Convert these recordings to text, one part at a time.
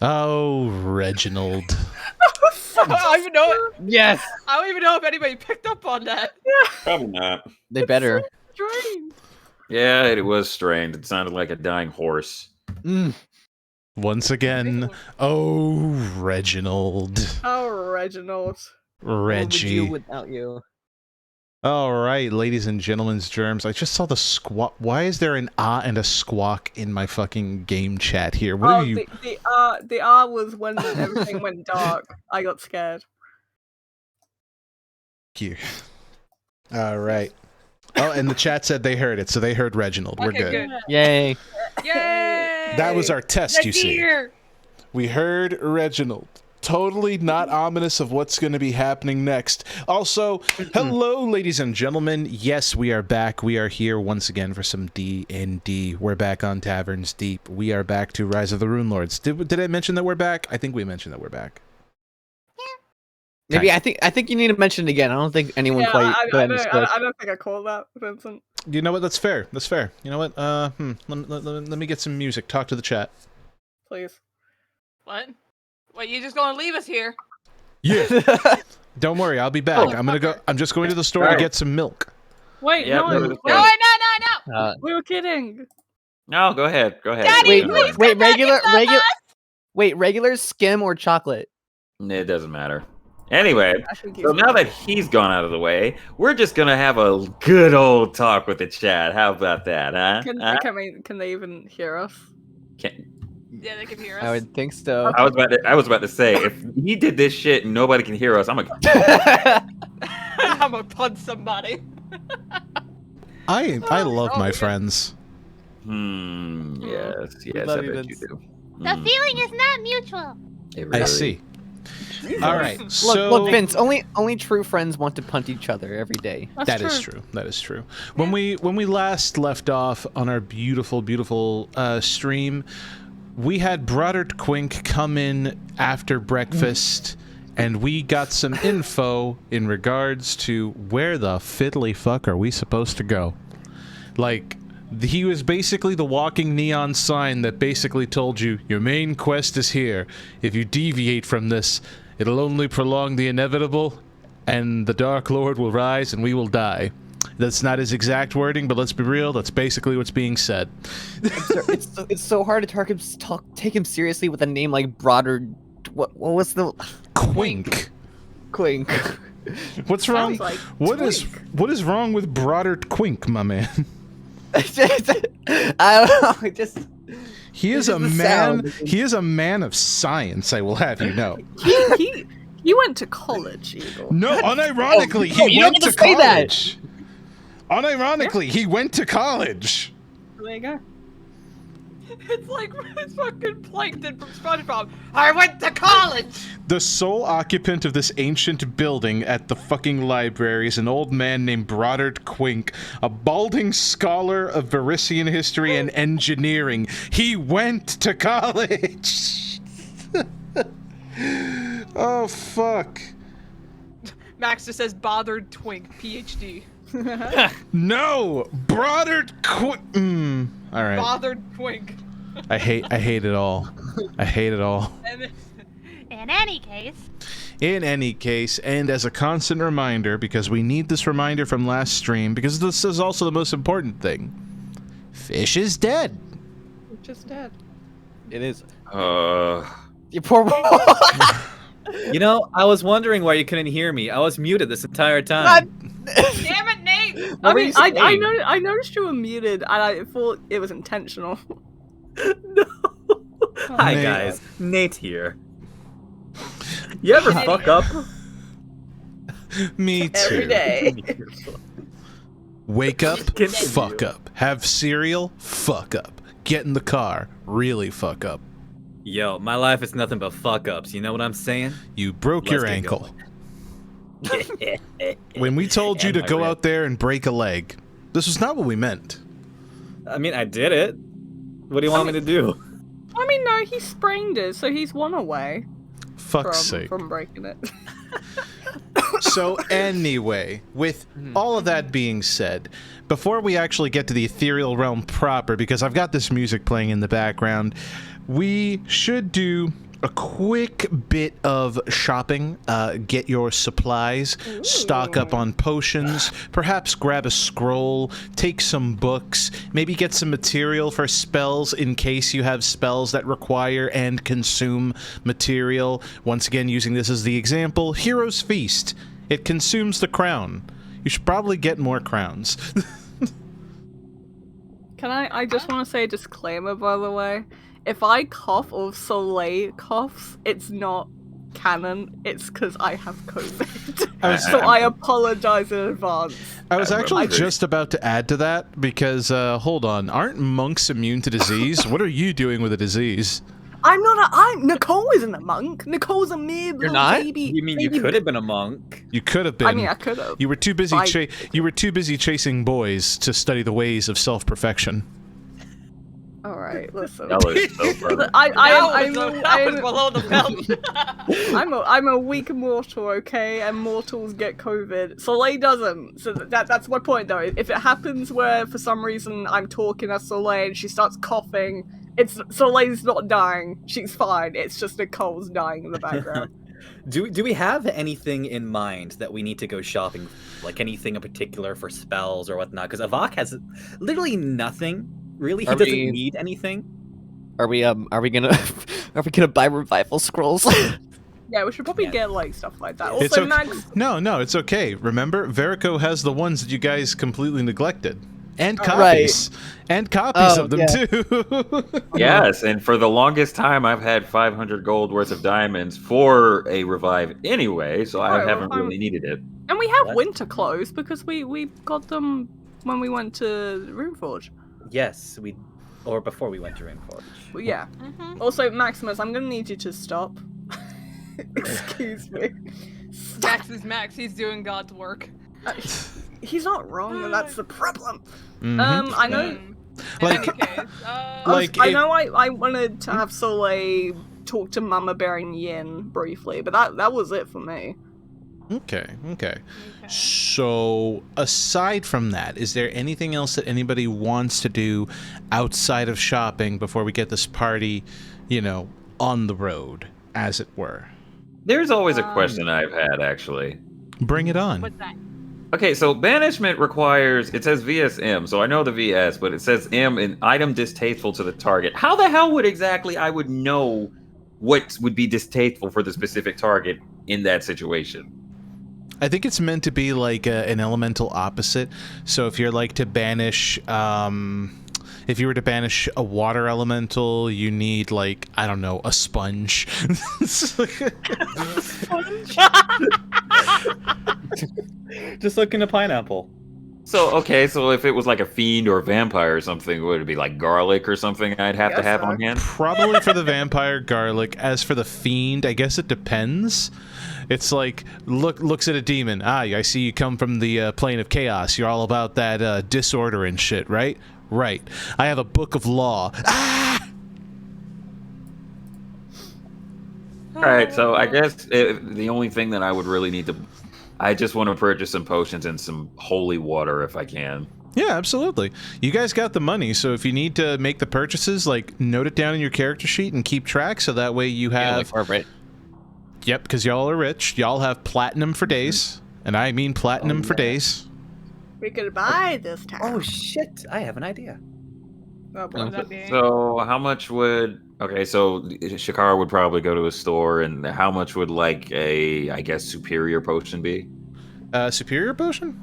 Oh, Reginald. I don't even know. Yes. I don't even know if anybody picked up on that. Probably not. They better. Strange. Yeah, it was strange. It sounded like a dying horse. Once again, oh, Reginald. Oh, Reginald. What would Reggie. you without you? All right, ladies and gentlemen, germs. I just saw the squawk. Why is there an ah and a squawk in my fucking game chat here? What are you? The R was when everything went dark. I got scared. Here. All right. Oh, and the chat said they heard it, so they heard Reginald. We're good. Yay. Yay! That was our test, you see. Here. We heard Reginald. Totally not ominous of what's going to be happening next. Also, hello, ladies and gentlemen. Yes, we are back. We are here once again for some DnD. We're back on Taverns Deep. We are back to Rise of the Rune Lords. Did I mention that we're back? I think we mentioned that we're back. Maybe I think you need to mention it again. I don't think anyone quite I understood. don't think I called that, Vincent. You know what? That's fair. That's fair. You know what? Let me get some music. Talk to the chat. Please. What? Wait, you just gonna leave us here? Yeah. Don't worry, I'll be back. I'm just going to the store to get some milk. Wait, Yeah, no. No. We were kidding. No, go ahead. Go ahead. Daddy, Wait, regular skim or chocolate? It doesn't matter. Anyway, I think so now that he's gone out of the way, we're just gonna have a good old talk with the chat. How about that, huh? Can they even hear us? Yeah, they can hear us. I would think so. I was about to say, if he did this shit and nobody can hear us, I'm gonna. I'm gonna punch somebody. I love my friends. Yes, I love you, bet you Vince. do. The feeling is not mutual. It I really- see. All right, so Look, Vince. Only true friends want to punt each other every day. that is true. That is true. When we last left off on our beautiful stream, we had Brodert Quink come in after breakfast, and we got some info in regards to where the fiddly fuck are we supposed to go. Like, he was basically the walking neon sign that basically told you, your main quest is here. If you deviate from this, it'll only prolong the inevitable, and the Dark Lord will rise and we will die. That's not his exact wording, but let's be real, that's basically what's being said. It's so hard to take him seriously with a name like Brodder. What was the Quink. Quink? What's wrong? Like What is wrong with Brodert Quink, my man? I don't know. He is a man. He is a man of science. I will have you know. He went to college, Eagle. No, unironically, he went to college. Unironically, he went to college. There you go. It's like fucking Plankton from SpongeBob. I went to college. The sole occupant of this ancient building at the fucking library is an old man named Brodert Quink, a balding scholar of Varisian history and engineering. He went to college. Oh, fuck. Max just says bothered twink, PhD. No! Brodert Quink. All right. Bothered twink. I hate it all. I hate it all. In any case. In any case, and as a constant reminder, because we need this reminder from last stream, because this is also the most important thing. Fish is dead. Just dead. It is. You poor boy. You know, I was wondering why you couldn't hear me. I was muted this entire time. Damn it, Nate! I mean, I noticed you were muted, and I thought it was intentional. No. Hi Nate. guys, Nate here. You ever fuck up? Me too. Every day. Wake up, Continue. fuck up. Have cereal, fuck up. Get in the car, really fuck up. Yo, my life is nothing but fuck ups. You know what I'm saying? You broke Let's your get ankle. going. When we told you And to my go rib. out there and break a leg, this was not what we meant. I mean, I did it. What do you want me to do? I mean, no, he sprained it, so he's one away Fuck's sake. from breaking it. So anyway, with all of that being said, before we actually get to the ethereal realm proper, because I've got this music playing in the background, we should do a quick bit of shopping. Get your supplies, stock up on potions, perhaps grab a scroll, take some books, maybe get some material for spells in case you have spells that require and consume material. Once again, using this as the example, Hero's Feast. It consumes the crown. You should probably get more crowns. Can I just want to say a disclaimer, by the way. If I cough or Soleil coughs, it's not canon. It's because I have COVID. So I apologize in advance. I was actually just about to add to that because, hold on, aren't monks immune to disease? What are you doing with a disease? I'm not Nicole isn't a monk. Nicole's a mere little not? baby. You mean you could have been a monk? You could have been. I mean, I could have. You were too busy. You were too busy chasing boys to study the ways of self-perfection. All right, listen. That was so funny. I'm below the belt. I'm a weak mortal, okay? And mortals get COVID. Soleil doesn't. So that's my point, though. If it happens where for some reason I'm talking as Soleil and she starts coughing, Soleil's not dying. She's fine. It's just Nicole's dying in the background. Do we have anything in mind that we need to go shopping? Like anything in particular for spells or whatnot? Because Avok has literally nothing. Really, he doesn't need anything. Are we gonna buy revival scrolls? Yeah, we should probably get like stuff like that. Also, Max. No, it's okay. Remember, Verico has the ones that you guys completely neglected. And copies. Right. And copies of them, too. Yes, and for the longest time, I've had 500 gold worth of diamonds for a revive anyway, so I haven't really needed it. And we have winter clothes because we got them when we went to Runeforge. Yes, or before we went to Runeforge. Well, yeah. Also, Maximus, I'm gonna need you to stop. Excuse me. Max is Max. He's doing God's work. He's not wrong, and that's the problem. Mm-hmm. I know. Like, I wanted to have Soleil talk to Mama Bear and Yin briefly, but that was it for me. Okay. So, aside from that, is there anything else that anybody wants to do outside of shopping before we get this party, on the road, as it were? There's always a question I've had, actually. Bring it on. What's that? Okay, so banishment requires, it says VSM, so I know the VS, but it says M, an item distasteful to the target. How the hell I would know what would be distasteful for the specific target in that situation? I think it's meant to be like an elemental opposite. So if you're like to banish, if you were to banish a water elemental, you need like, I don't know, a sponge. Just looking at pineapple. So if it was like a fiend or a vampire or something, would it be like garlic or something I'd have to have on hand? Probably for the vampire, garlic. As for the fiend, I guess it depends. It's like, looks at a demon. I see you come from the plane of chaos. You're all about that disorder and shit, right? Right. I have a book of law. Alright, so I guess the only thing that I would really need to... I just want to purchase some potions and some holy water if I can. Yeah, absolutely. You guys got the money, so if you need to make the purchases, like, note it down in your character sheet and keep track, so that way you have... Yeah, right. Yep, because y'all are rich. Y'all have platinum for days. And I mean platinum for days. We could buy this time. Oh shit! I have an idea. So how much would... Okay, so Shakara would probably go to a store, and how much would like a, I guess, superior potion be? Superior potion?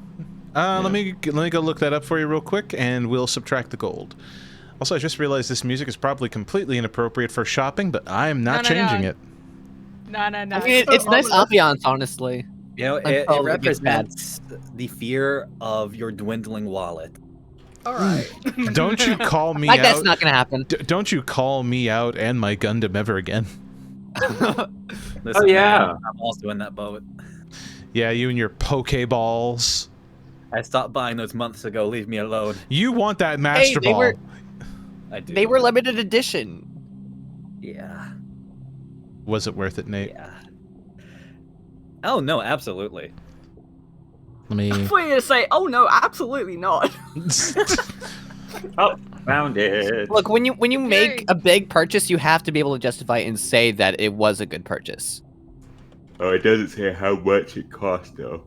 Let me go look that up for you real quick, and we'll subtract the gold. Also, I just realized this music is probably completely inappropriate for shopping, but I am not changing it. No. I mean, it's nice ambiance, honestly. It represents the fear of your dwindling wallet. All right. Don't you call me Like out. that's not gonna happen. Don't you call me out and my Gundam ever again. Listen, man, I'm also in that boat. Yeah, you and your Pokeballs. I stopped buying those months ago. Leave me alone. You want that Master they Ball. were- I do. They were limited edition. Yeah. Was it worth it, Nate? Yeah. Oh no, absolutely. Let me... I thought you were going to say, oh no, absolutely not. Oh, Found it. Look, when you make Okay. a big purchase, you have to be able to justify and say that it was a good purchase. Oh, it doesn't say how much it cost though.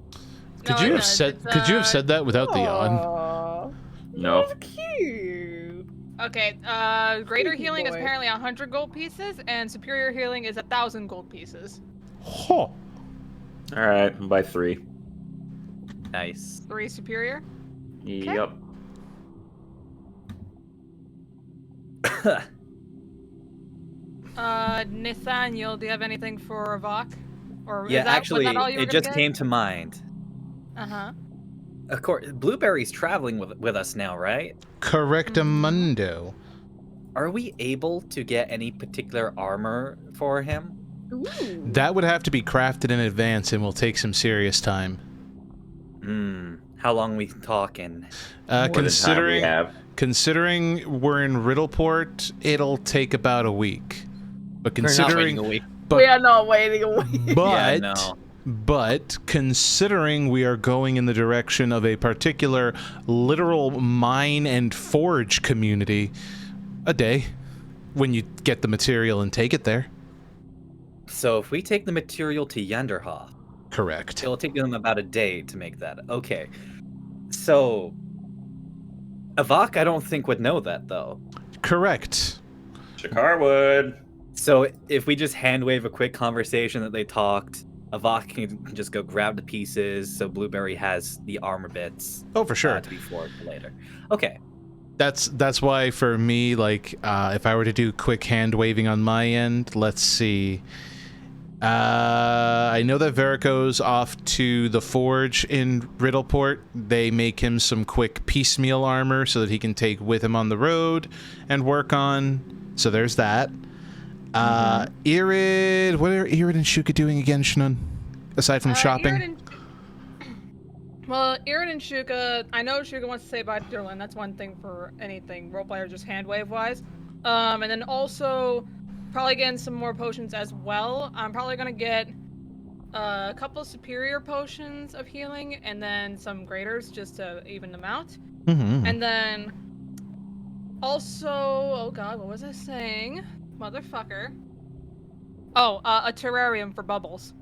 Could No, you it have does. said? It's, Could you have said that without the yawn? Aww, No. that's cute. Okay, greater Creepy healing is boy. apparently 100 gold pieces, and superior healing is 1,000 gold pieces. Huh. All right, I'm by 3. Nice. 3 superior. Yep. Nathaniel, do you have anything for Avok? Or Yeah, is that, actually, was that all you were it gonna just get? came to mind. Uh-huh. Of course, Blueberry's traveling with us now, right? Correctamundo. Are we able to get any particular armor for him? Ooh. That would have to be crafted in advance and will take some serious time. How long we talking? More than time we Considering have. considering we're in Riddleport, it'll take about a week. But We're not considering, waiting a week. We are not waiting a week. but Yeah, no. but considering we are going in the direction of a particular literal mine and forge community, a day when you get the material and take it there. So if we take the material to Yanderhof, Correct. it'll take them about a day to make that. Okay. So Avok, I don't think would know that though. Correct. Shakar would. So if we just hand wave a quick conversation that they talked, Avok can just go grab the pieces so Blueberry has the armor bits Oh, for sure. to be forged later. Okay. That's why for me, like, if I were to do quick hand waving on my end, let's see. I know that Verico's off to the forge in Riddleport. They make him some quick piecemeal armor so that he can take with him on the road and work on. So there's that. Irid, what are Irid and Shuka doing again, Shannon? Aside from shopping? Irid and Shuka, I know Shuka wants to say bye to Dylan. That's one thing for anything roleplayer, just hand wave wise. And then also probably getting some more potions as well. I'm probably gonna get a couple superior potions of healing and then some greaters just to even them out. Mm-hmm. And then also, oh god, what was I saying? Motherfucker. Oh, a terrarium for Bubbles.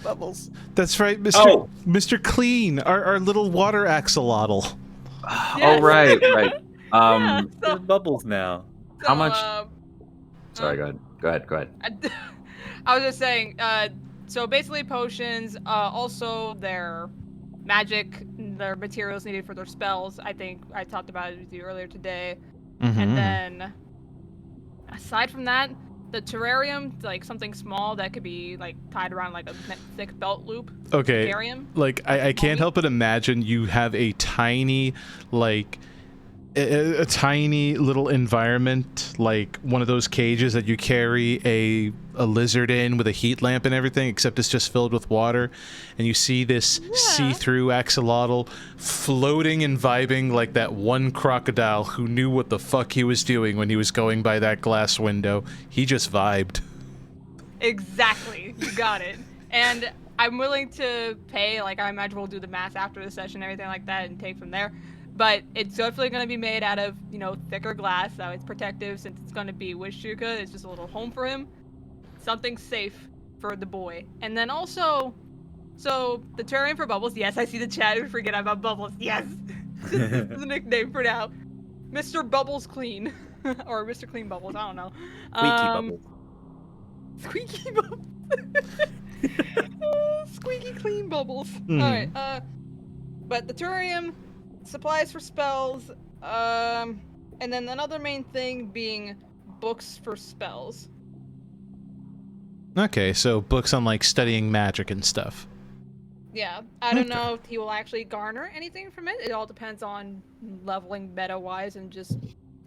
Bubbles. That's right, Mr. Oh. Mr. Clean, our little water axolotl. Oh, right, right. Yeah, so, There's bubbles now. so, How much- Sorry, go ahead. I was just saying, so basically potions, also their magic, their materials needed for their spells. I think I talked about it with you earlier today. Mm-hmm. And then, aside from that, the terrarium, like something small that could be like tied around like a thick belt loop. Okay. Terrarium. Like, I can't help but imagine you have a tiny, like, a tiny little environment, like one of those cages that you carry a lizard in with a heat lamp and everything, except it's just filled with water, and you see this see-through axolotl floating and vibing like that one crocodile who knew what the fuck he was doing when he was going by that glass window. He just vibed. Exactly. You got it. And I'm willing to pay, like I imagine we'll do the math after the session, everything like that, and take from there. But it's definitely going to be made out of, you know, thicker glass, so it's protective since it's going to be with Shuka. It's just a little home for him. Something safe for the boy. And then also, so the terrarium for Bubbles. Yes, I see the chat. I forget about Bubbles. Yes. This is a nickname for now. Mr. Bubbles Clean. Or Mr. Clean Bubbles. I don't know. Squeaky bubbles. Squeaky Bubbles. Squeaky Clean Bubbles. Hmm. Alright, but the terrarium, supplies for spells, and then another main thing being books for spells. Okay, so books on, like, studying magic and stuff. Yeah, I don't know if he will actually garner anything from it. It all depends on leveling meta-wise and just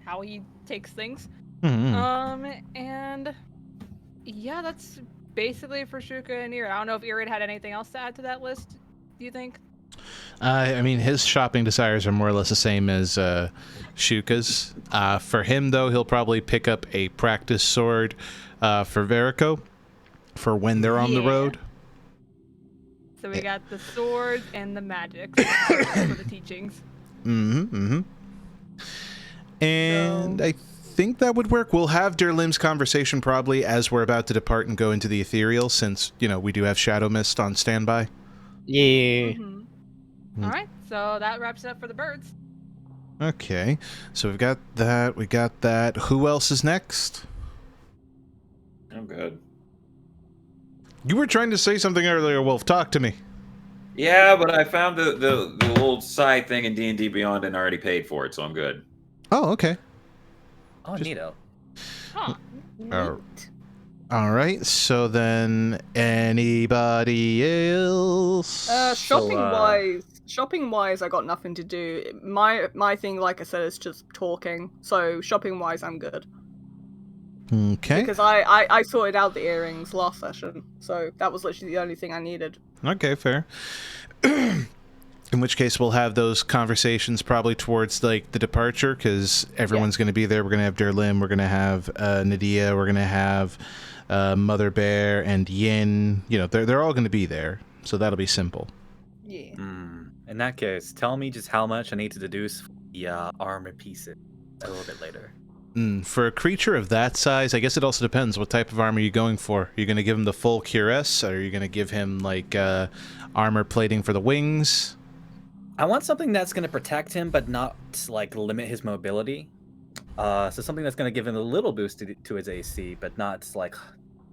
how he takes things. Mm-hmm. And yeah, that's basically for Shuka and Irid. I don't know if Irid had anything else to add to that list, do you think? I mean, his shopping desires are more or less the same as Shuka's. For him, though, he'll probably pick up a practice sword for Verico for when they're on the Yeah. road. So we got the swords and the magic for the teachings. Mm-hmm, mm-hmm. And I think that would work. We'll have Derlim's conversation probably as we're about to depart and go into the ethereal, since, you know, we do have Shadow Mist on standby. Yeah. All right, so that wraps it up for the birds. Okay, so we've got that, we got that. Who else is next? I'm good. You were trying to say something earlier, Wolf. Talk to me. Yeah, but I found the little side thing in D&D Beyond and already paid for it, so I'm good. Oh, okay. Oh, neato. Huh. All right, so then anybody else? Shopping wise, I got nothing to do. My thing, like I said, is just talking. So shopping wise, I'm good. Okay. Because I sorted out the earrings last session, so that was literally the only thing I needed. Okay, fair. In which case, we'll have those conversations probably towards like the departure, because everyone's going to be there. We're going to have Derlim, we're going to have Nadia, we're going to have Mother Bear and Yin. You know, they're all going to be there, so that'll be simple. Yeah. In that case, tell me just how much I need to deduce the armor pieces a little bit later. For a creature of that size, I guess it also depends what type of armor you're going for. Are you going to give him the full cuirass, or are you going to give him like armor plating for the wings? I want something that's going to protect him, but not like limit his mobility. So something that's going to give him a little boost to his AC, but not like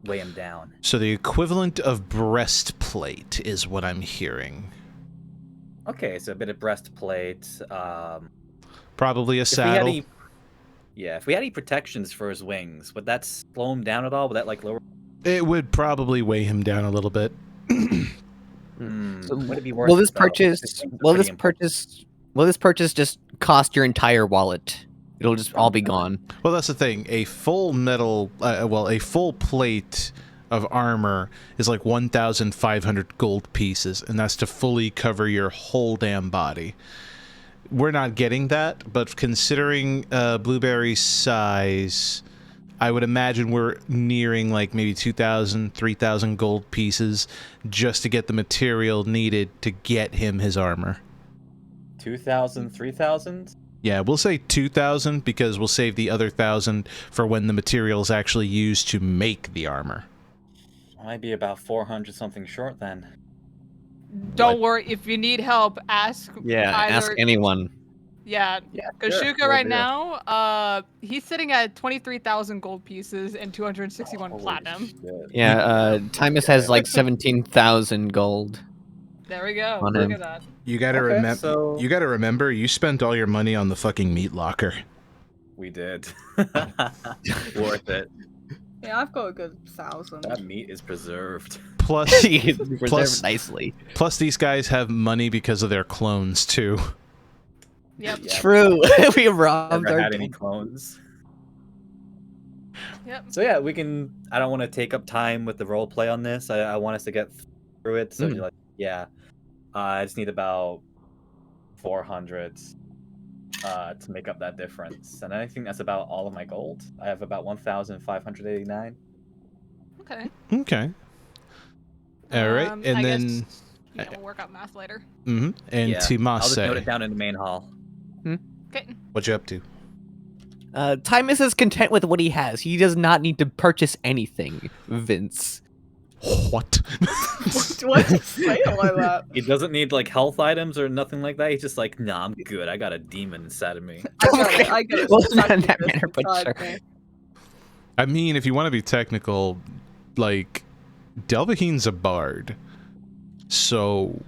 weigh him down. So the equivalent of breastplate is what I'm hearing. Okay, so a bit of breastplate. Probably a saddle. If we had any protections for his wings, would that slow him down at all? Would that like lower? It would probably weigh him down a little bit. So Would it be worth will this it, though? purchase? These things are Will pretty this important. purchase? Will this purchase just cost your entire wallet? It'll just all be gone. Well, that's the thing. A full metal, a full plate of armor is like 1,500 gold pieces, and that's to fully cover your whole damn body. We're not getting that, but considering Blueberry's size, I would imagine we're nearing like maybe 2,000, 3,000 gold pieces just to get the material needed to get him his armor. 2,000, 3,000? Yeah, we'll say 2,000 because we'll save the other 1,000 for when the material is actually used to make the armor. Might be about 400 something short then. Don't worry, if you need help, ask. Ask anyone. Yeah, because sure, Shuka will right do. now, he's sitting at 23,000 gold pieces and 261 Holy platinum. shit. Yeah, Timus has like 17,000 gold. There we go. On Look him. at that. You gotta Okay, remember. so- You gotta remember. You spent all your money on the fucking meat locker. We did. Worth it. Yeah, I've got a good 1,000. That meat is preserved. Plus, Preserved Plus- nicely. plus these guys have money because of their clones too. Yep. Yeah. True. We robbed Never our. had any clones. Yep. So yeah, we can. I don't want to take up time with the role play on this. I want us to get through it. So Mm. you're like, yeah, I just need about 400 to make up that difference, and I think that's about all of my gold. I have about 1,589. Okay. Okay. All right, and I then guess, yeah, we'll work out math later. and Yeah, I'll just note it Timase, down in the main hall. Okay. what you up to? Timus is content with what he has. He does not need to purchase anything, Vince. What? Why did you say it like that? He doesn't need like health items or nothing like that. He's just like, nah, I'm good. I got a demon inside of me. I get it. Well, not in Exactly that this manner, but inside sure. me. I mean, if you want to be technical, like Delvahine's a bard, so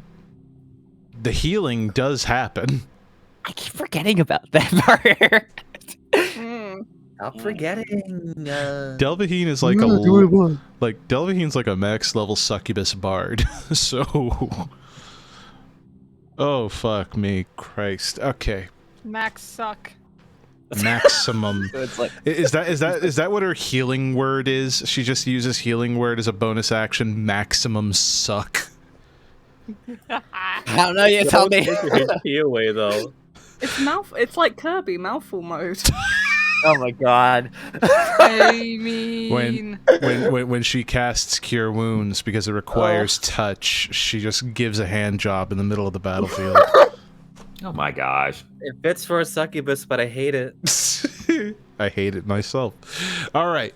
the healing does happen. I keep forgetting about that part. Mm. Stop forgetting. Delvahine is like Delvahine's like a max level succubus bard. So, oh fuck me, Christ. Okay, Max suck. maximum. So it's like Is that what her healing word is? She just uses healing word as a bonus action. Maximum suck. I don't know. You tell me. Take your HP away though. It's like Kirby mouthful mode. Oh my god. I mean, When she casts Cure Wounds because it requires touch, she just gives a hand job in the middle of the battlefield. Oh my gosh. It fits for a succubus, but I hate it. I hate it myself. All right.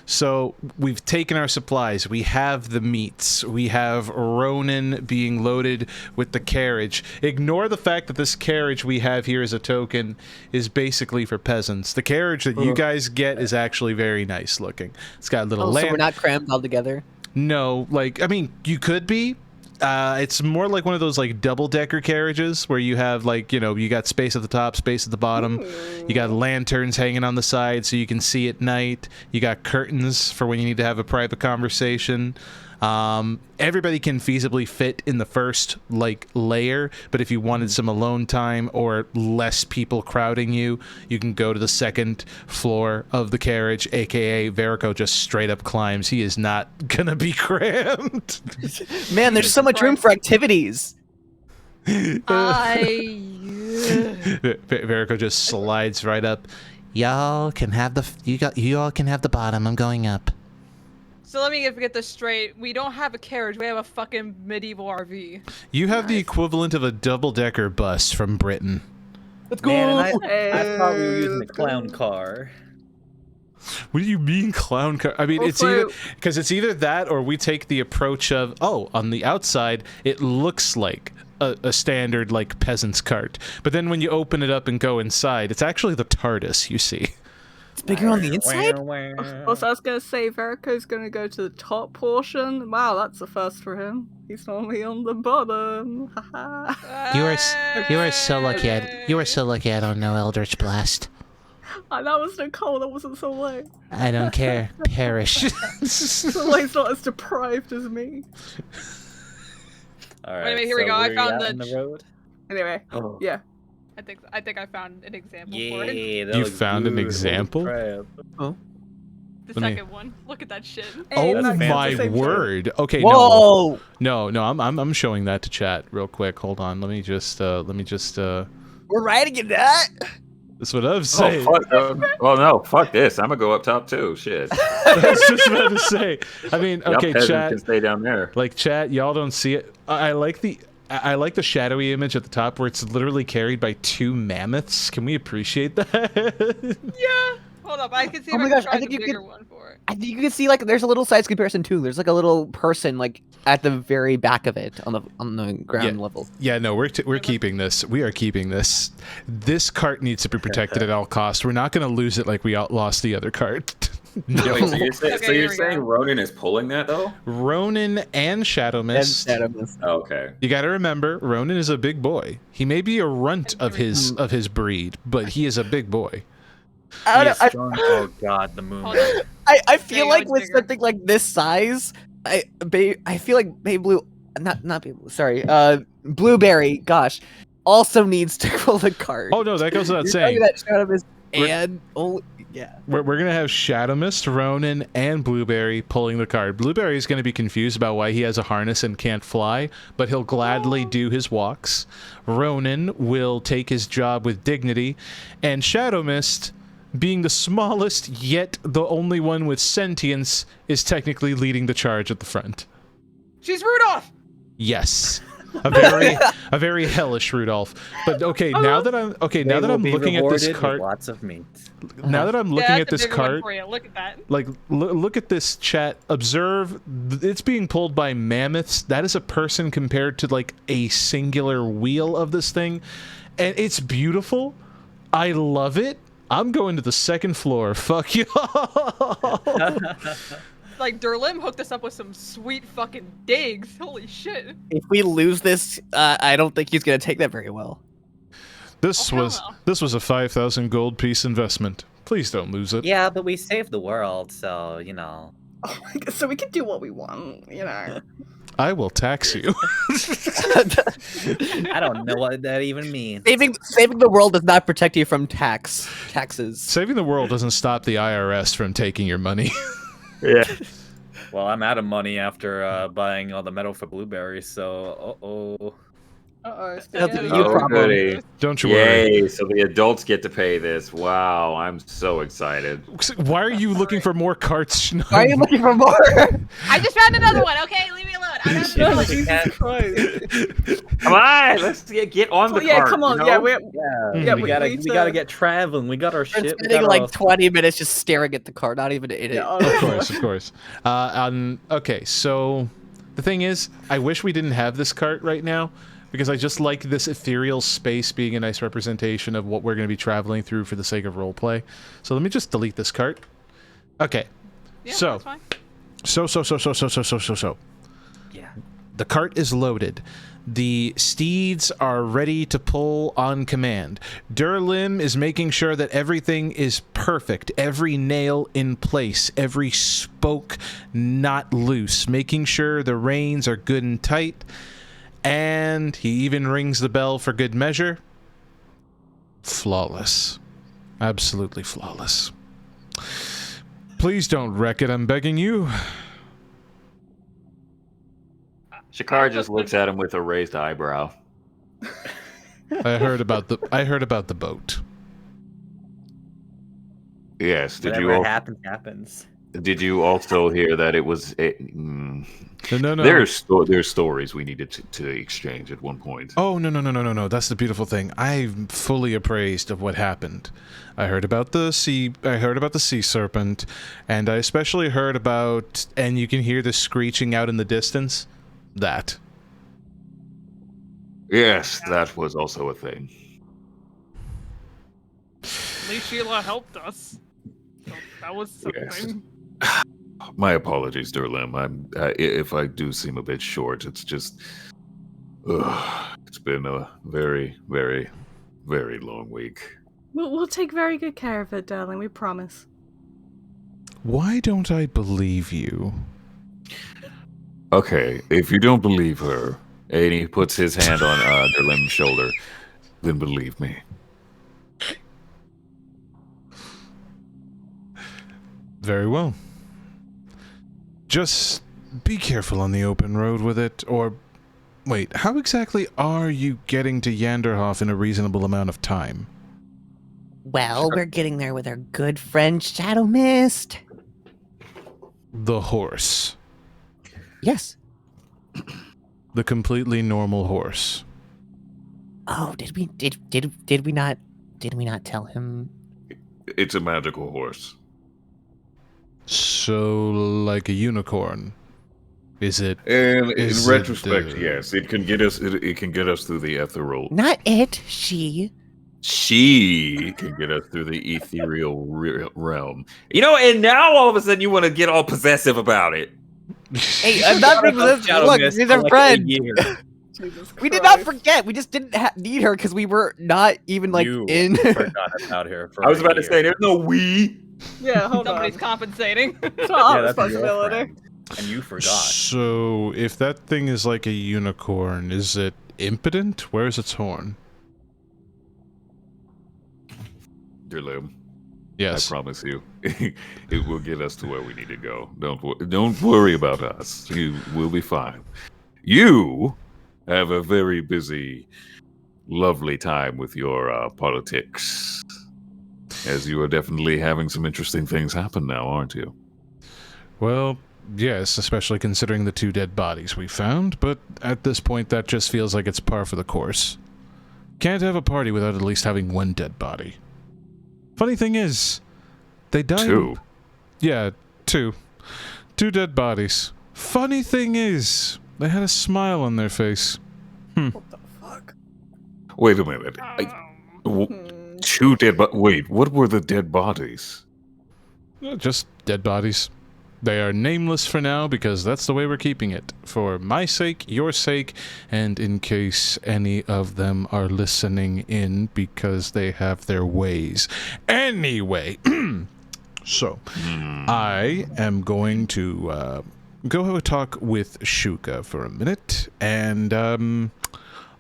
So we've taken our supplies. We have the meats. We have Ronan being loaded with the carriage. Ignore the fact that this carriage we have here as a token is basically for peasants. The carriage that you guys get is actually very nice looking. It's got a little So lamp. we're not crammed all together. No, like, I mean, you could be. It's more like one of those like double-decker carriages where you have like, you know, you got space at the top, space at the bottom. You got lanterns hanging on the side so you can see at night. You got curtains for when you need to have a private conversation. Everybody can feasibly fit in the first like layer, but if you wanted some alone time or less people crowding you, you can go to the second floor of the carriage, aka Verico just straight up climbs. He is not gonna be crammed. Man, there's so much room for activities. Verico just slides right up. Y'all can have the you all can have the bottom. I'm going up. So let me get this straight. We don't have a carriage. We have a fucking medieval RV. You have the equivalent of a double-decker bus from Britain. Let's go. Man, and I thought we were using a clown car. What do you mean clown car? I mean, Also- it's either that or we take the approach of, oh, on the outside, it looks like a standard, like, peasant's cart. But then when you open it up and go inside, it's actually the TARDIS, you see. It's bigger on the inside? Also, I was gonna say Verico's gonna go to the top portion. Wow, that's a first for him. He's normally on the bottom. Haha. You are so lucky. You are so lucky. I don't know Eldritch Blast. That was Nicole. That wasn't Soleil. I don't care. Perish. Soleil's not as deprived as me. All right, Wait a minute, here we go. I where found you at the- on the road. Anyway, Oh. yeah. I think I found an example for it. Yeah, that You looks found an good. Holy example? crap. The Let me- second one. Look at that shit. Hey, Oh that's the my same word. Okay, Whoa! no, I'm showing that to chat real quick. Hold on. Let me just We're riding in that. that's what I'm Oh, saying. fuck. Well, no, fuck this. I'm gonna go up top too. Shit. I was just about to say. I mean, Y'all okay, peasants chat. can stay down there. Like chat, y'all don't see it. I like the shadowy image at the top where it's literally carried by two mammoths. Can we appreciate that? Yeah. Hold up. I can see Oh if my I can gosh, I try think the you bigger could- one for it. I think you can see like there's a little size comparison too. There's like a little person like at the very back of it on the ground level. Yeah, no, we're keeping this. We are keeping this. This cart needs to be protected at all costs. We're not going to lose it like we lost the other cart. No. Wait, so you're, saying, Okay, so here you're we saying go. Ronan is pulling that though? Ronan and Shadow Mist. Oh, okay. You got to remember, Ronan is a big boy. He may be a runt of his breed, but he is a big boy. I He is don't know, strong. Oh god, the moon. Hold on. I There feel you go, like it's with bigger. something like this size, I feel like not Babe Blue, sorry, Blueberry, gosh, also needs to pull the cart. Oh no, that goes without You're telling saying. me that Shadow Mist We're- and yeah. We're going to have Shadow Mist, Ronan, and Blueberry pulling the cart. Blueberry is going to be confused about why he has a harness and can't fly, but he'll gladly do his walks. Ronan will take his job with dignity, and Shadow Mist, being the smallest yet the only one with sentience, is technically leading the charge at the front. She's Rudolph. Yes. A very hellish Rudolph. But okay, now that I'm looking at this cart, Lots of meat. now that I'm looking Yeah, at that's this a bigger one cart, for you. Look at that. like look at this chat. Observe, it's being pulled by mammoths. That is a person compared to like a singular wheel of this thing, and it's beautiful. I love it. I'm going to the second floor. Fuck you. Like Durlim hooked us up with some sweet fucking digs. Holy shit. If we lose this, I don't think he's gonna take that very well. This Oh, was hell no. this was a 5,000 gold piece investment. Please don't lose it. Yeah, but we saved the world, so you know. Oh my god, so we can do what we want, you know. I will tax you. I don't know what that even means. Saving the world does not protect you from taxes. Saving the world doesn't stop the IRS from taking your money. Yeah. Well, I'm out of money after buying all the metal for blueberries, so uh-oh. Uh-oh. That's spaghetti. a you Oh, problem. goody. Don't you worry. Yay, so the adults get to pay this. Wow, I'm so excited. Why are you looking for more carts? Why are you looking for more? I just found another one. Okay, leave me alone. Jesus Christ. Come on, let's get on the Yeah, cart. come on. you Yeah, know? we Yeah, we we gotta need we gotta to- get traveling. We got our We're shit. We spending got like our 20 minutes just staring at the car, not even in it. Yeah, Of course, of course. Okay, so the thing is, I wish we didn't have this cart right now because I just like this ethereal space being a nice representation of what we're going to be traveling through for the sake of roleplay. So let me just delete this cart. Okay. Yeah, So- that's fine. So. Yeah. The cart is loaded. The steeds are ready to pull on command. Durlim is making sure that everything is perfect. Every nail in place. Every spoke not loose. Making sure the reins are good and tight. And he even rings the bell for good measure. Flawless. Absolutely flawless. Please don't wreck it, I'm begging you. Shakar just looks at him with a raised eyebrow. I heard about the boat. Yes. whatever happens. Did you also hear that it was? No. There's stories we needed to exchange at one point. Oh, no. That's the beautiful thing. I'm fully appraised of what happened. I heard about the sea serpent, and I especially heard about, and you can hear the screeching out in the distance. That. Yes, that was also a thing. At least Sheila helped us. So that was something. Yes. My apologies, Durlim. If I do seem a bit short, it's just it's been a very, very, very long week. We'll take very good care of it, darling. We promise. Why don't I believe you? Okay, if you don't believe her, and he puts his hand on Durlim's shoulder, then believe me. Very well. Just be careful on the open road with it, or... Wait, how exactly are you getting to Yanderhof in a reasonable amount of time? Well, we're getting there with our good friend Shadow Mist. The horse. Yes. The completely normal horse. Oh, did we not tell him? It's a magical horse. So, like a unicorn. Is it? And in Is it, retrospect, yes, it can get us. It can get us through the ethereal. Not it, she. She can get us through the ethereal realm. You know, and now all of a sudden you want to get all possessive about it. Hey, I'm not being this. Shadow Look, Mist she's for our like a friend. year. Jesus We did not Christ. forget. We just didn't need her because we were not even like You in. forgot about her. For I was a about to year. say, there's no we. Yeah, hold Somebody's on. compensating. It's not our Yeah, that's your responsibility. friend. And you forgot. So, if that thing is like a unicorn, is it impotent? Where's its horn? Durlim, Yes. I promise you, it will get us to where we need to go. Don't worry about us. You will be fine. You have a very busy, lovely time with your politics, as you are definitely having some interesting things happen now, aren't you? Well, yes, especially considering the 2 dead bodies we found, but at this point that just feels like it's par for the course. Can't have a party without at least having 1 dead body. Funny thing is, they died... 2. Yeah, 2. 2 dead bodies. Funny thing is, they had a smile on their face. What the fuck? Wait a minute. Hmm. 2 dead bodies. Wait, what were the dead bodies? Just dead bodies. They are nameless for now because that's the way we're keeping it. For my sake, your sake, and in case any of them are listening in because they have their ways. Anyway, so I am going to go have a talk with Shuka for a minute, and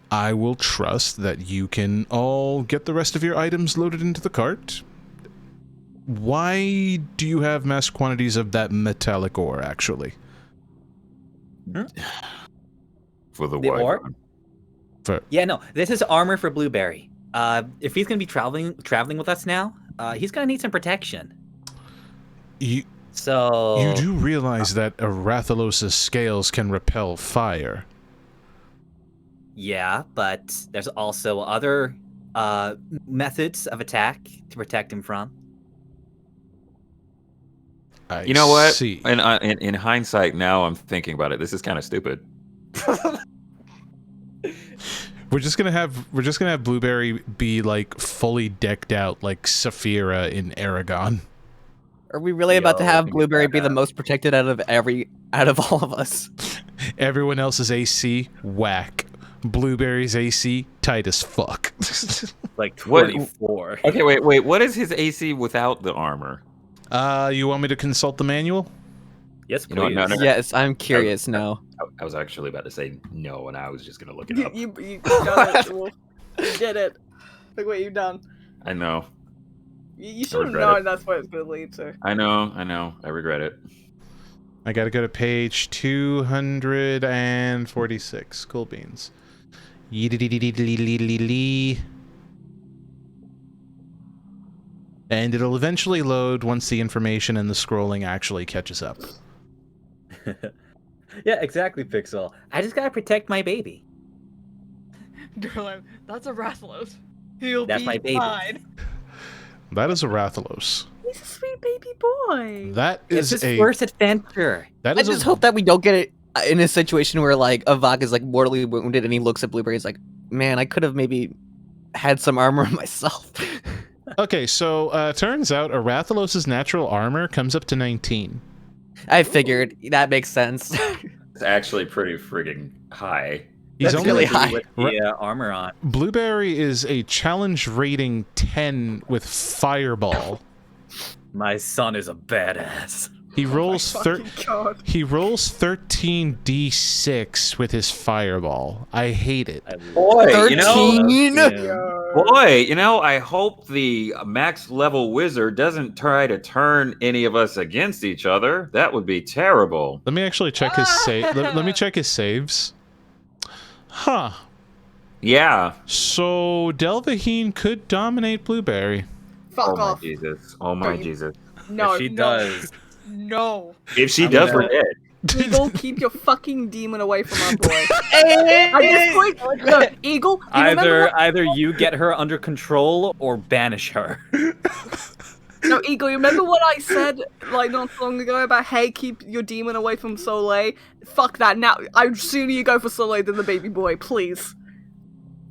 I will trust that you can all get the rest of your items loaded into the cart. Why do you have mass quantities of that metallic ore, actually? For the The ore? wyvern. Yeah, no. This is armor for Blueberry. If he's gonna be traveling with us now, he's gonna need some protection. So You do realize that a Rathalos' scales can repel fire. yeah, but there's also other methods of attack to protect him from. I You know what? see. And in hindsight, now I'm thinking about it. This is kind of stupid. We're just gonna have Blueberry be like fully decked out like Saphira in Aragon. Are we really about to Yo, have think Blueberry about be the that. most protected out of all of us? Everyone else's AC whack. Blueberry's AC tight as fuck. Like What- 24. Okay, wait. What is his AC without the armor? You want me to consult the manual? Yes, You know what, please. no. Yes, I'm curious now. I was actually about to say no, and I was just gonna look it You, up. you got it, Wolf. You did it. Look what you've done. I know. You should have regret known it. that's what it's going to lead to. I know. I regret it. I gotta go to page 246. Cool beans. Yee-dee-dee-dee-dee-dee-dee-dee. And it'll eventually load once the information and the scrolling actually catches up. Yeah, exactly, Pixel. I just gotta protect my baby. Darling, that's a Rathalos. He'll That's be my baby. fine. That is a Rathalos. He's a sweet baby boy. That It's is his a first adventure. that I is just a hope that we don't get it in a situation where like Avok is like mortally wounded and he looks at Blueberry and is like, man, I could have maybe had some armor myself. Okay, so turns out a Rathalos' natural armor comes up to 19. I figured that makes sense. It's actually pretty friggin' high. He's That's only really Gonna be high. with the armor on. Blueberry is a challenge rating 10 with Fireball. My son is a badass. He rolls Fucking God. he rolls 13d6 with his Fireball. I hate it. I Boy, love you know, him. Yo. Boy, I hope the max level wizard doesn't try to turn any of us against each other. That would be terrible. Let me actually check his save. Let me check his saves. Huh. Yeah. So Delvaheen could dominate Blueberry. Fuck Oh my off. Jesus. Oh my Don't you- Jesus. No, if she no. does, No. If she I'm does, gonna- we're dead. Eagle, keep your fucking demon away from our boy. At this point, no, Eagle, you remember either you get her under control or banish her. No, Eagle, you remember what I said like not so long ago about hey, keep your demon away from Soleil? Fuck that. Now, I'd sooner you go for Soleil than the baby boy, please.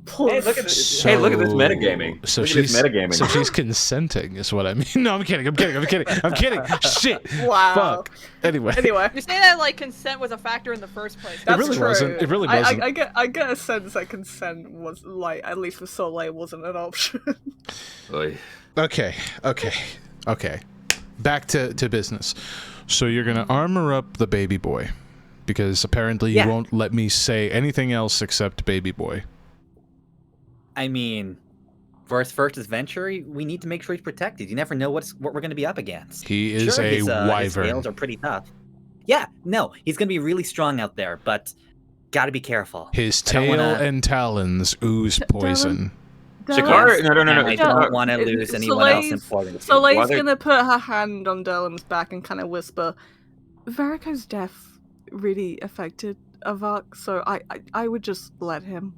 Please. Hey, look at this. Hey, look at this metagaming. So Look at she's this metagaming. So she's consenting, is what I mean. No, I'm kidding. I'm kidding. Shit. Wow. Fuck. Anyway. Anyway, You say that like consent was a factor in the first place. that's really true. wasn't. It really wasn't. I get a sense that consent was like at least for Soleil wasn't an option. Oy. Okay. Back to business. So you're gonna armor up the baby boy, because apparently you Yeah. won't let me say anything else except baby boy. I mean, for his first adventure, we need to make sure he's protected. You never know what we're going to be up against. He is Sure, a his wyvern. scales are pretty tough. Yeah, no, he's going to be really strong out there, but gotta be careful. His I don't tail wanna- and talons ooze poison. Shakar? No. And I Dylan, don't want to lose anyone else important. Soleil's Why they- gonna put her hand on Dylan's back and kind of whisper, Verico's death really affected Avok, so I would just let him.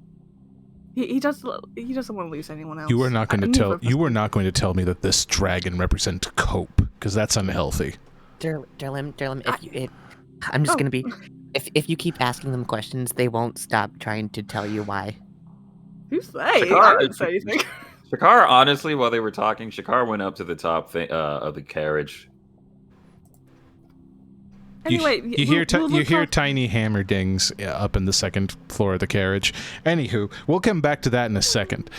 He doesn't want to lose anyone else. You are not going to Neither tell. of us You are do. not going to tell me that this dragon represents cope, because that's unhealthy. Derlim, I'm just Oh. gonna be. If you keep asking them questions, they won't stop trying to tell you why. Who's they? I Shakar- didn't say anything. Shakar, honestly, while they were talking, Shakar went up to the top of the carriage. Anyway, you hear we'll you look hear after- tiny hammer dings up in the second floor of the carriage. Anywho, we'll come back to that in a second.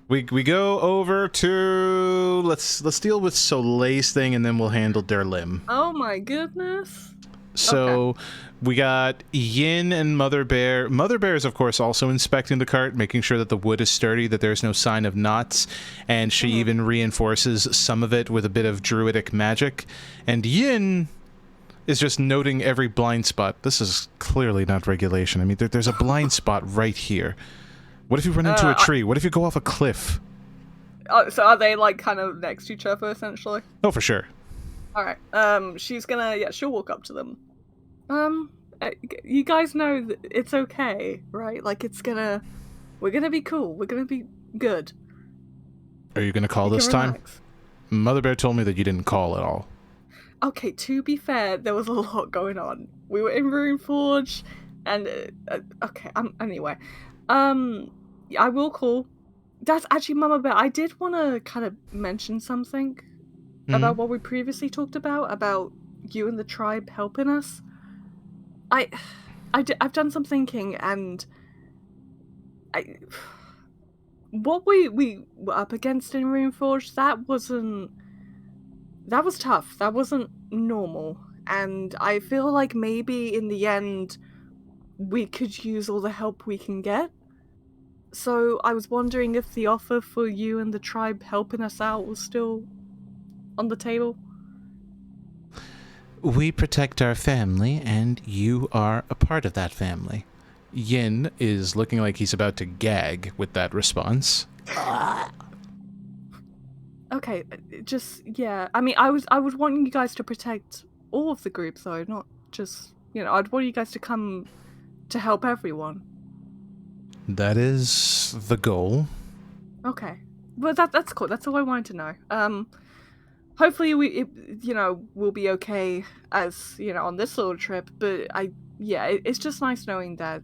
We go over to let's deal with Soleil's thing, and then we'll handle Derlim. Oh my goodness. So we got Yin and Mother Bear. Mother Bear is, of course, also inspecting the cart, making sure that the wood is sturdy, that there's no sign of knots, and she even reinforces some of it with a bit of druidic magic. And Yin is just noting every blind spot. This is clearly not regulation. I mean, there's a blind spot right here. What if you run into a tree? What if you go off a cliff? So are they like kind of next to each other essentially? Oh, for sure. Alright, she's gonna, she'll walk up to them. You guys know that it's okay, right? Like, we're gonna be cool, we're gonna be good. Are you gonna call You can this time? relax. Mother Bear told me that you didn't call at all. Okay, to be fair, there was a lot going on. We were in Runeforge, and, okay, anyway. I will call. That's actually, Mama Bear, I did want to kind of mention something about what we previously talked about you and the tribe helping us. I've done some thinking, and what we were up against in Runeforge, that was tough. That wasn't normal, and I feel like maybe in the end we could use all the help we can get. So I was wondering if the offer for you and the tribe helping us out was still on the table. We protect our family, and you are a part of that family. Yin is looking like he's about to gag with that response. Okay, yeah. I mean, I was wanting you guys to protect all of the group, though, not just, I'd want you guys to come to help everyone. That is the goal. Okay. Well, that's cool. That's all I wanted to know. Hopefully we'll be okay as, on this little trip, but it's just nice knowing that,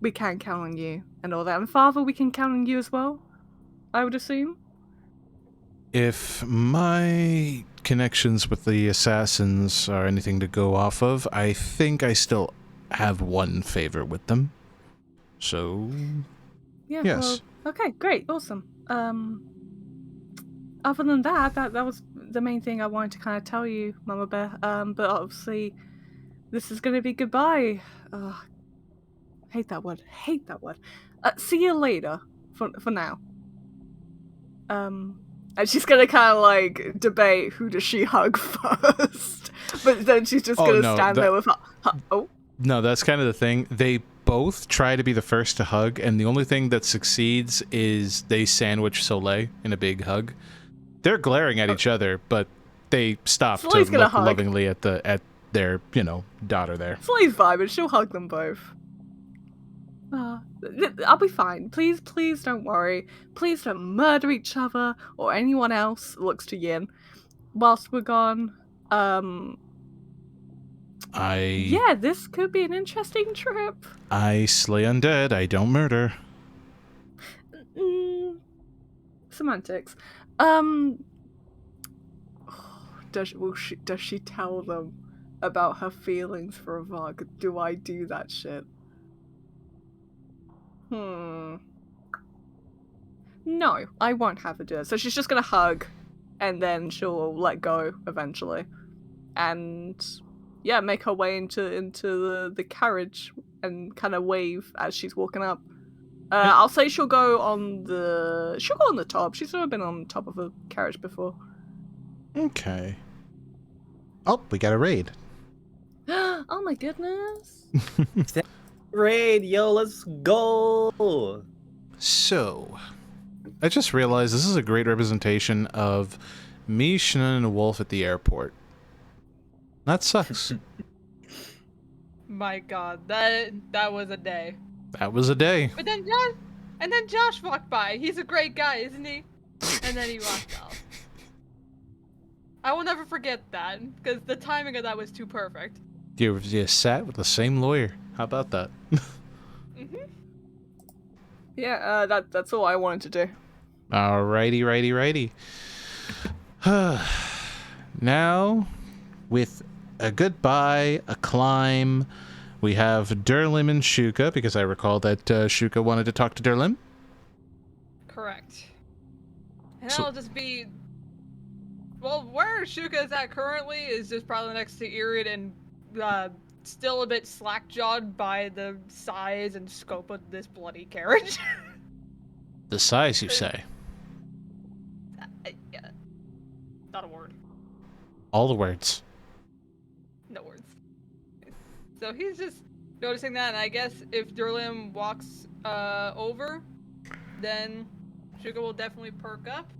we can count on you and all that. And Father, we can count on you as well, I would assume. If my connections with the assassins are anything to go off of, I think I still have one favor with them. So, Yeah, yes. Well, okay, great, awesome. Other than that was the main thing I wanted to kind of tell you, Mama Bear. But obviously, this is gonna be goodbye. Hate that word. See you later. For now. And she's gonna kind of like debate who does she hug first, but then she's just gonna stand there with her. Oh. No, that's kind of the thing. They both try to be the first to hug, and the only thing that succeeds is they sandwich Soleil in a big hug. They're glaring at each other, but they stop Soleil's to look hug. lovingly at their daughter there. Soleil's vibing. She'll hug them both. I'll be fine. Please don't worry. Please don't murder each other or anyone else. Looks to Yin. Whilst we're gone. Yeah, this could be an interesting trip. I slay undead. I don't murder. Semantics. Does she tell them about her feelings for Avog? Do I do that shit? No, I won't have her do it. So she's just gonna hug, and then she'll let go eventually, and yeah, make her way into the carriage and kind of wave as she's walking up. I'll say she'll go on the top. She's never been on top of a carriage before. Okay. Oh, we got a raid. Oh my goodness. Raid, yo, let's go. So, I just realized this is a great representation of me, Shannon, and a wolf at the airport. That sucks. My God, that was a day. That was a day. But then Josh walked by. He's a great guy, isn't he? And then he walked off. I will never forget that, because the timing of that was too perfect. You sat with the same lawyer. How about that? Yeah, that's all I wanted to do. Alrighty. Now, with a goodbye, a climb, we have Durlim and Shuka, because I recall that Shuka wanted to talk to Durlim. Correct. And that'll just be... Well, where Shuka is at currently is just probably next to Irid and still a bit slack-jawed by the size and scope of this bloody carriage. The size, you say? Yeah. Not a word. All the words. No words. So he's just noticing that, and I guess if Durlim walks over, then Shuka will definitely perk up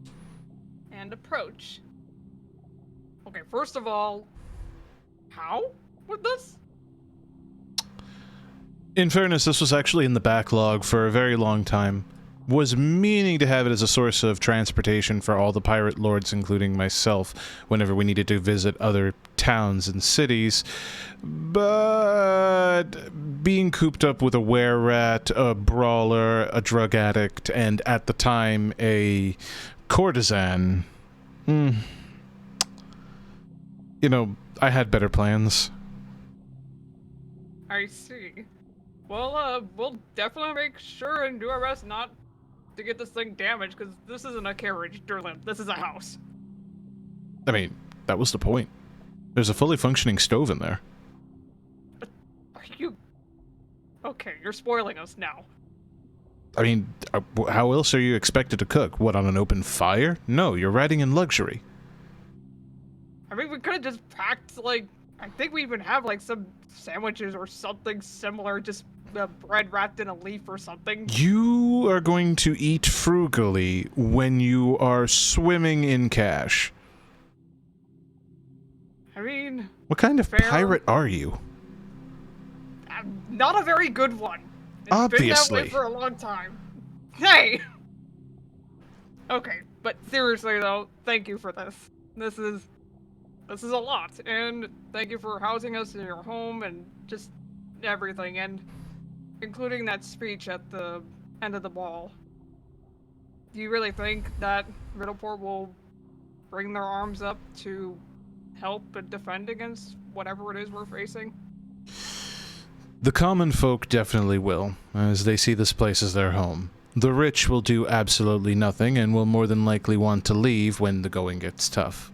and approach. Okay, first of all, how with this? In fairness, this was actually in the backlog for a very long time. Was meaning to have it as a source of transportation for all the pirate lords, including myself, whenever we needed to visit other towns and cities. But being cooped up with a were-rat, a brawler, a drug addict, and at the time a courtesan, you know, I had better plans. I see. Well, we'll definitely make sure and do our best not to get this thing damaged, because this isn't a carriage, Durlin. This is a house. I mean, that was the point. There's a fully functioning stove in there. Are you... Okay, you're spoiling us now. I mean, how else are you expected to cook? What, on an open fire? No, you're riding in luxury. I mean, we could have just packed, like... I think we even have, like, some sandwiches or something similar, just bread wrapped in a leaf or something. You are going to eat frugally when you are swimming in cash. I mean... What kind of fair. pirate are you? Not a very good one. It's Obviously. been that way for a long time. Hey! Okay, but seriously though, thank you for this. This is a lot, and thank you for housing us in your home and just everything, and including that speech at the end of the ball. Do you really think that Riddleport will bring their arms up to help and defend against whatever it is we're facing? The common folk definitely will, as they see this place as their home. The rich will do absolutely nothing and will more than likely want to leave when the going gets tough.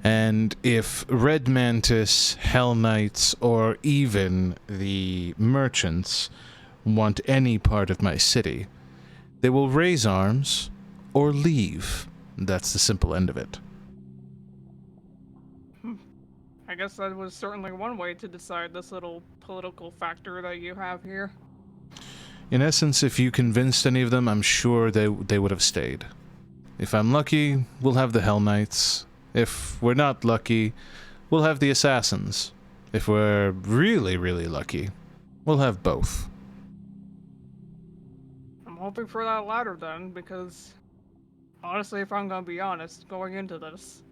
And if Red Mantis, Hell Knights, or even the merchants want any part of my city, they will raise arms or leave. That's the simple end of it. I guess that was certainly one way to decide this little political factor that you have here. In essence, if you convinced any of them, I'm sure they would have stayed. If I'm lucky, we'll have the Hell Knights. If we're not lucky, we'll have the Assassins. If we're really, really lucky, we'll have both. I'm hoping for that latter then, because honestly, if I'm gonna be honest, going into this,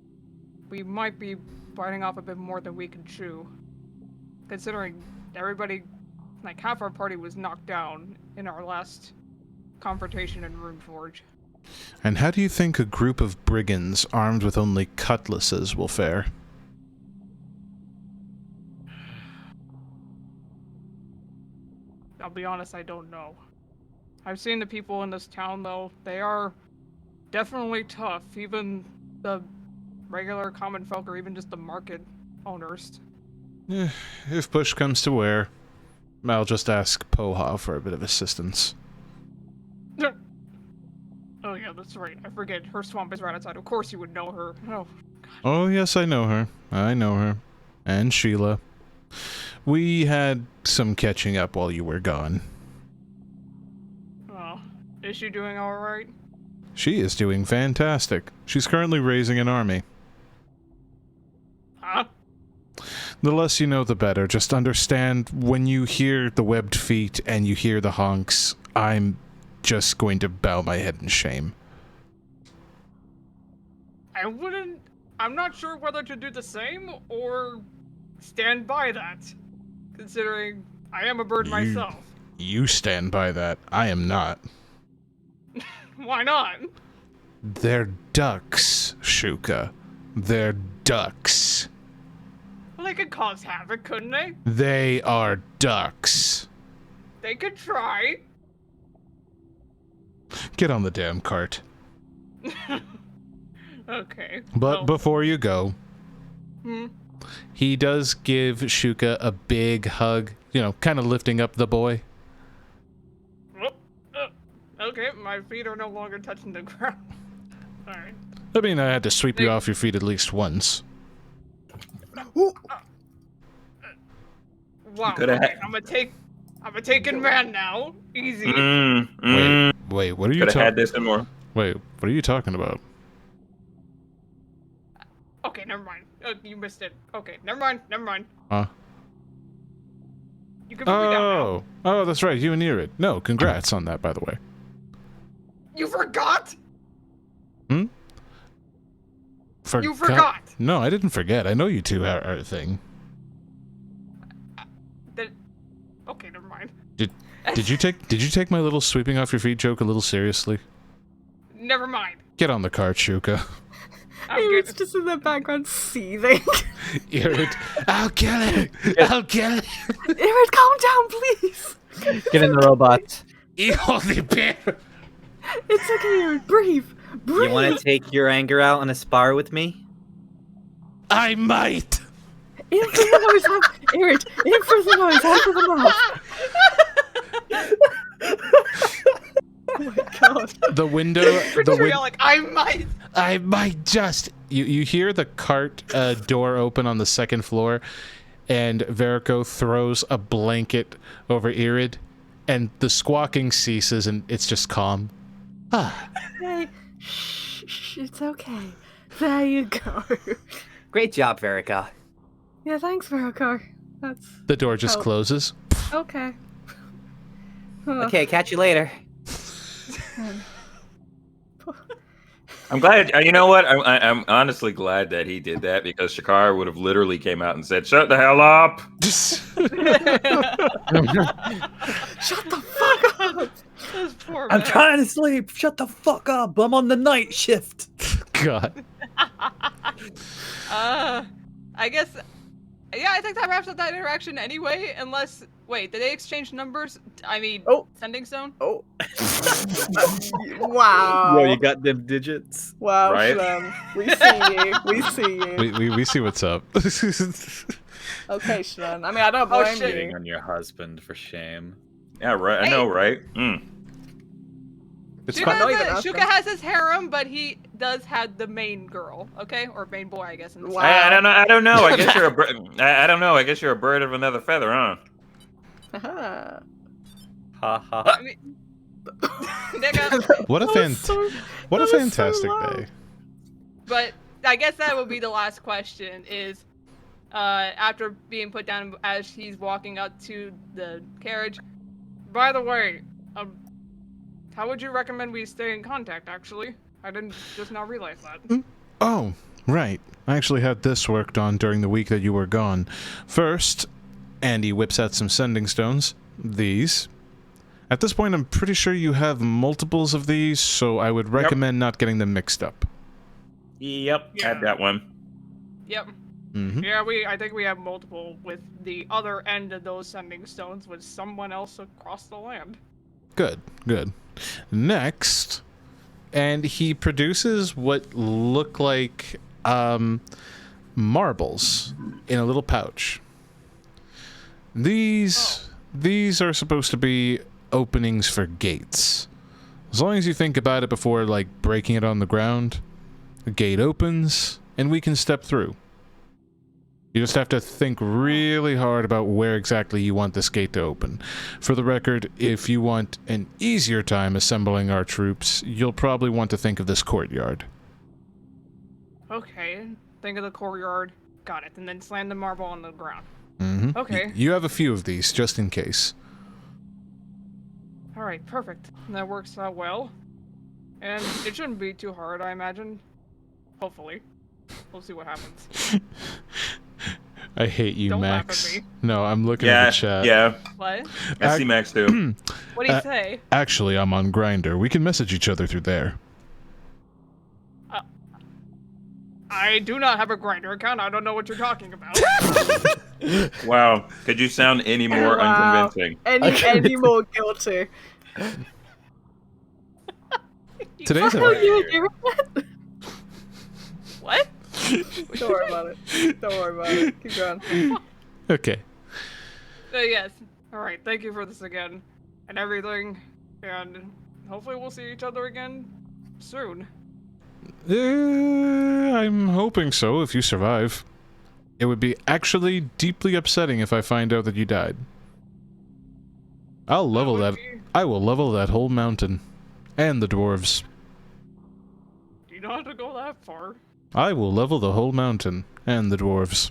we might be biting off a bit more than we can chew. Considering everybody, like half our party was knocked down in our last confrontation in Runeforge. And how do you think a group of brigands armed with only cutlasses will fare? I'll be honest, I don't know. I've seen the people in this town though, they are definitely tough, even the regular common folk or even just the market owners. If push comes to wear, I'll just ask Poha for a bit of assistance. Oh yeah, that's right. I forget. Her swamp is right outside. Of course you would know her. Oh, Oh, yes, I know her. I know her. And Sheila. We had some catching up while you were gone. well, is she doing alright? She is doing fantastic. She's currently raising an army. Huh? The less you know, the better. Just understand, when you hear the webbed feet and you hear the honks, I'm just going to bow my head in shame. I'm not sure whether to do the same or stand by that, considering I am a bird myself. You stand by that. I am not. Why not? They're ducks, Shuka. They're ducks. Well, they could cause havoc, couldn't they? They are ducks. They could try. Get on the damn cart. Okay. But well, before you go, hmm? he does give Shuka a big hug, you know, kind of lifting up the boy. Okay, my feet are no longer touching the ground. Alright. I mean, I had to sweep you off your feet at least once. Wow, Coulda okay, I'm a taken man now. Easy. Wait, what are you Could have had talking? this and more. Wait, what are you talking about? Okay, never mind. You missed it. Okay, never mind. Never mind. You can put me down now. Oh, that's right. You and Irid. No, congrats on that, by the way. You forgot? You forgot. No, I didn't forget. I know you two are a thing. Okay, never mind. Did you take my little sweeping off your feet joke a little seriously? Never mind. Get on the cart, Shuka. Irid's just in the background seething. Irid, I'll kill him. I'll kill him. Irid, calm down, please. Get in the robot. Hijo de perro. It's okay, Irid. Breathe. Breathe. You want to take your anger out on a spar with me? I might. In for the nose, Irid. In for the nose, out for the mouth. Oh my god. The window. You're like, I might. Just. You hear the cart door open on the second floor, and Verico throws a blanket over Irid, and the squawking ceases, and it's just calm. Hey, shh, it's okay. There you go. Great job, Verica. Yeah, thanks, Verico. That's The door just closes. okay. Okay, catch you later. I'm glad. You know what? I'm honestly glad that he did that, because Shakar would have literally came out and said, "Shut the hell up." Shut the fuck up! This poor I'm man. trying to sleep. Shut the fuck up. I'm on the night shift. God. I guess. Yeah, I think that wraps up that interaction anyway. Unless, wait, did they exchange numbers? I mean, sending zone. Oh. Wow. Yo, you got them digits. Wow, Right? Shlem. We see you. We see you. We see what's up. Okay, Shlem. I mean, I don't blame shit. you. Hitting on your husband for shame. Yeah, right. I know, right? Mm. It's Shuka, fine. Shuka has his harem, but he does have the main girl, okay, or main boy, I guess. In this Wow. I don't know. I guess you're a bird. I don't know. I guess you're a bird of another feather, huh? Haha. Ha ha. I mean, nigga. What a That was so- what a that was so fantastic loud. day. But I guess that would be the last question. Is after being put down as he's walking up to the carriage. By the way, how would you recommend we stay in contact? Actually, I didn't just now realize that. Oh, right. I actually had this worked on during the week that you were gone. First, Andy whips out some sending stones. These. At this point, I'm pretty sure you have multiples of these, so I would recommend not getting them mixed up. Yep. Yeah. Had that one. Yep. Mm-hmm. Yeah, I think we have multiple with the other end of those sending stones with someone else across the land. Good, good. Next, and he produces what look like marbles in a little pouch. These are supposed to be openings for gates. As long as you think about it before, like, breaking it on the ground, the gate opens, and we can step through. You just have to think really hard about where exactly you want this gate to open. For the record, if you want an easier time assembling our troops, you'll probably want to think of this courtyard. Okay, think of the courtyard. Got it. And then slam the marble on the ground. Mm-hmm. Okay. You have a few of these, just in case. Alright, perfect. That works out well. And it shouldn't be too hard, I imagine. Hopefully. We'll see what happens. I hate you, Don't laugh Max. at me. No, I'm looking at the chat. Yeah. What? I see Max too. What do you say? Actually, I'm on Grindr. We can message each other through there. I do not have a Grindr account. I don't know what you're talking about. Wow. Could you sound any more Wow. unconvincing? Any more guilty? Today's Oh, a... you hear that? What? Don't worry about it. Don't worry about it. Keep going. Okay. Yes. Alright, thank you for this again. And everything. And hopefully we'll see each other again soon. I'm hoping so, if you survive. It would be actually deeply upsetting if I find out that you died. I'll level that. I will level that whole mountain. And the dwarves. You don't have to go that far. I will level the whole mountain and the dwarves.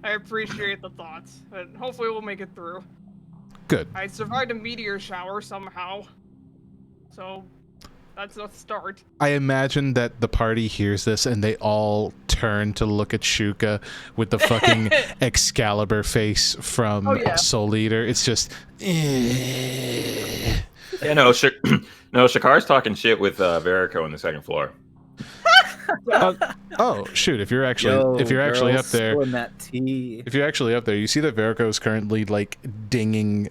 I appreciate the thoughts, but hopefully we'll make it through. Good. I survived a meteor shower somehow, so that's a start. I imagine that the party hears this and they all turn to look at Shuka with the fucking Excalibur face from Soul Eater. It's just... Yeah, no, Shakar's talking shit with Verico on the second floor. Oh shoot! If you're actually up there, spilling that tea. if you're actually up there, you see that Verico is currently like dinging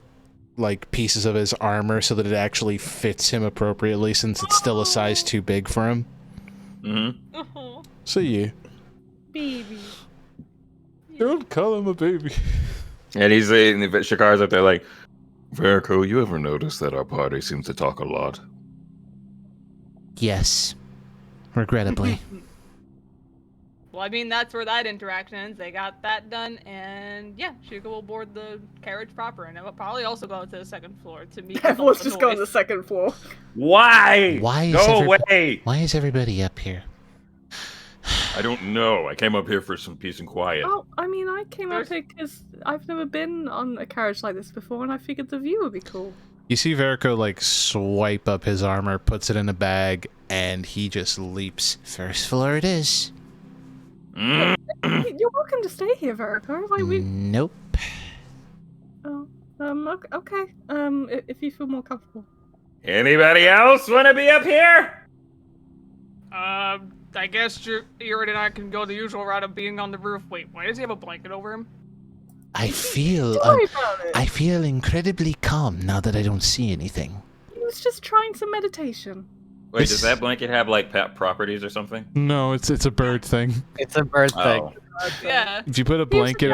like pieces of his armor so that it actually fits him appropriately, since it's still a size too big for him. Oh, So yeah, baby. don't call him a baby. And he's Shakar's up there like, Verico, you ever notice that our party seems to talk a lot? Yes. Regrettably. Well, I mean, that's where that interaction ends. They got that done, and yeah, Shuka will board the carriage proper, and it will probably also go to the second floor to meet. Everyone's just going to the second floor. Why? Why is Go away! Why is everybody up here? I don't know. I came up here for some peace and quiet. Oh, I mean, I came up here because I've never been on a carriage like this before, and I figured the view would be cool. You see Verico like swipe up his armor, puts it in a bag, and he just leaps. First floor it is. You're welcome to stay here, Verico. Like we. Nope. Oh, okay. If you feel more comfortable. Anybody else want to be up here? I guess Irid and I can go the usual route of being on the roof. Wait, why does he have a blanket over him? I feel Don't worry about it. I feel incredibly calm now that I don't see anything. He was just trying some meditation. Wait, does that blanket have like pet properties or something? No, it's a bird thing. It's a bird thing. Yeah. If you put a blanket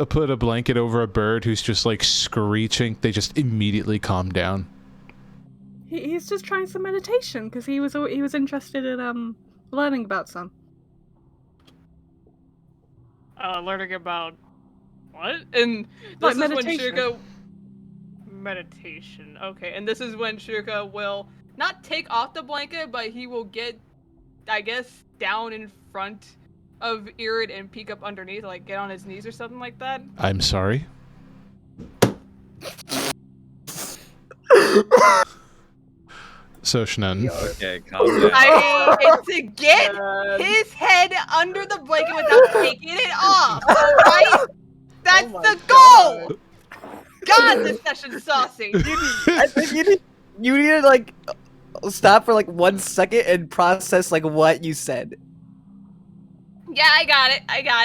put a blanket over a bird who's just like screeching, they just immediately calm down. He's just trying some meditation because he was interested in learning about some. Learning about what? And this Like is meditation. when Shuka meditation. Okay, and this is when Shuka will not take off the blanket, but he will get, I guess, down in front of Irid and peek up underneath, like get on his knees or something like that. I'm sorry. So Shnun. Okay, calm down. I mean, it's to get his head under the blanket without taking it off, alright? That's the goal! God, this session's saucy. I think you need to like stop for like 1 second and process like what you said. Yeah, I got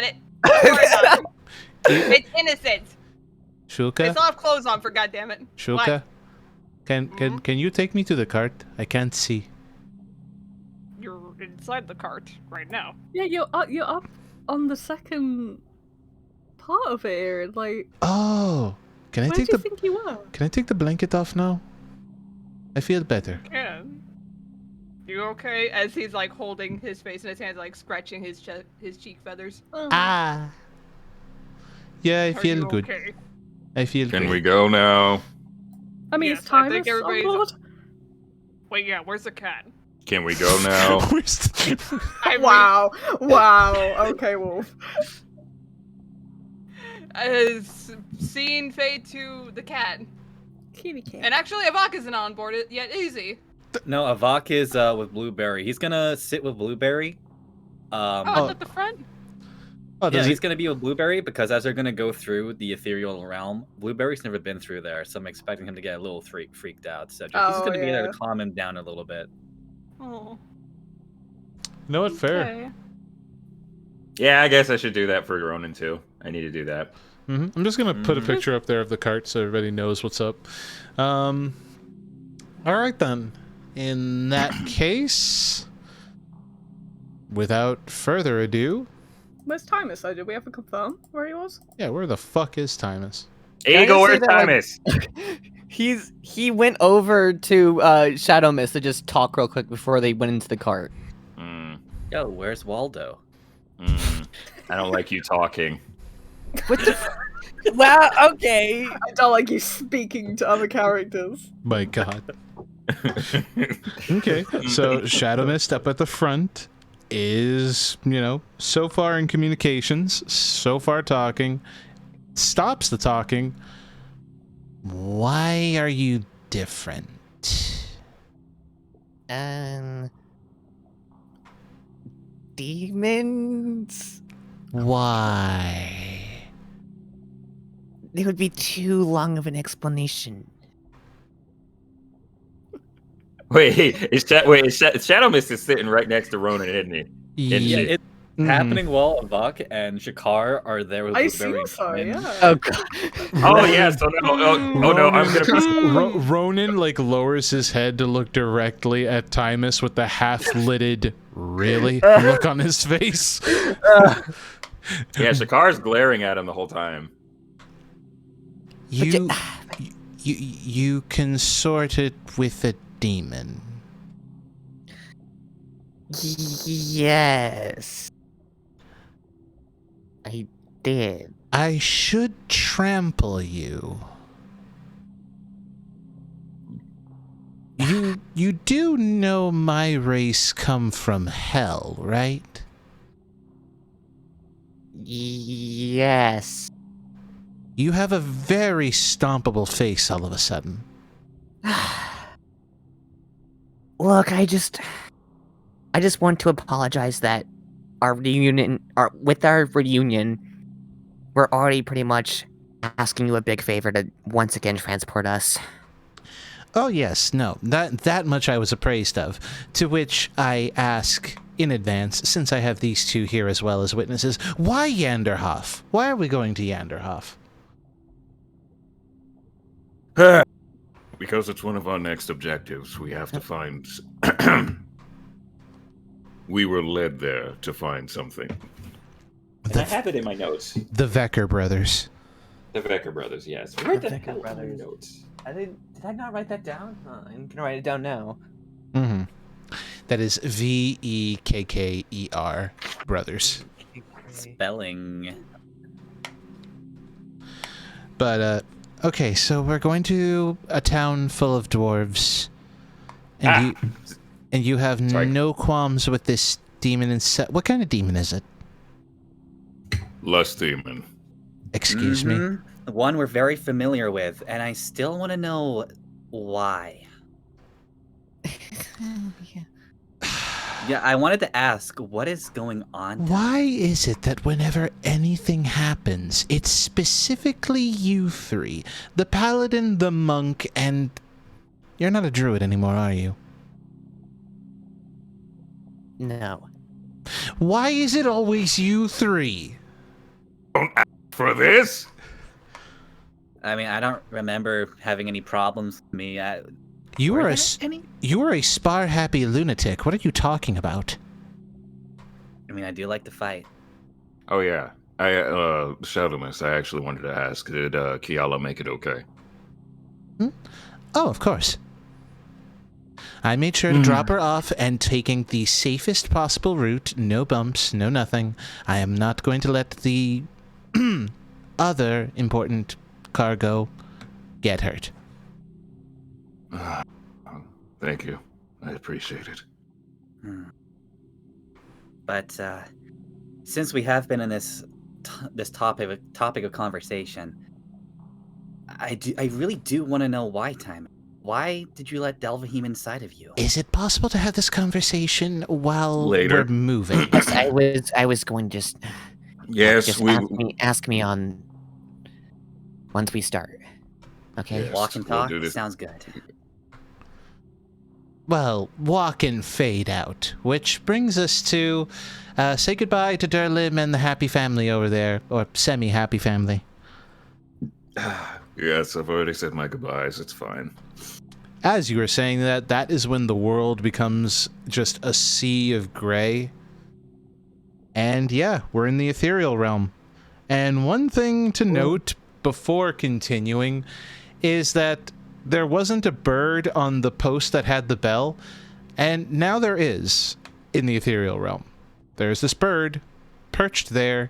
it. Don't worry about it. It's innocent. They Shulka? still have clothes on, for goddammit. Shulka? What? Can you take me to the cart? I can't see. You're inside the cart right now. Yeah, you're up on the second part of it, Aaron. Like, Oh, can I where take do you the think you were? Can I take the blanket off now? I feel better. Yeah. You okay? As he's like holding his face in his hands, like scratching his cheek feathers. Ah. Yeah, I Are feel you good. okay? I feel Can good. we go now? I mean, Yes, it's I time think on everybody's- board. Wait, yeah. Where's the cat? Can we go now? I mean, Wow. Okay, Wolf. Seeing fade to the cat. Kitty cat. And actually, Avak isn't on board yet, is he? No, Avak is with Blueberry. He's gonna sit with Blueberry. Oh, I thought the friend. Oh, Yeah, does he's he? gonna be with Blueberry because as they're gonna go through the ethereal realm, Blueberry's never been through there, so I'm expecting him to get a little freaked out. So he's just Oh, gonna be there yeah. to calm him down a little bit. Oh. You know what? Fair. Okay. Yeah, I guess I should do that for Ronan too. I need to do that. I'm just gonna put a picture up there of the cart so everybody knows what's up. All right then. In that case, without further ado, Where's Timus? Did we ever confirm where he was? yeah, where the fuck is Timus? I Eagle, say where's that, like- Timus? He went over to Shadow Mist to just talk real quick before they went into the cart. Yo, where's Waldo? I don't like you talking. What the? Wow. Okay. I don't like you speaking to other characters. My God. Okay, so Shadow Mist up at the front is, so far in communications, so far talking, stops the talking. Why are you different? Demons? Why? It would be too long of an explanation. Shadow Mist is sitting right next to Ronan, isn't he? Isn't Yeah, she? it's Mhm. happening while Avak and Shakar are there with I Blueberry. assume so, Grin. yeah. Oh god. Oh yeah. So no. Oh no. I'm gonna press. Ronan lowers his head to look directly at Timus with the half-lidded "really" look on his face. Yeah, Shakar's glaring at him the whole time. You consorted with a demon. Yes. I did. I should trample you. You do know my race come from hell, right? Yes. You have a very stompable face all of a sudden. Look, I just want to apologize that with our reunion, we're already pretty much asking you a big favor to once again transport us. Oh yes, no, that much I was appraised of, to which I ask in advance, since I have these two here as well as witnesses, why Yanderhof? Why are we going to Yanderhof? Because it's one of our next objectives. We have to find... We were led there to find something. And I have it in my notes. The Vecker brothers. The Vecker brothers, yes. Where the Vecker hell are my brothers. notes? Did I not write that down? I'm gonna write it down now. Mm-hmm. That is Vekker brothers. Spelling. But okay, so we're going to a town full of dwarves, and you have Sorry. no qualms with this demon. What kind of demon is it? Lust demon. Excuse me. The one we're very familiar with, and I still want to know why. Yeah, I wanted to ask, what is going on? Why is it that whenever anything happens, it's specifically you three, the paladin, the monk, and you're not a druid anymore, are you? No. Why is it always you three? For this? I mean, I don't remember having any problems with me. You Were are there a any? you are a spar-happy lunatic. What are you talking about? I mean, I do like to fight. Oh yeah. Shadow Mist, I actually wanted to ask, did Kiala make it okay? Oh, of course. I made sure to drop her off and taking the safest possible route. No bumps, no nothing. I am not going to let the other important cargo get hurt. Thank you. I appreciate it. But since we have been in this topic of conversation, I really do want to know why, Time. Why did you let Delvahim inside of you? Is it possible to have this conversation while Later. we're moving? Yes, I was going to just Yes, ask me on once we start. Okay. Yes, Walk and we'll talk do this. sounds good. Well, walk and fade out, which brings us to say goodbye to Durlim and the happy family over there, or semi-happy family. Yes, I've already said my goodbyes. It's fine. As you were saying that is when the world becomes just a sea of gray. And yeah, we're in the ethereal realm. And one thing to note before continuing is that there wasn't a bird on the post that had the bell, and now there is in the ethereal realm. There's this bird perched there,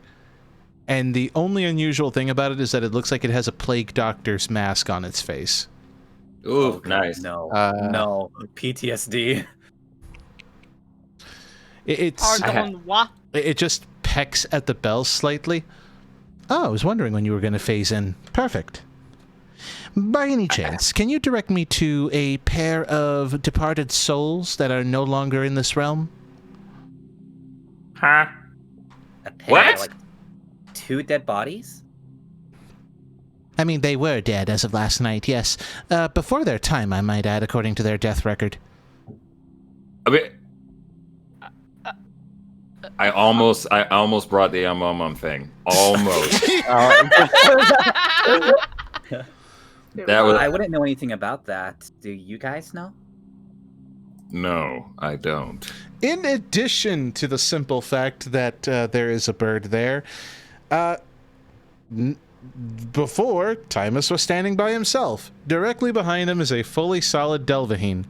and the only unusual thing about it is that it looks like it has a plague doctor's mask on its face. Ooh, God, nice. No, Uh, no. PTSD. It's Pardon, what? it just pecks at the bell slightly. Oh, I was wondering when you were going to phase in. Perfect. By any chance, can you direct me to a pair of departed souls that are no longer in this realm? Huh? A pair, What? like 2 dead bodies? I mean, they were dead as of last night, yes. Before their time, I might add, according to their death record. I mean, I almost brought the thing. Almost. That was. I wouldn't know anything about that. Do you guys know? No, I don't. In addition to the simple fact that there is a bird there, before, Timus was standing by himself. Directly behind him is a fully solid Delvaheen.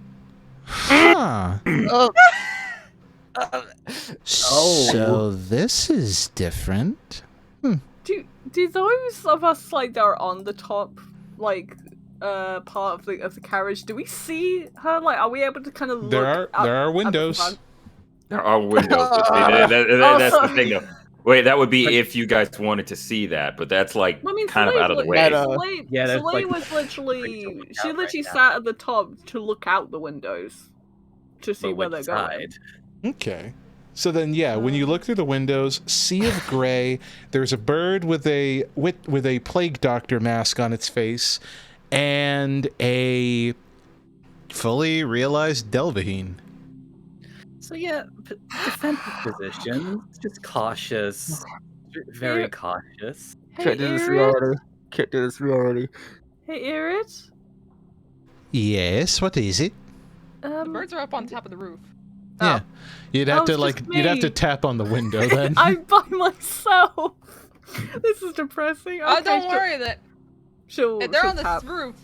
Huh. Oh. So this is different. Do those of us like that are on the top, like part of the carriage, do we see her? Like, are we able to kind of look? There are windows. At the front? There are windows. That's the thing, though. Wait, that would be But- if you guys wanted to see that, but that's like I mean, kind of Soleil out of the was- way. Soleil, Yeah, that's Soleil like- was literally freaking she out literally right now. sat at the top to look out the windows to see But where they're which going. side? Okay. So then, yeah, when you look through the windows, sea of gray. There's a bird with a plague doctor mask on its face, and a fully realized Delvaheen. So yeah, defensive position, just cautious, very Yeah. cautious. Hey, Can't do this Irid. already. Can't do this already. Hey, Irid. Yes, what is it? The birds are up on top of the roof. Yeah, you'd That have to was just you'd have to me. tap on the window then. I'm by myself. This is depressing. Oh, Okay, don't worry. That She'll they're on tap. this roof.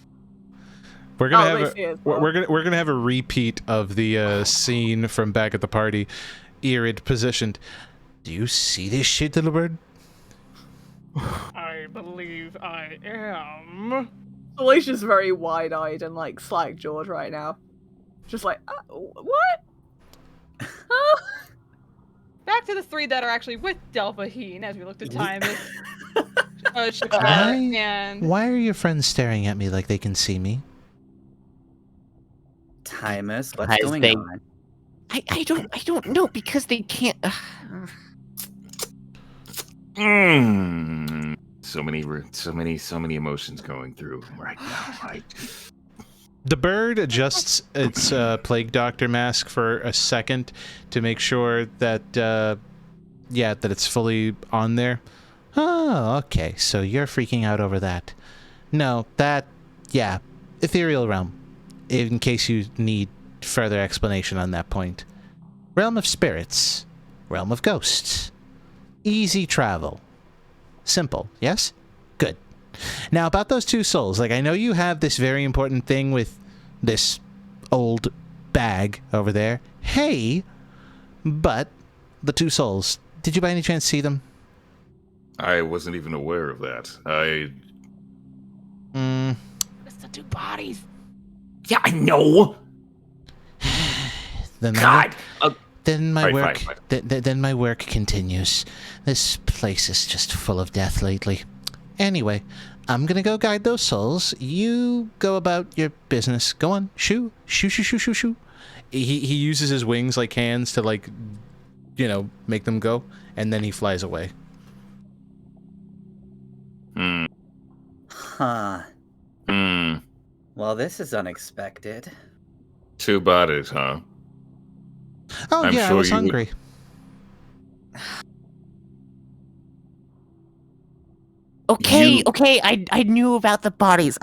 We're gonna Oh, have they see it as we're well. we're gonna have a repeat of the scene from back at the party. Irid positioned. Do you see this shit, little bird? I believe I am. Alicia's very wide-eyed and like slack-jawed right now. Just like, what? Huh? Back to the 3 that are actually with Delvaheen as we look to time it. Shakar Why? and Why are your friends staring at me like they can see me? Timus, what's Guys, going they- on? I don't know because they can't. So many emotions going through right now. The bird adjusts its plague doctor mask for a second to make sure that that it's fully on there. Oh, okay. So you're freaking out over that. No, ethereal realm. In case you need further explanation on that point. Realm of spirits. Realm of ghosts. Easy travel. Simple, yes? Good. Now, about those 2 souls, like, I know you have this very important thing with this old bag over there. Hey, but the 2 souls, did you by any chance see them? I wasn't even aware of that. it's the 2 bodies. Yeah, I know. Then God. then my Fine, work fine. then my work continues. This place is just full of death lately. Anyway, I'm gonna go guide those souls. You go about your business. Go on, shoo. He uses his wings like hands to make them go, and then he flies away. Huh. Well, this is unexpected. 2 bodies, huh? Oh I'm yeah, I sure was you would- hungry. Okay, okay. I knew about the bodies.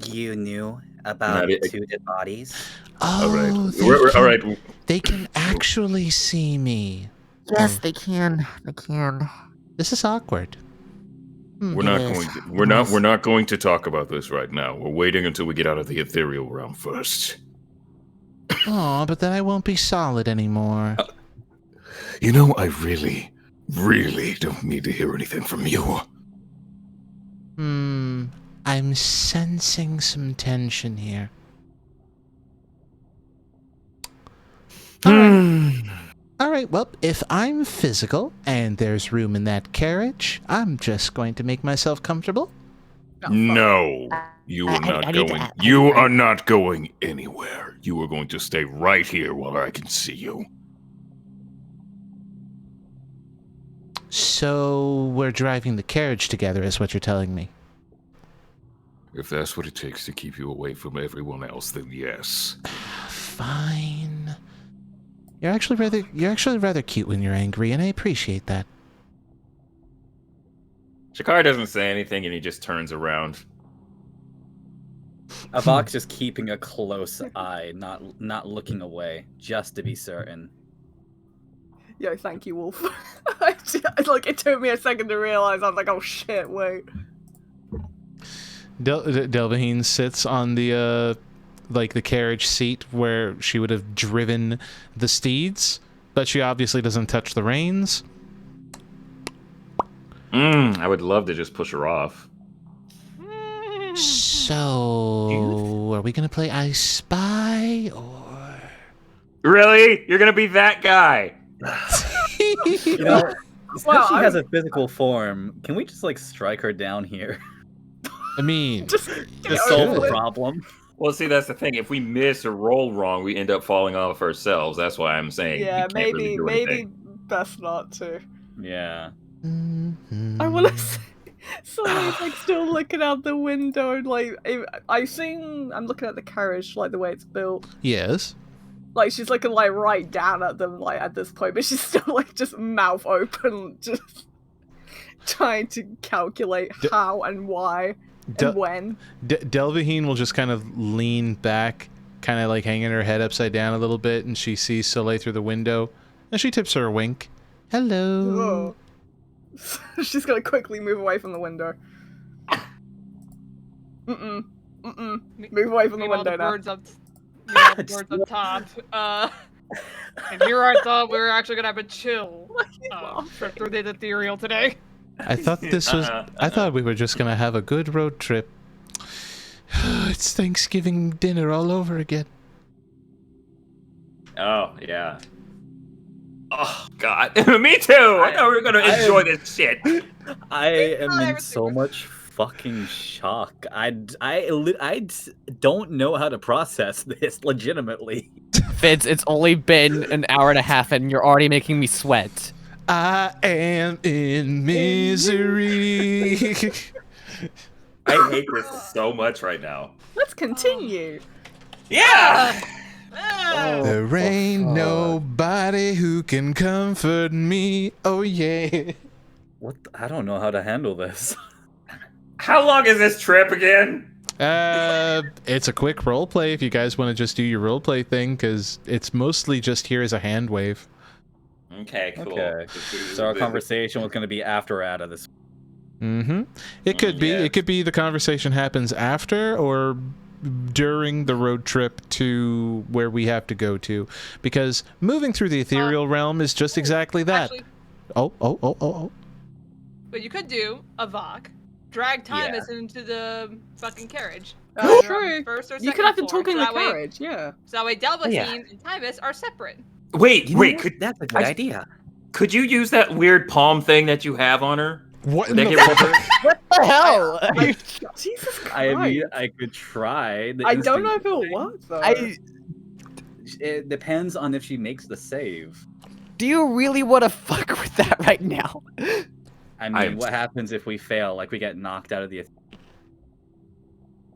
You knew about Not it- 2 dead bodies? Oh, All right. they All can- right. They can actually see me. Yes, they can. They can. This is awkward. We're not Yes. going to. We're not going to talk about this right now. We're waiting until we get out of the ethereal realm first. Oh, but then I won't be solid anymore. You know, I really, really don't need to hear anything from you. I'm sensing some tension here. All right, well, if I'm physical and there's room in that carriage, I'm just going to make myself comfortable. No, you are I not need to- going. I- You I- are not going anywhere. You are going to stay right here while I can see you. So we're driving the carriage together, is what you're telling me. If that's what it takes to keep you away from everyone else, then yes. Fine. You're actually rather cute when you're angry, and I appreciate that. Shakar doesn't say anything, and he just turns around. Avok's just keeping a close eye, not looking away, just to be certain. Yo, thank you, Wolf. It took me a second to realize. I was like, oh shit, wait. Delvaheen sits on the the carriage seat where she would have driven the steeds, but she obviously doesn't touch the reins. I would love to just push her off. So, are we gonna play I Spy or? Really? You're gonna be that guy? You know, since Well, she has a physical form, can we just like strike her down here I mean, Just to solve the Good. problem? Well, see, that's the thing. If we miss or roll wrong, we end up falling off ourselves. That's why I'm saying yeah, we can't really do maybe anything. best not to. Yeah. I want to say, Soleil's like still looking out the window, and like I'm looking at the carriage, like the way it's built. Yes. Like she's looking like right down at them, like at this point, but she's still like just mouth open, just trying to calculate how and why and when. Delvaheen will just kind of lean back, kind of like hanging her head upside down a little bit, and she sees Soleil through the window, and she tips her a wink. Hello. Oh. She's gonna quickly move away from the window. Move away from the Meanwhile, window now. birds up, the birds up top. And here I thought we were actually gonna have a chill trip through the ethereal today. I thought this was. I thought we were just gonna have a good road trip. It's Thanksgiving dinner all over again. Oh, yeah. Oh, God. Me too! I thought we were gonna enjoy this shit. I am in everything so was- much fucking shock. I don't know how to process this legitimately. Fitz, it's only been an hour and a half and you're already making me sweat. I am in misery. I hate this so much right now. Let's continue. Yeah! There ain't nobody who can comfort me. Oh yeah. I don't know how to handle this. How long is this trip again? It's a quick role play if you guys want to just do your role play thing, because it's mostly just here as a hand wave. Okay, cool. Okay. So our conversation was going to be after we're out of this. Mm-hmm. It could be. yes. It could be the conversation happens after or during the road trip to where we have to go to, because moving through the ethereal realm is just exactly that. Actually, Oh. but you could do a Vok, drag Timus into the fucking carriage. That's You're on true. the first or You second could have them floor, talk in so the that way- carriage, yeah. So that way Delvaheen Yeah. and Timus are separate. Wait, You know wait, what? That's a good idea. could you use that weird palm thing that you have on her? What? Would that in get the- rid of her? What the hell? Jesus Christ. I mean, I could try. The I don't know if instinct it'll thing. work though. It depends on if she makes the save. Do you really want to fuck with that right now? I mean, what happens if we fail? Like we get knocked out of the.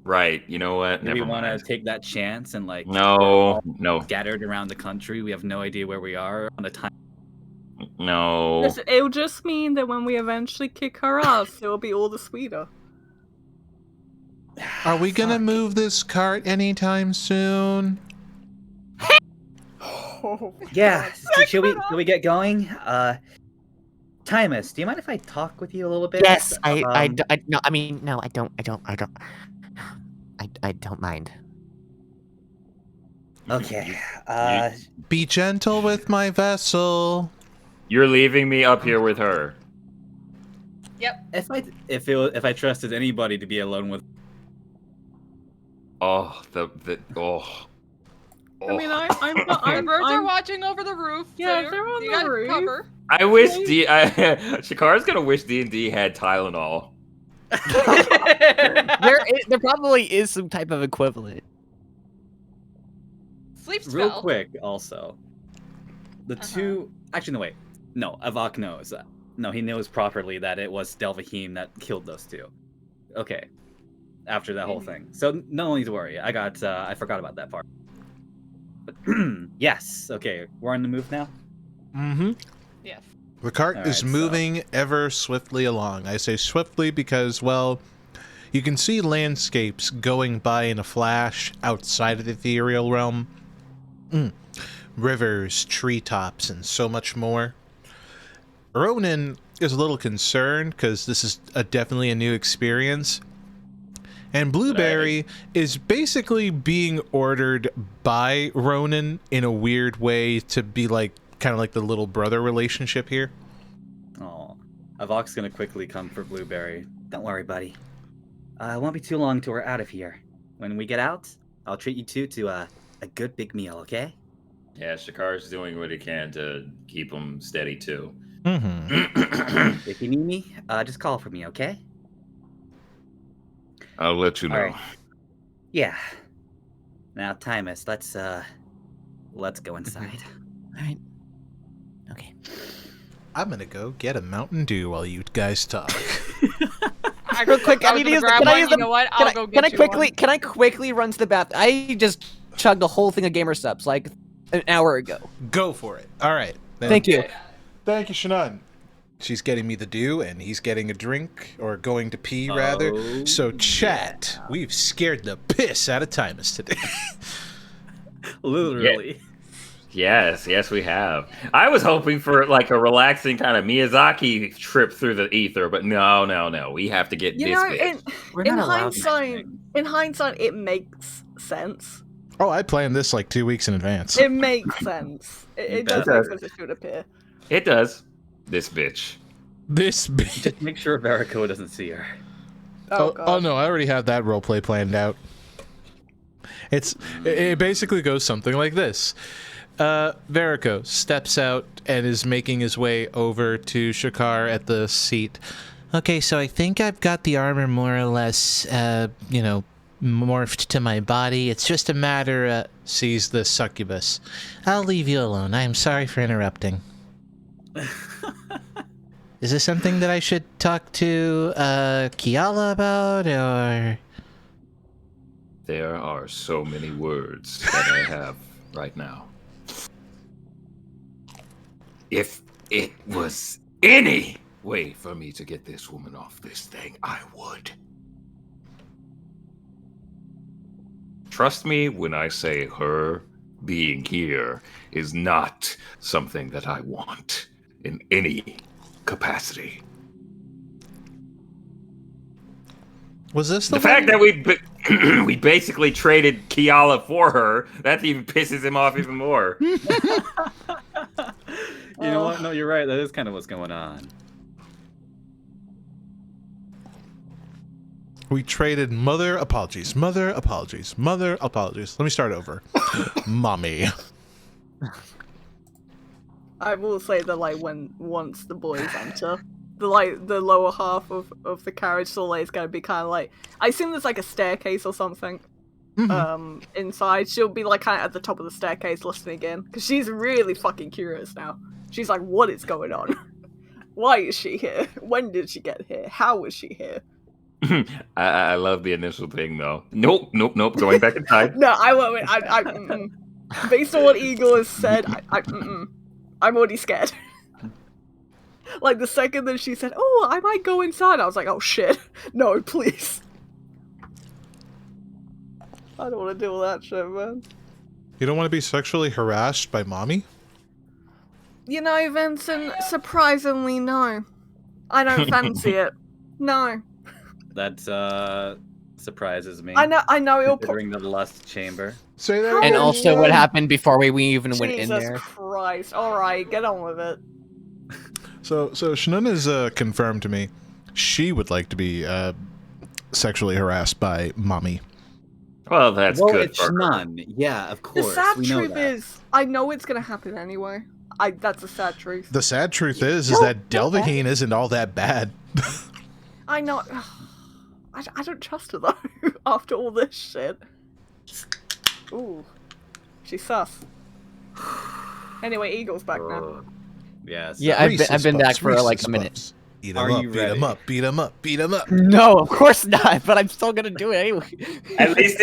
Right, you know what? Do we Never want to mind. take that chance and like No, scattered around the country? We have no idea where we are on a time. no. Listen, it'll just mean that when we eventually kick her ass, it will be all the sweeter. Are we gonna move this cart anytime soon? Oh, Yeah. Shall we get going? Timus, do you mind if I talk with you a little bit? Yes, no, I don't mind. Okay. Be gentle with my vessel. You're leaving me up here with her. If I trusted anybody to be alone with, Oh, the I mean, oh. The birds are watching over the roof. Yeah, so they're on you the got roof. cover. I wish Shakara's gonna wish D&D had Tylenol. There probably is some type of equivalent. Sleep spell. Real quick, also, the two. Actually, no, wait. No, Avok knows. No, he knows properly that it was Delvahim that killed those two. Okay. After that whole thing, so no need to worry. I forgot about that part. But yes, okay, we're on the move now. Mm-hmm. Yes. The cart All is right, moving ever swiftly along. I say swiftly because, well, you can see landscapes going by in a flash outside of the ethereal realm. Rivers, treetops, and so much more. Ronan is a little concerned because this is definitely a new experience. And Blueberry is basically being ordered by Ronan in a weird way to be like, kind of like the little brother relationship here. Oh, Avok's gonna quickly come for Blueberry. Don't worry, buddy. It won't be too long till we're out of here. When we get out, I'll treat you two to a good big meal, okay? Yeah, Shakara's doing what he can to keep him steady too. Mm-hmm. If you need me, just call for me, okay? I'll let you know. All right. Yeah. Now, Timus, let's go inside. All right. Okay. I'm gonna go get a Mountain Dew while you guys talk. Real quick, I was need to gonna use grab can I one, use you the, know what? can I'll I, go can I get you quickly one. can I quickly run to the bathroom? I just chugged a whole thing of gamer subs like an hour ago. Go for it. All right. Then. Thank you. Thank you, Shannon. She's getting me the dew, and he's getting a drink, or going to pee, rather. Oh, So, chat, we've scared the piss out of Timus today. Literally. Yes, we have. I was hoping for like a relaxing kind of Miyazaki trip through the ether, but no. We have to get You this know, bit. We're in not allowed to hindsight, mention it makes sense. Oh, I planned this like 2 weeks in advance. It makes sense. It does bet. make sense it should appear. It does. This bitch. This bitch. Just make sure Verico doesn't see her. Oh, God. Oh no, I already have that roleplay planned out. It basically goes something like this. Verico steps out and is making his way over to Shakar at the seat. Okay, so I think I've got the armor more or less, morphed to my body. It's just a matter, sees the succubus. I'll leave you alone. I'm sorry for interrupting. Is this something that I should talk to, Kiala about, or...? There are so many words that I have right now. If it was any way for me to get this woman off this thing, I would. Trust me when I say her being here is not something that I want in any capacity. Was this The fact that we basically traded Kiala for her, that even pisses him off even more. You know what? No, you're right. That is kind of what's going on. We traded mother apologies. Let me start over. Mommy. I will say that once the boys enter, the lower half of the carriage Soleil is gonna be kind of like, I assume there's like a staircase or something. Inside, she'll be like kind of at the top of the staircase listening in, because she's really fucking curious now. She's like, what is going on? Why is she here? When did she get here? How is she here? I love the initial thing though. Nope. Going back inside. No, I won't. Based on what Eagle has said, I'm already scared. Like the second that she said, "Oh, I might go inside," I was like, "Oh shit, no, please." I don't want to deal with that shit, man. You don't want to be sexually harassed by mommy? You know, Vincent, surprisingly, no. I don't fancy it. No. That surprises me. I know it'll Considering the lust chamber. Say that And again. also what happened before we even went in Jesus there. Christ. Alright, get on with it. So Shannon has confirmed to me she would like to be sexually harassed by mommy. Well, that's well, good it's for her. none. Yeah, of The course. sad we know truth that. is, I know it's gonna happen anyway. That's a sad truth. The sad truth is that Delvaheen isn't all that bad. I know. I don't trust her though. After all this shit. Ooh, she's sus. Anyway, Eagle's back now. Yes. Yeah, I've been back for like a minute. Beat Are him up, you beat him ready? up, beat him up, beat him up. No, of course not. But I'm still gonna do it anyway. At least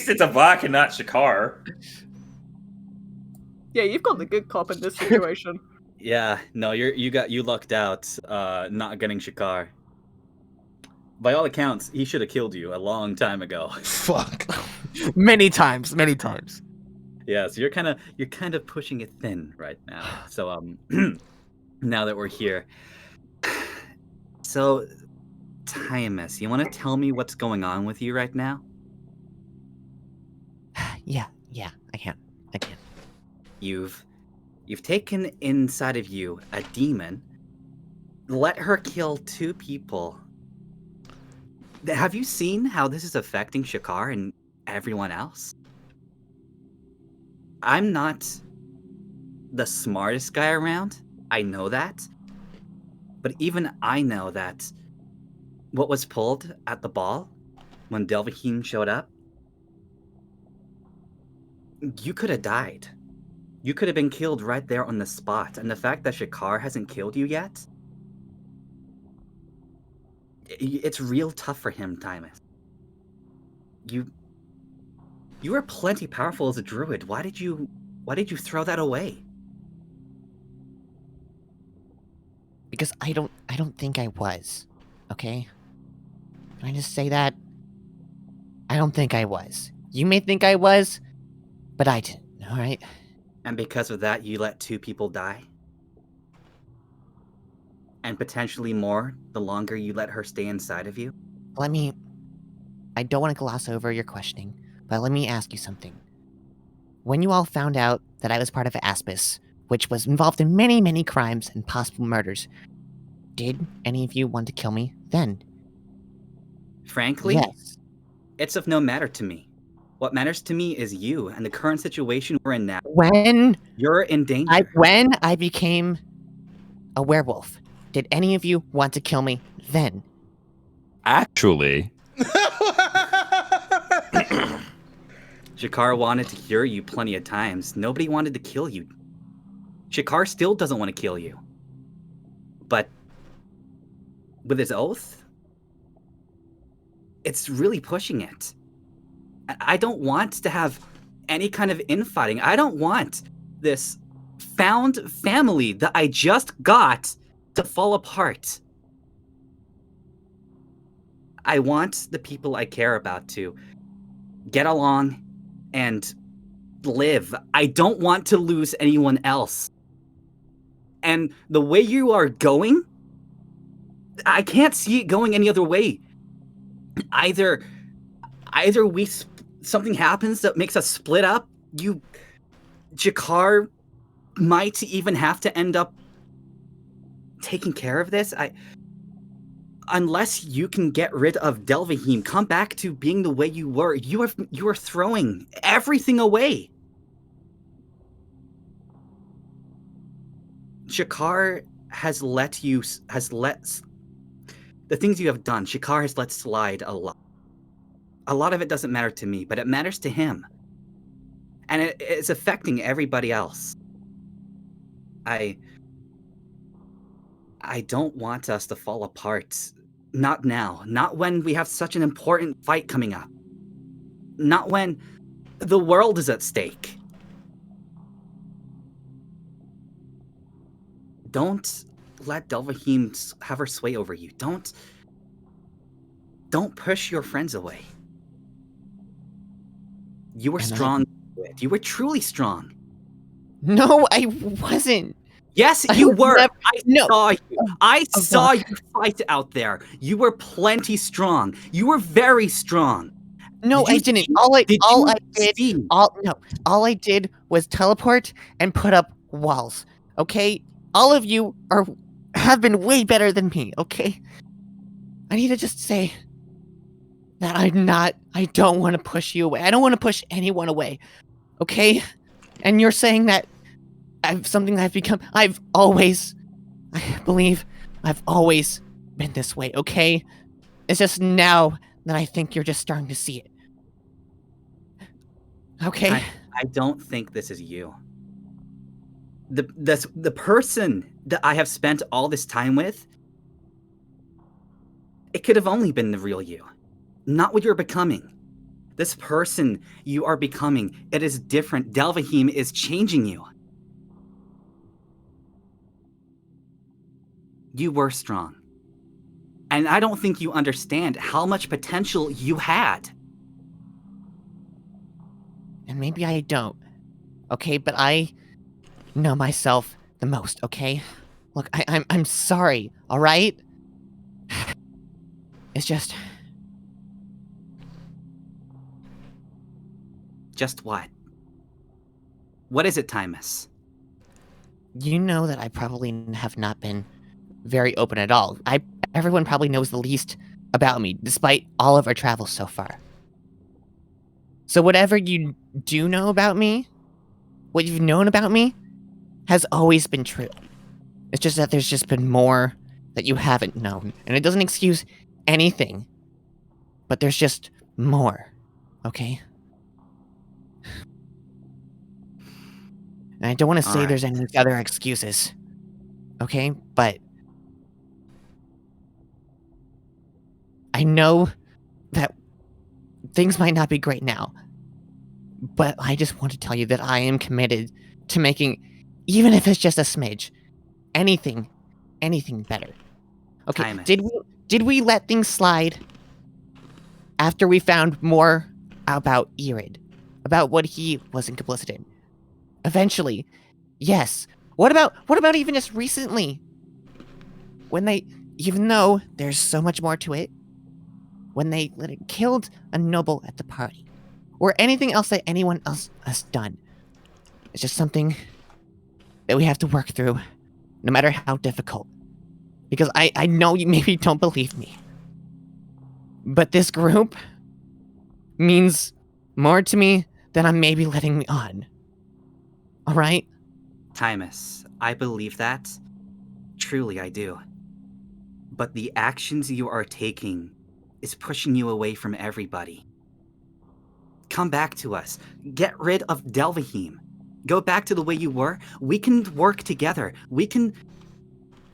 it's a Vok and not Shakar. Yeah, you've got the good cop in this situation. Yeah, no, you lucked out, not getting Shakar. By all accounts, he should have killed you a long time ago. Fuck. Many times. Yeah, so you're kind of pushing it thin right now. So now that we're here, so Tiamus, you want to tell me what's going on with you right now? Yeah, I can. You've taken inside of you a demon. Let her kill 2 people. Have you seen how this is affecting Shakar and everyone else? I'm not the smartest guy around. I know that. But even I know that what was pulled at the ball when Delvaheen showed up, you could have died. You could have been killed right there on the spot. And the fact that Shakar hasn't killed you yet, it's real tough for him, Timus. You were plenty powerful as a druid. Why did you throw that away? Because I don't think I was. Okay? Can I just say that? I don't think I was. You may think I was, but I didn't, alright? And because of that, you let 2 people die? And potentially more the longer you let her stay inside of you? I don't want to gloss over your questioning, but let me ask you something. When you all found out that I was part of Aspis, which was involved in many, many crimes and possible murders, did any of you want to kill me then? Frankly, Yes. it's of no matter to me. What matters to me is you and the current situation we're in now. When You're in danger. when I became a werewolf, did any of you want to kill me then? Actually, Shakar wanted to cure you plenty of times. Nobody wanted to kill you. Shakar still doesn't want to kill you. But with his oath, it's really pushing it. I don't want to have any kind of infighting. I don't want this found family that I just got to fall apart. I want the people I care about to get along and live. I don't want to lose anyone else. And the way you are going, I can't see it going any other way. Either something happens that makes us split up. Jakar might even have to end up taking care of this. Unless you can get rid of Delvaheen, come back to being the way you were. You are throwing everything away. Shakar has let the things you have done. Shakar has let slide a lot. A lot of it doesn't matter to me, but it matters to him, and it's affecting everybody else. I don't want us to fall apart. Not now. Not when we have such an important fight coming up. Not when the world is at stake. Don't let Delvaheen have her sway over you. Don't push your friends away. You were strong. You were truly strong. No, I wasn't. Yes, I you would were. never- I No. saw you. I saw you fight out there. You were plenty strong. You were very strong. No, Did you I didn't. see- All I did you see? all I did was teleport and put up walls. Okay? All of you have been way better than me, okay? I need to just say that I don't want to push you away. I don't want to push anyone away. Okay? And you're saying that I believe I've always been this way, okay? It's just now that I think you're just starting to see it. Okay? I don't think this is you. The person that I have spent all this time with, it could have only been the real you, not what you're becoming. This person you are becoming, it is different. Delvahim is changing you. You were strong. And I don't think you understand how much potential you had. And maybe I don't. Okay, but I know myself the most, okay? Look, I'm sorry, alright? It's just... Just what? What is it, Timus? You know that I probably have not been very open at all. Everyone probably knows the least about me, despite all of our travels so far. So whatever you do know about me, what you've known about me, has always been true. It's just that there's just been more that you haven't known. And it doesn't excuse anything. But there's just more. Okay? And I don't want to say there's any other excuses. Okay? But I know that things might not be great now. But I just want to tell you that I am committed to making, even if it's just a smidge, anything better. Okay, Timus. did we let things slide after we found more about Irid? About what he wasn't complicit in? Eventually, yes. What about even just recently? When they, even though there's so much more to it, when they killed a noble at the party, or anything else that anyone else has done. It's just something that we have to work through, no matter how difficult. Because I know you maybe don't believe me. But this group means more to me than I'm maybe letting on. Alright? Timus, I believe that. Truly, I do. But the actions you are taking is pushing you away from everybody. Come back to us. Get rid of Delvahim. Go back to the way you were. We can work together. We can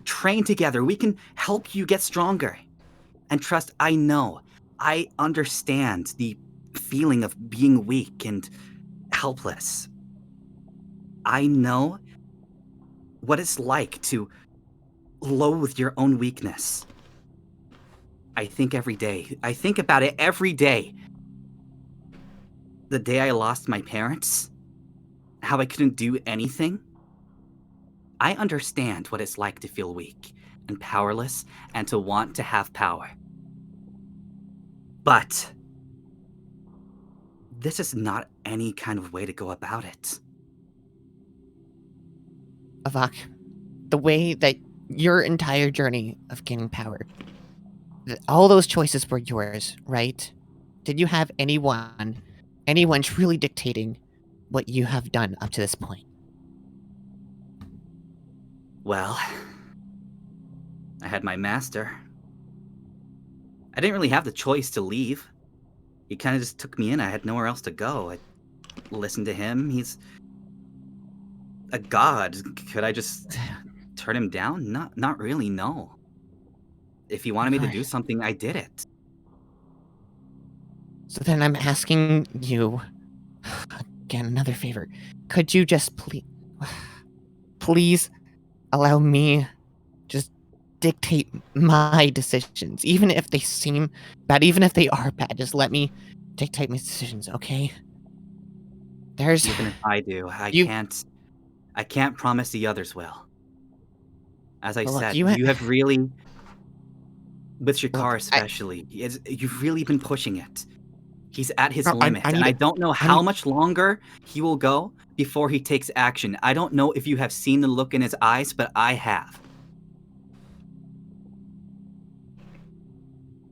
train together. We can help you get stronger. And trust, I know. I understand the feeling of being weak and helpless. I know what it's like to loathe your own weakness. I think every day. I think about it every day. The day I lost my parents, how I couldn't do anything. I understand what it's like to feel weak and powerless and to want to have power. But this is not any kind of way to go about it. Avak, the way that your entire journey of gaining power, all those choices were yours, right? Did you have anyone truly dictating what you have done up to this point? Well, I had my master. I didn't really have the choice to leave. He kind of just took me in. I had nowhere else to go. I listened to him. He's a god. Could I just turn him down? Not really, no. If he wanted me to do something, I did it. So then I'm asking you, again, another favor. Could you just please allow me just dictate my decisions, even if they seem bad, even if they are bad, just let me dictate my decisions, okay? Even if I do, I can't promise the others will. As I said, you have really, with Shakar especially, you've really been pushing it. He's at his limit, and I don't know how much longer he will go before he takes action. I don't know if you have seen the look in his eyes, but I have.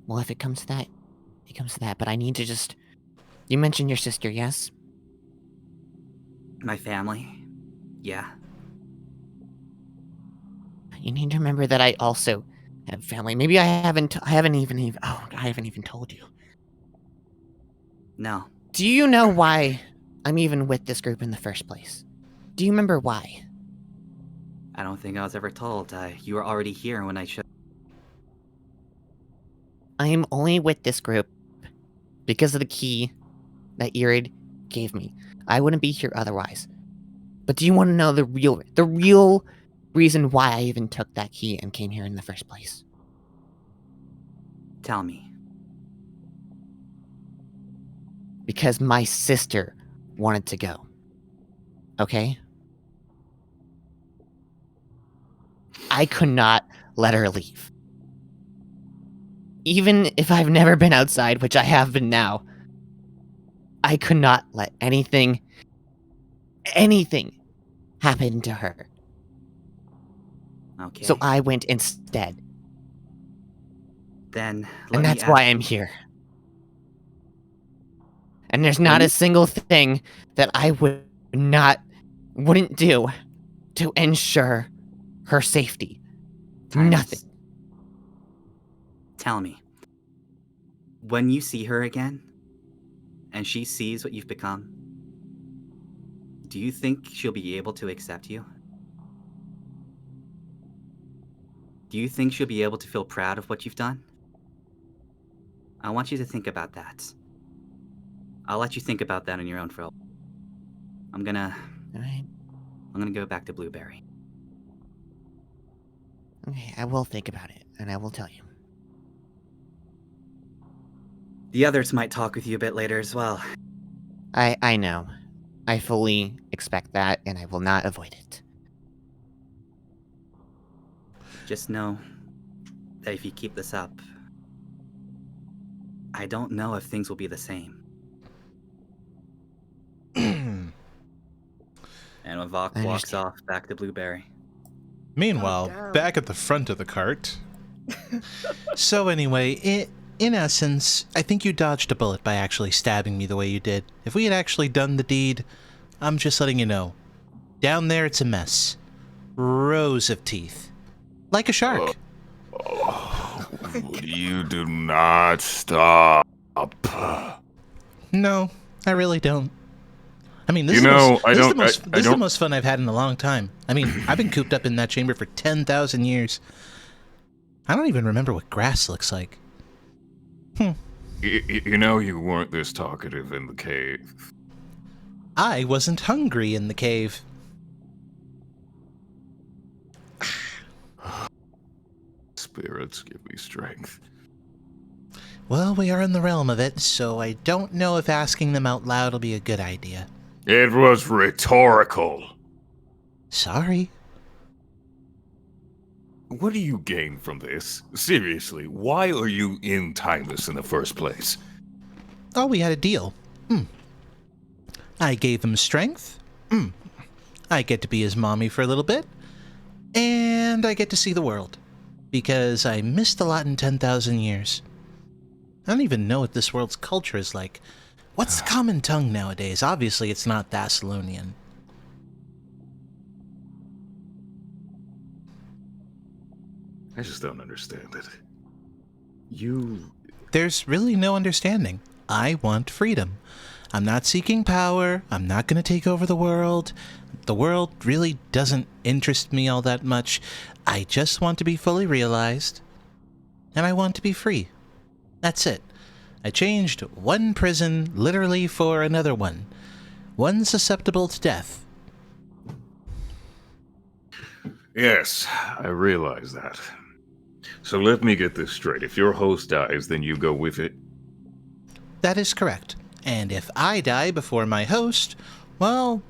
Well, if it comes to that, it comes to that, but I need to just... You mentioned your sister, yes? My family? Yeah. You need to remember that I also have family. Maybe I haven't even told you. No. Do you know why I'm even with this group in the first place? Do you remember why? I don't think I was ever told. You were already here when I showed. I am only with this group because of the key that Irid gave me. I wouldn't be here otherwise. But do you want to know the real reason why I even took that key and came here in the first place? Tell me. Because my sister wanted to go. Okay? I could not let her leave. Even if I've never been outside, which I have been now, I could not let anything happen to her. Okay. So I went instead. Then And that's why I'm here. And there's not a single thing that I wouldn't do to ensure her safety. Nothing. Tell me. When you see her again, and she sees what you've become, do you think she'll be able to accept you? Do you think she'll be able to feel proud of what you've done? I want you to think about that. I'll let you think about that on your own for a while. I'm gonna go back to Blueberry. Okay, I will think about it, and I will tell you. The others might talk with you a bit later as well. I know. I fully expect that, and I will not avoid it. Just know that if you keep this up, I don't know if things will be the same. And when Vok walks off back to Blueberry. Meanwhile, back at the front of the cart. So anyway, in essence, I think you dodged a bullet by actually stabbing me the way you did. If we had actually done the deed, I'm just letting you know. Down there, it's a mess. Rows of teeth. Like a shark. You do not stop. No, I really don't. I mean, this You is know, the most fun I've had in a long time. I mean, I've been cooped up in that chamber for 10,000 years. I don't even remember what grass looks like. You know, you weren't this talkative in the cave. I wasn't hungry in the cave. Spirits give me strength. Well, we are in the realm of it, so I don't know if asking them out loud will be a good idea. It was rhetorical. Sorry. What do you gain from this? Seriously, why are you in Timeless in the first place? Oh, we had a deal. I gave him strength. I get to be his mommy for a little bit. And I get to see the world. Because I missed a lot in 10,000 years. I don't even know what this world's culture is like. What's the common tongue nowadays? Obviously, it's not Thessalonian. I just don't understand it. There's really no understanding. I want freedom. I'm not seeking power. I'm not going to take over the world. The world really doesn't interest me all that much. I just want to be fully realized. And I want to be free. That's it. I changed one prison literally for another one. One susceptible to death. Yes, I realize that. So let me get this straight. If your host dies, then you go with it? That is correct. And if I die before my host, well,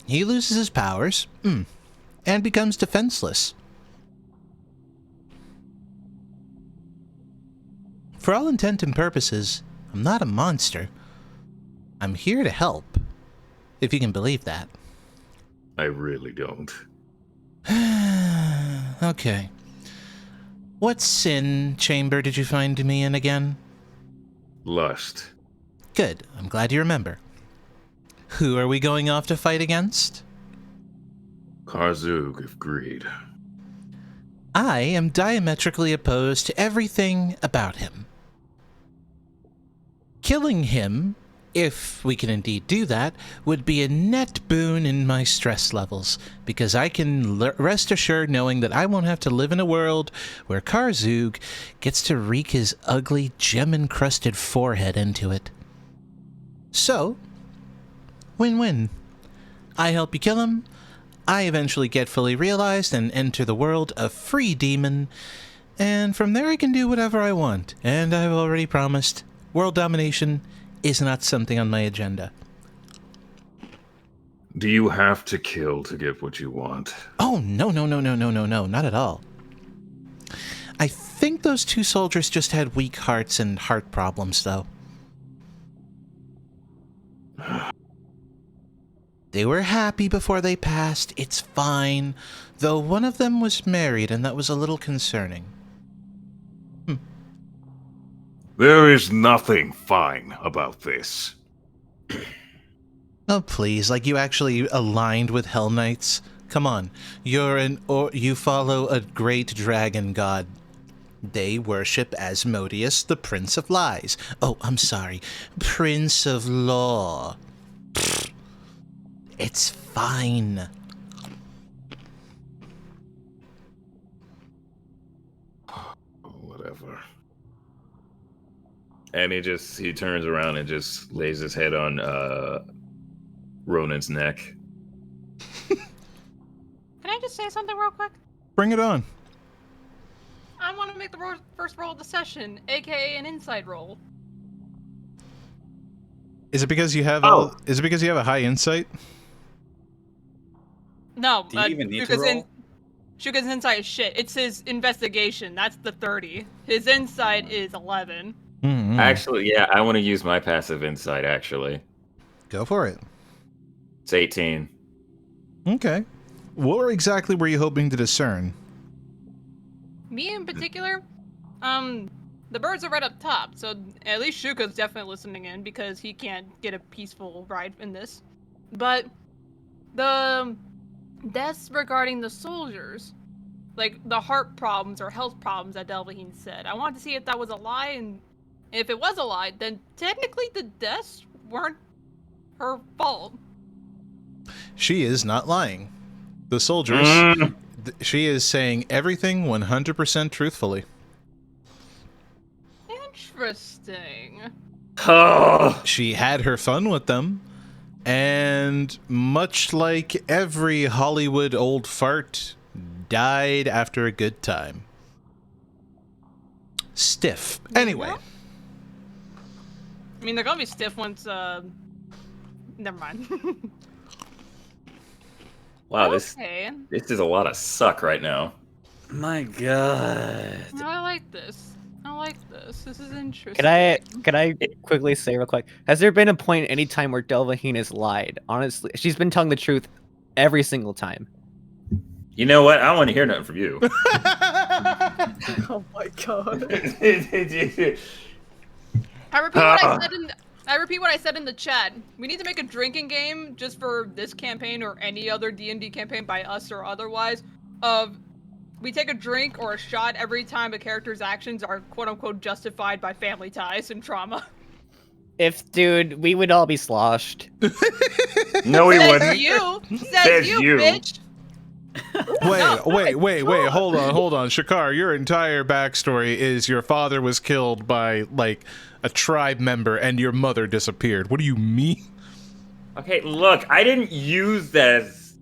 he loses his powers, and becomes defenseless. For all intent and purposes, I'm not a monster. I'm here to help, if you can believe that. I really don't. Okay. What sin chamber did you find me in again? Lust. Good. I'm glad you remember. Who are we going off to fight against? Karzug of greed. I am diametrically opposed to everything about him. Killing him, if we can indeed do that, would be a net boon in my stress levels, because I can rest assured knowing that I won't have to live in a world where Karzug gets to wreak his ugly gem-encrusted forehead into it. So, win-win. I help you kill him, I eventually get fully realized and enter the world a free demon, and from there I can do whatever I want, and I've already promised world domination is not something on my agenda. Do you have to kill to get what you want? Oh, no, not at all. I think those two soldiers just had weak hearts and heart problems, though. They were happy before they passed, it's fine, though one of them was married and that was a little concerning. There is nothing fine about this. Oh, please, like you actually aligned with Hell Knights? Come on, you follow a great dragon god. They worship Asmodeus, the Prince of Lies. Oh, I'm sorry, Prince of Law. Pfft. It's fine. Whatever. And he turns around and just lays his head on Ronan's neck. Can I just say something real quick? Bring it on. I want to make the first roll of the session, aka an insight roll. Is it because you have is it because you have a high insight? No, Do you even need to roll? Shuka's insight is shit. It's his investigation. That's the 30. His insight is 11. Mm-hmm. Actually, yeah, I want to use my passive insight, actually. Go for it. It's 18. Okay. What exactly were you hoping to discern? Me in particular, the birds are right up top, so at least Shuka's definitely listening in because he can't get a peaceful ride in this. But the deaths regarding the soldiers, like the heart problems or health problems that Delvaheen said, I wanted to see if that was a lie, and if it was a lie, then technically the deaths weren't her fault. She is not lying. The soldiers, she is saying everything 100% truthfully. Interesting. She had her fun with them, and much like every Hollywood old fart, died after a good time. Stiff. Anyway. I mean, they're gonna be stiff once, never mind. Wow, Okay. this is a lot of suck right now. My God. No, I like this. I like this. This is interesting. Can I quickly say real quick? Has there been a point any time where Delvaheen has lied? Honestly, she's been telling the truth every single time. You know what? I don't want to hear nothing from you. Oh my god. I repeat what I said in the chat. We need to make a drinking game just for this campaign or any other D&D campaign by us or otherwise. Of we take a drink or a shot every time a character's actions are quote-unquote justified by family ties and trauma. Dude, we would all be sloshed. No, he Says wouldn't. you! Says you, bitch! Wait, hold on. Shakar, your entire backstory is your father was killed by, like, a tribe member and your mother disappeared. What do you mean? Okay, look, I didn't use that as...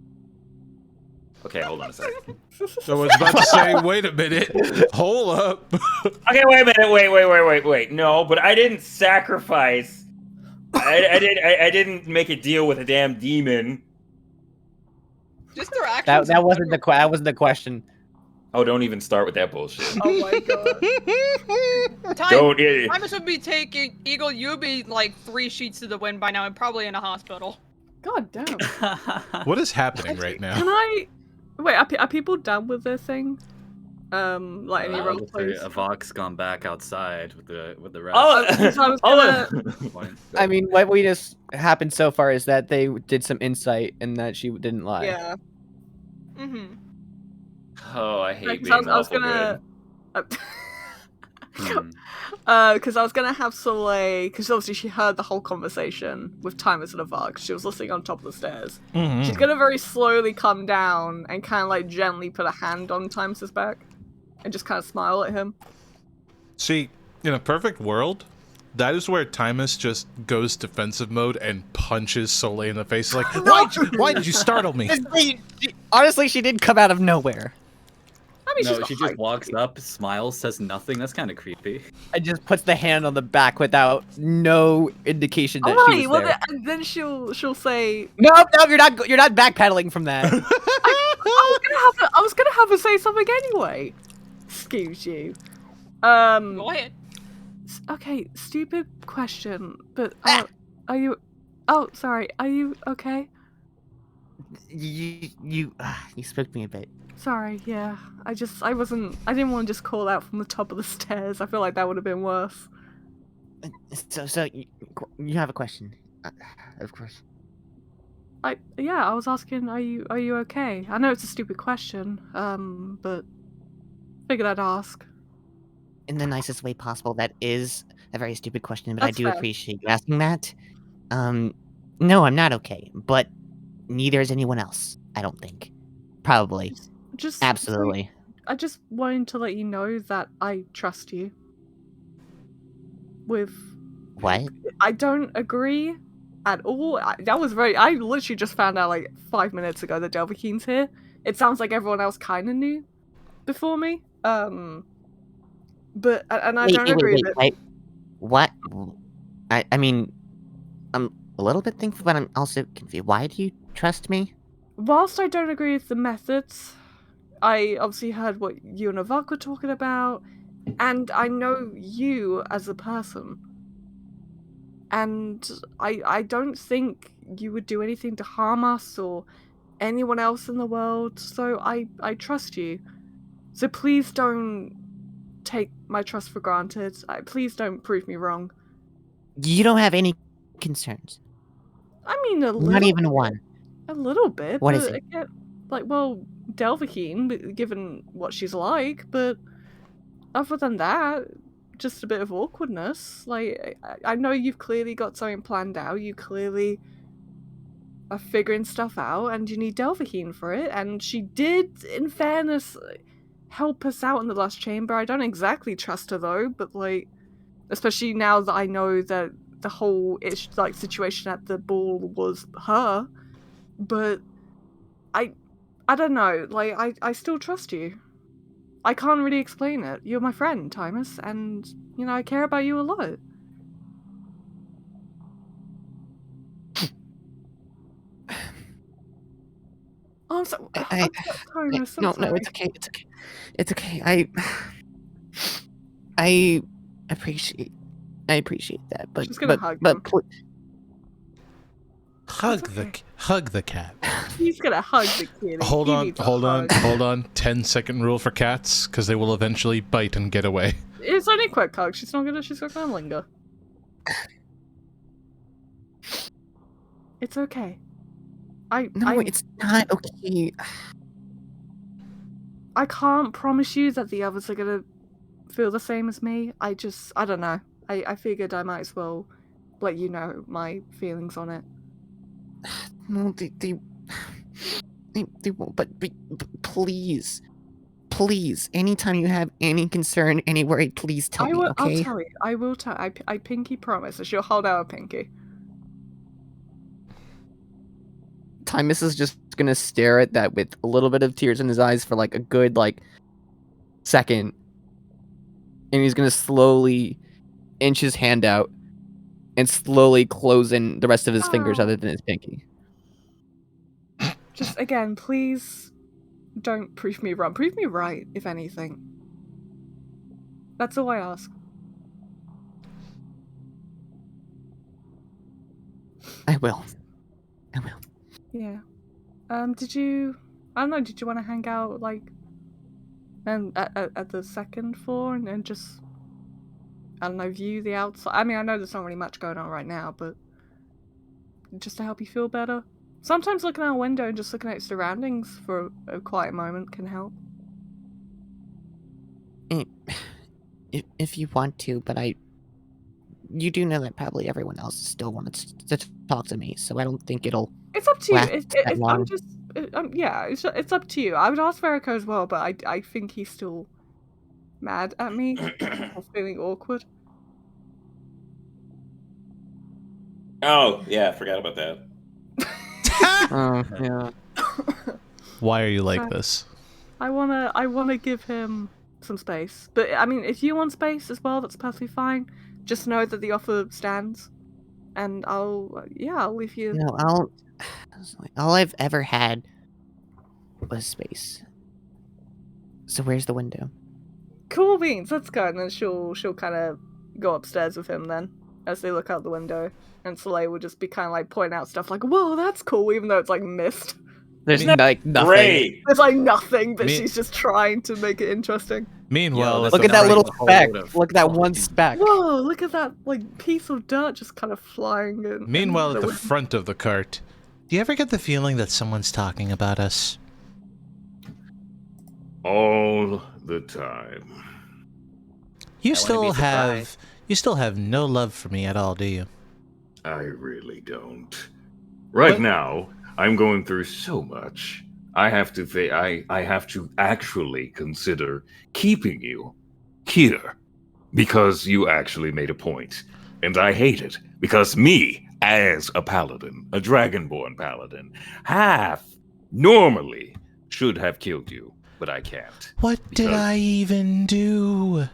Okay, hold on a second. So I was about to say, wait a minute. Hold up. Okay, wait a minute, wait. No, but I didn't sacrifice. I didn't make a deal with a damn demon. Just their actions. That wasn't the question. Oh, don't even start with that bullshit. Oh my god. Timus would be taking Eagle. You'd be like 3 sheets to the wind by now, and probably in a hospital. God damn. What is happening right now? Can I... Wait, are people done with their thing? Like any role Looks plays. like Avok's gone back outside with the rest. So I was gonna- Point. I mean, what we just happened so far is that they did some insight and that she didn't lie. Yeah. Mm-hmm. Oh, I hate Because being I was lawful gonna. good. Because I was gonna have Soleil, because obviously she heard the whole conversation with Timus and Avok. She was listening on top of the stairs. Mhm. She's gonna very slowly come down and kind of like gently put a hand on Timus's back and just kind of smile at him. See, in a perfect world, that is where Timus just goes defensive mode and punches Soleil in the face. Like, why did you startle me? Honestly, she did come out of nowhere. I mean, No, she's she got just walks up, smiles, says nothing. That's kind of creepy. And just puts the hand on the back without no indication that she was there. And then she'll say, No, you're not backpedaling from that. I was gonna have her say something anyway. Excuse you. Go ahead. Okay, stupid question, but are you? Oh, sorry. Are you okay? You spooked me a bit. Sorry. Yeah. I didn't want to just call out from the top of the stairs. I feel like that would have been worse. So you have a question, of course. I was asking, are you okay? I know it's a stupid question, but figured I'd ask. In the nicest way possible. That is a very stupid question, but That's I do fair. appreciate you asking that. No, I'm not okay, but neither is anyone else. I don't think. Probably. Just Absolutely. I just wanted to let you know that I trust you. With What? I don't agree at all. I literally just found out like 5 minutes ago that Delvikeen's here. It sounds like everyone else kind of knew before me. But I don't agree that. Wait. What? I mean, I'm a little bit thankful, but I'm also confused. Why do you trust me? Whilst I don't agree with the methods, I obviously heard what you and Avak were talking about, and I know you as a person. And I don't think you would do anything to harm us or anyone else in the world, so I trust you. So please don't take my trust for granted. Please don't prove me wrong. You don't have any concerns. I mean, a little. Not even one. A little bit. What but is it? Again, like, well, Delvikeen, given what she's like, but other than that, just a bit of awkwardness. Like, I know you've clearly got something planned out. You clearly are figuring stuff out, and you need Delvikeen for it. And she did, in fairness, help us out in the last chamber. I don't exactly trust her though, but like, especially now that I know that the whole situation at the ball was her. But I don't know. Like, I still trust you. I can't really explain it. You're my friend, Timus, and you know I care about you a lot. Oh, I'm so, Timus, I'm No, sorry. it's okay. It's okay. I appreciate that, but She's gonna hug but him. Hug the cat. He's gonna hug the kitty. Hold He on, needs a hold on, hug. hold on. 10-second rule for cats, because they will eventually bite and get away. It's only a quick hug. She's not gonna linger. It's okay. it's not okay. I can't promise you that the others are gonna feel the same as me. I don't know. I figured I might as well let you know my feelings on it. No, they won't. But please, anytime you have any concern, any worry, please tell me. Okay? I'll tell you. I will tell. I pinky promise. So she'll hold out a pinky. Timus is just gonna stare at that with a little bit of tears in his eyes for like a good second, and he's gonna slowly inch his hand out and slowly close in the rest of his fingers other than his pinky. Just again, please don't prove me wrong. Prove me right, if anything. That's all I ask. I will. Yeah. Did you? I don't know. Did you want to hang out And at the second floor, and then just, I don't know, view the outside. I mean, I know there's not really much going on right now, but just to help you feel better. Sometimes looking out a window and just looking at your surroundings for a quiet moment can help. If you want to, but you do know that probably everyone else still wants to talk to me, so I don't think it'll It's up to you. last that long. I'm just, yeah, it's up to you. I would ask Verico as well, but I think he's still mad at me or feeling awkward. Oh, yeah, I forgot about that. Oh, yeah. Why are you like So- this? I wanna give him some space. But I mean, if you want space as well, that's perfectly fine. Just know that the offer stands, and I'll leave you. You know, all I've ever had was space. So where's the window? Cool beans. Let's go. And then she'll kind of go upstairs with him then, as they look out the window, and Soleil will just be kind of like pointing out stuff like, "Whoa, that's cool," even though it's like mist. There's mean, like nothing. Great. There's like nothing, but Me- she's just trying to make it interesting. Meanwhile, Yo, at Look the at that front- little a whole speck. load of Look at that one fucking- speck. Whoa, look at that like piece of dirt just kind of flying in. Meanwhile, in at the wind. front of the cart, do you ever get the feeling that someone's talking about us? All the time. You I wouldn't still be have surprised. you still have no love for me at all, do you? I really don't. Right What? now, I'm going through so much. I have to I have to actually consider keeping you here because you actually made a point. And I hate it because me, as a paladin, a dragonborn paladin, normally should have killed you, but I can't. What did Because- I even do?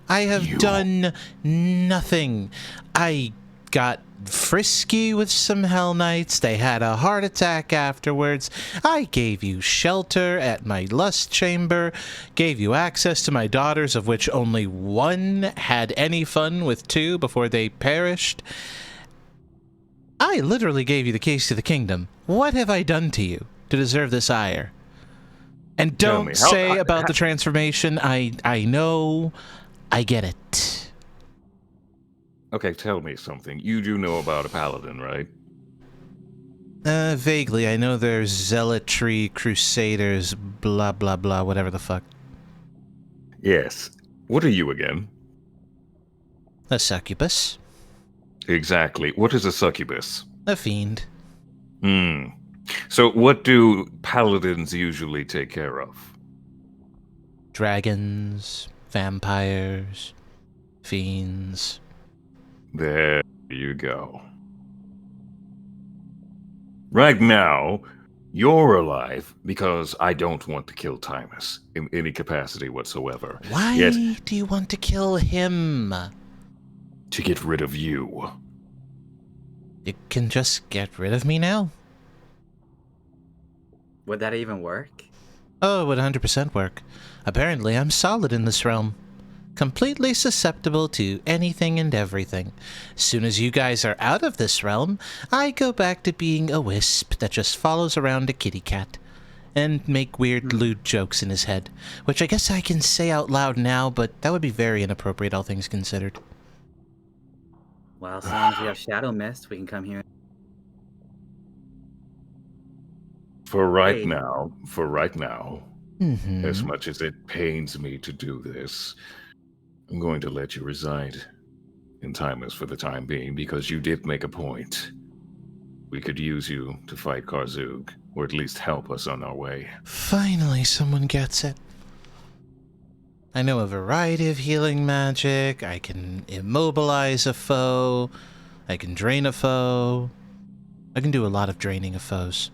I have You- done nothing. I got frisky with some Hell Knights. They had a heart attack afterwards. I gave you shelter at my lust chamber, gave you access to my daughters, of which only one had any fun with two before they perished. I literally gave you the keys to the kingdom. What have I done to you to deserve this ire? And Tell don't me, how- say how- about the transformation. I know. I get it. Okay, tell me something. You do know about a paladin, right? Vaguely. I know there's zealotry, crusaders, blah, blah, blah, whatever the fuck. Yes. What are you again? A succubus. Exactly. What is a succubus? A fiend. Hmm. So, what do paladins usually take care of? Dragons, vampires, fiends. There you go. Right now, you're alive because I don't want to kill Timus in any capacity whatsoever. Why Yes. do you want to kill him? To get rid of you. You can just get rid of me now. Would that even work? Oh, it would 100% work. Apparently, I'm solid in this realm. Completely susceptible to anything and everything. As soon as you guys are out of this realm, I go back to being a wisp that just follows around a kitty cat and make weird lewd jokes in his head, which I guess I can say out loud now, but that would be very inappropriate, all things considered. Well, as long as we have Shadow Mist, we can come here. For right Hey. now, Mm-hmm. as much as it pains me to do this, I'm going to let you reside in Timus for the time being because you did make a point. We could use you to fight Karzug, or at least help us on our way. Finally, someone gets it. I know a variety of healing magic. I can immobilize a foe. I can drain a foe. I can do a lot of draining of foes.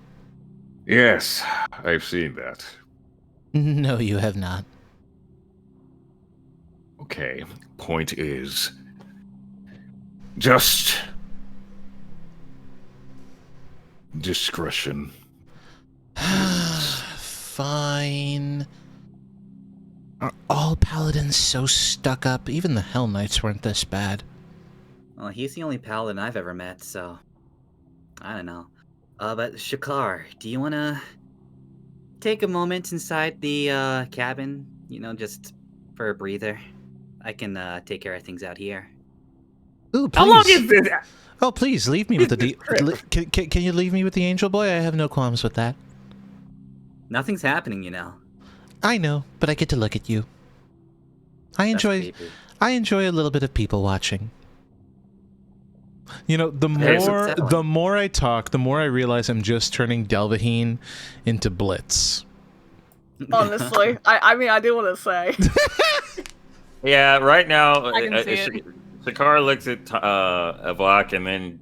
Yes, I've seen that. No, you have not. Okay, point is just discretion. Fine. Are all paladins so stuck up? Even the Hell Knights weren't this bad. Well, he's the only paladin I've ever met, so I don't know. But Shakar, do you want to take a moment inside the cabin? just for a breather. I can take care of things out here. Ooh, How long please. is this? Oh, please leave me with the can you leave me with the angel boy? I have no qualms with that. Nothing's happening, I know, but I get to look at you. I That's enjoy creepy. a little bit of people watching. The Very more unsettling. I talk, the more I realize I'm just turning Delvaheen into Blitz. Honestly, I mean, I do want to say. Yeah, right now, I can see it. Shakar looks at Avak and then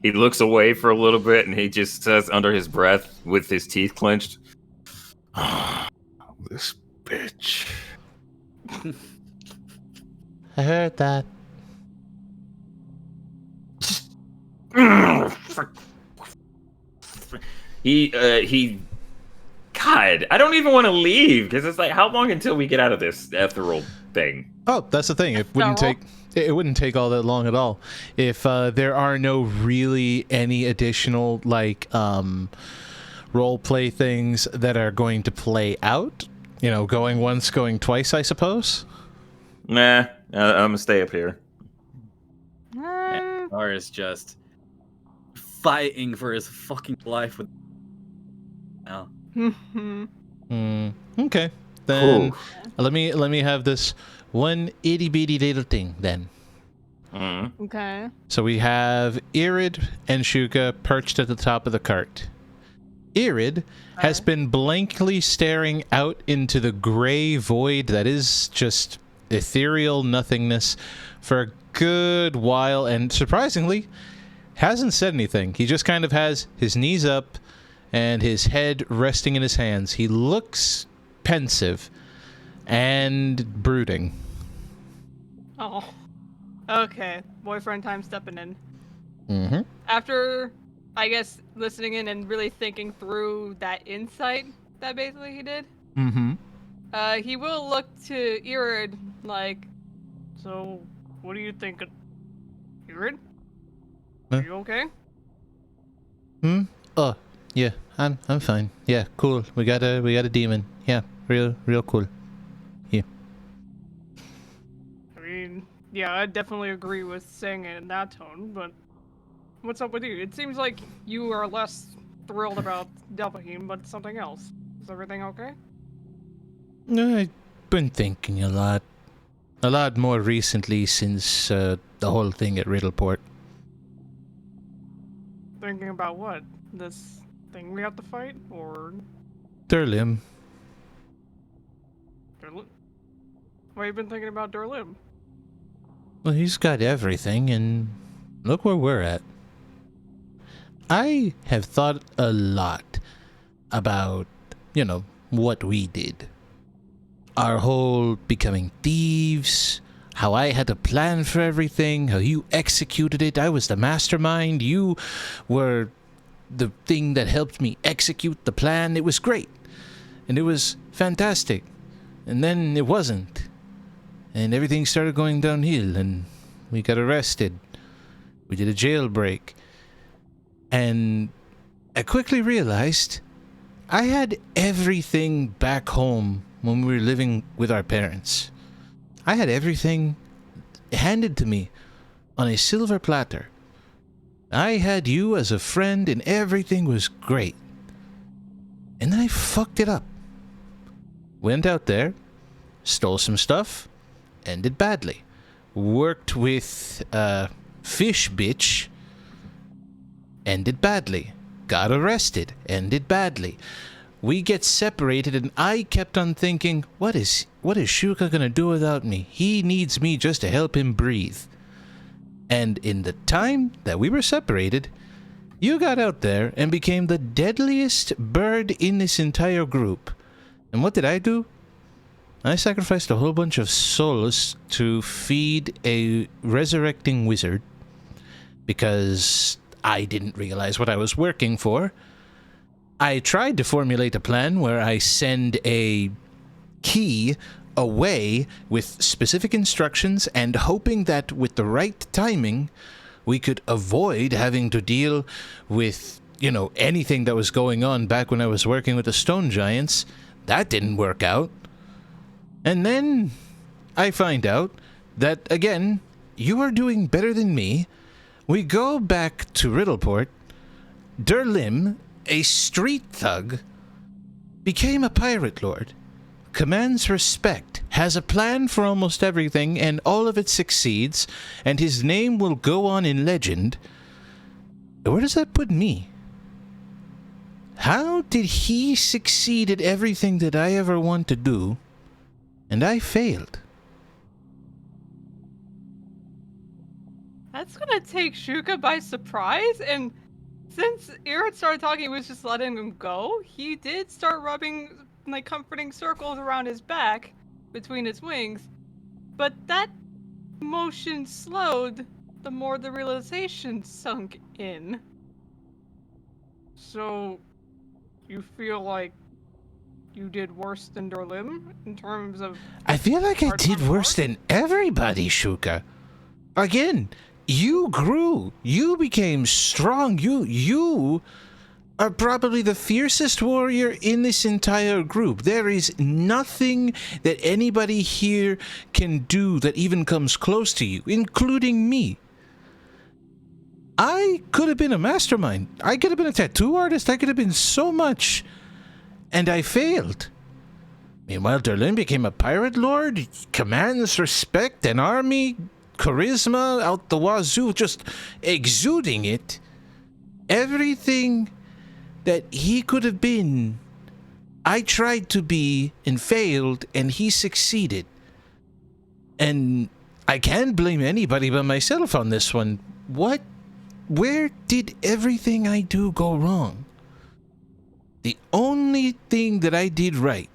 he looks away for a little bit and he just says under his breath with his teeth clenched, This bitch. I heard that. he God, I don't even want to leave because it's like, how long until we get out of this ethereal thing? Oh, that's the thing. It wouldn't take all that long at all. If there are no really any additional role play things that are going to play out, going once, going twice, I suppose. Nah, I'm gonna stay up here. Or is just fighting for his fucking life with. Oh. Okay. Then Cool. let me have this one itty bitty little thing then. Mm-hmm. Okay. So we have Irid and Shuka perched at the top of the cart. Irid has been blankly staring out into the gray void that is just ethereal nothingness for a good while, and surprisingly hasn't said anything. He just kind of has his knees up and his head resting in his hands. He looks pensive and brooding. Oh. Okay. Boyfriend time stepping in. Mm-hmm. After, I guess, listening in and really thinking through that insight that basically he did, Mm-hmm. he will look to Irid like, so, what do you think of Irid? Are you okay? Oh, yeah, I'm fine. Yeah, cool. We got a demon. Yeah, real cool. Yeah. I mean, yeah, I definitely agree with saying it in that tone, but what's up with you? It seems like you are less thrilled about Delphine, but something else. Is everything okay? I've been thinking a lot more recently since the whole thing at Riddleport. Thinking about what? This thing we have to fight? Or... Durlim. Why have you been thinking about Durlim? Well, he's got everything, and look where we're at. I have thought a lot about, what we did. Our whole becoming thieves, how I had a plan for everything, how you executed it. I was the mastermind. You were the thing that helped me execute the plan. It was great. And it was fantastic. And then it wasn't. And everything started going downhill, and we got arrested. We did a jailbreak. And I quickly realized I had everything back home when we were living with our parents. I had everything handed to me on a silver platter. I had you as a friend, and everything was great. And then I fucked it up. Went out there, stole some stuff, ended badly. Worked with fish bitch, ended badly. Got arrested, ended badly. We get separated, and I kept on thinking, what is Shuka gonna do without me? He needs me just to help him breathe. And in the time that we were separated, you got out there and became the deadliest bird in this entire group. And what did I do? I sacrificed a whole bunch of souls to feed a resurrecting wizard because I didn't realize what I was working for. I tried to formulate a plan where I send a key away with specific instructions and hoping that with the right timing, we could avoid having to deal with, anything that was going on back when I was working with the stone giants. That didn't work out. And then I find out that, again, you are doing better than me. We go back to Riddleport. Derlim, a street thug, became a pirate lord, commands respect, has a plan for almost everything, and all of it succeeds, and his name will go on in legend. Where does that put me? How did he succeed at everything that I ever want to do, and I failed? That's gonna take Shuka by surprise, and since Irid started talking, he was just letting him go. He did start rubbing, like, comforting circles around his back, between his wings, but that motion slowed the more the realization sunk in. So, you feel like you did worse than Dorlim in terms of... I feel like I hard did time worse hard? than everybody, Shuka. Again, you grew. You became strong. You are probably the fiercest warrior in this entire group. There is nothing that anybody here can do that even comes close to you, including me. I could have been a mastermind. I could have been a tattoo artist. I could have been so much. And I failed. Meanwhile, Derlin became a pirate lord. He commands respect, an army, charisma out the wazoo, just exuding it. Everything that he could have been, I tried to be and failed, and he succeeded. And I can't blame anybody but myself on this one. Where did everything I do go wrong? The only thing that I did right,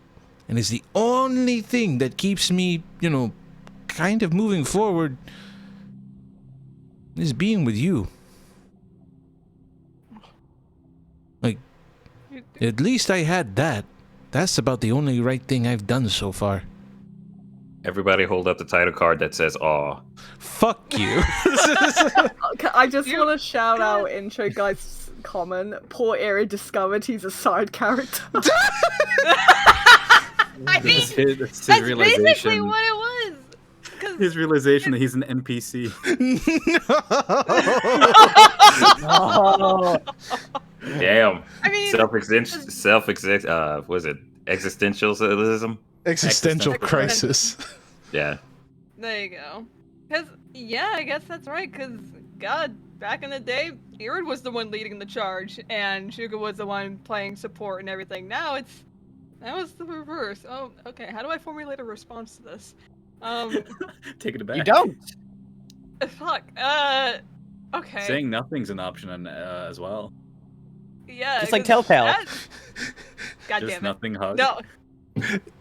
and is the only thing that keeps me, kind of moving forward, is being with you. Like, at least I had that. That's about the only right thing I've done so far. Everybody hold up the title card that says "Aw." Fuck you. I just want to shout out Intro Guy's comment. Poor Eri discovered he's a side character. I mean, It's his that's basically realization. what it was. 'Cause- His realization that he's an NPC. Damn. I mean, was it existentialism? Existential crisis. Yeah. there you go. Because, yeah, I guess that's right, because, God, back in the day, Irid was the one leading the charge, and Shuka was the one playing support and everything. Now that was the reverse. Oh, okay, how do I formulate a response to this? Taking it back. You don't. Fuck, okay. Saying nothing's an option as well. Yeah. Just like 'cause Telltale. God Just damn it. nothing hug. No,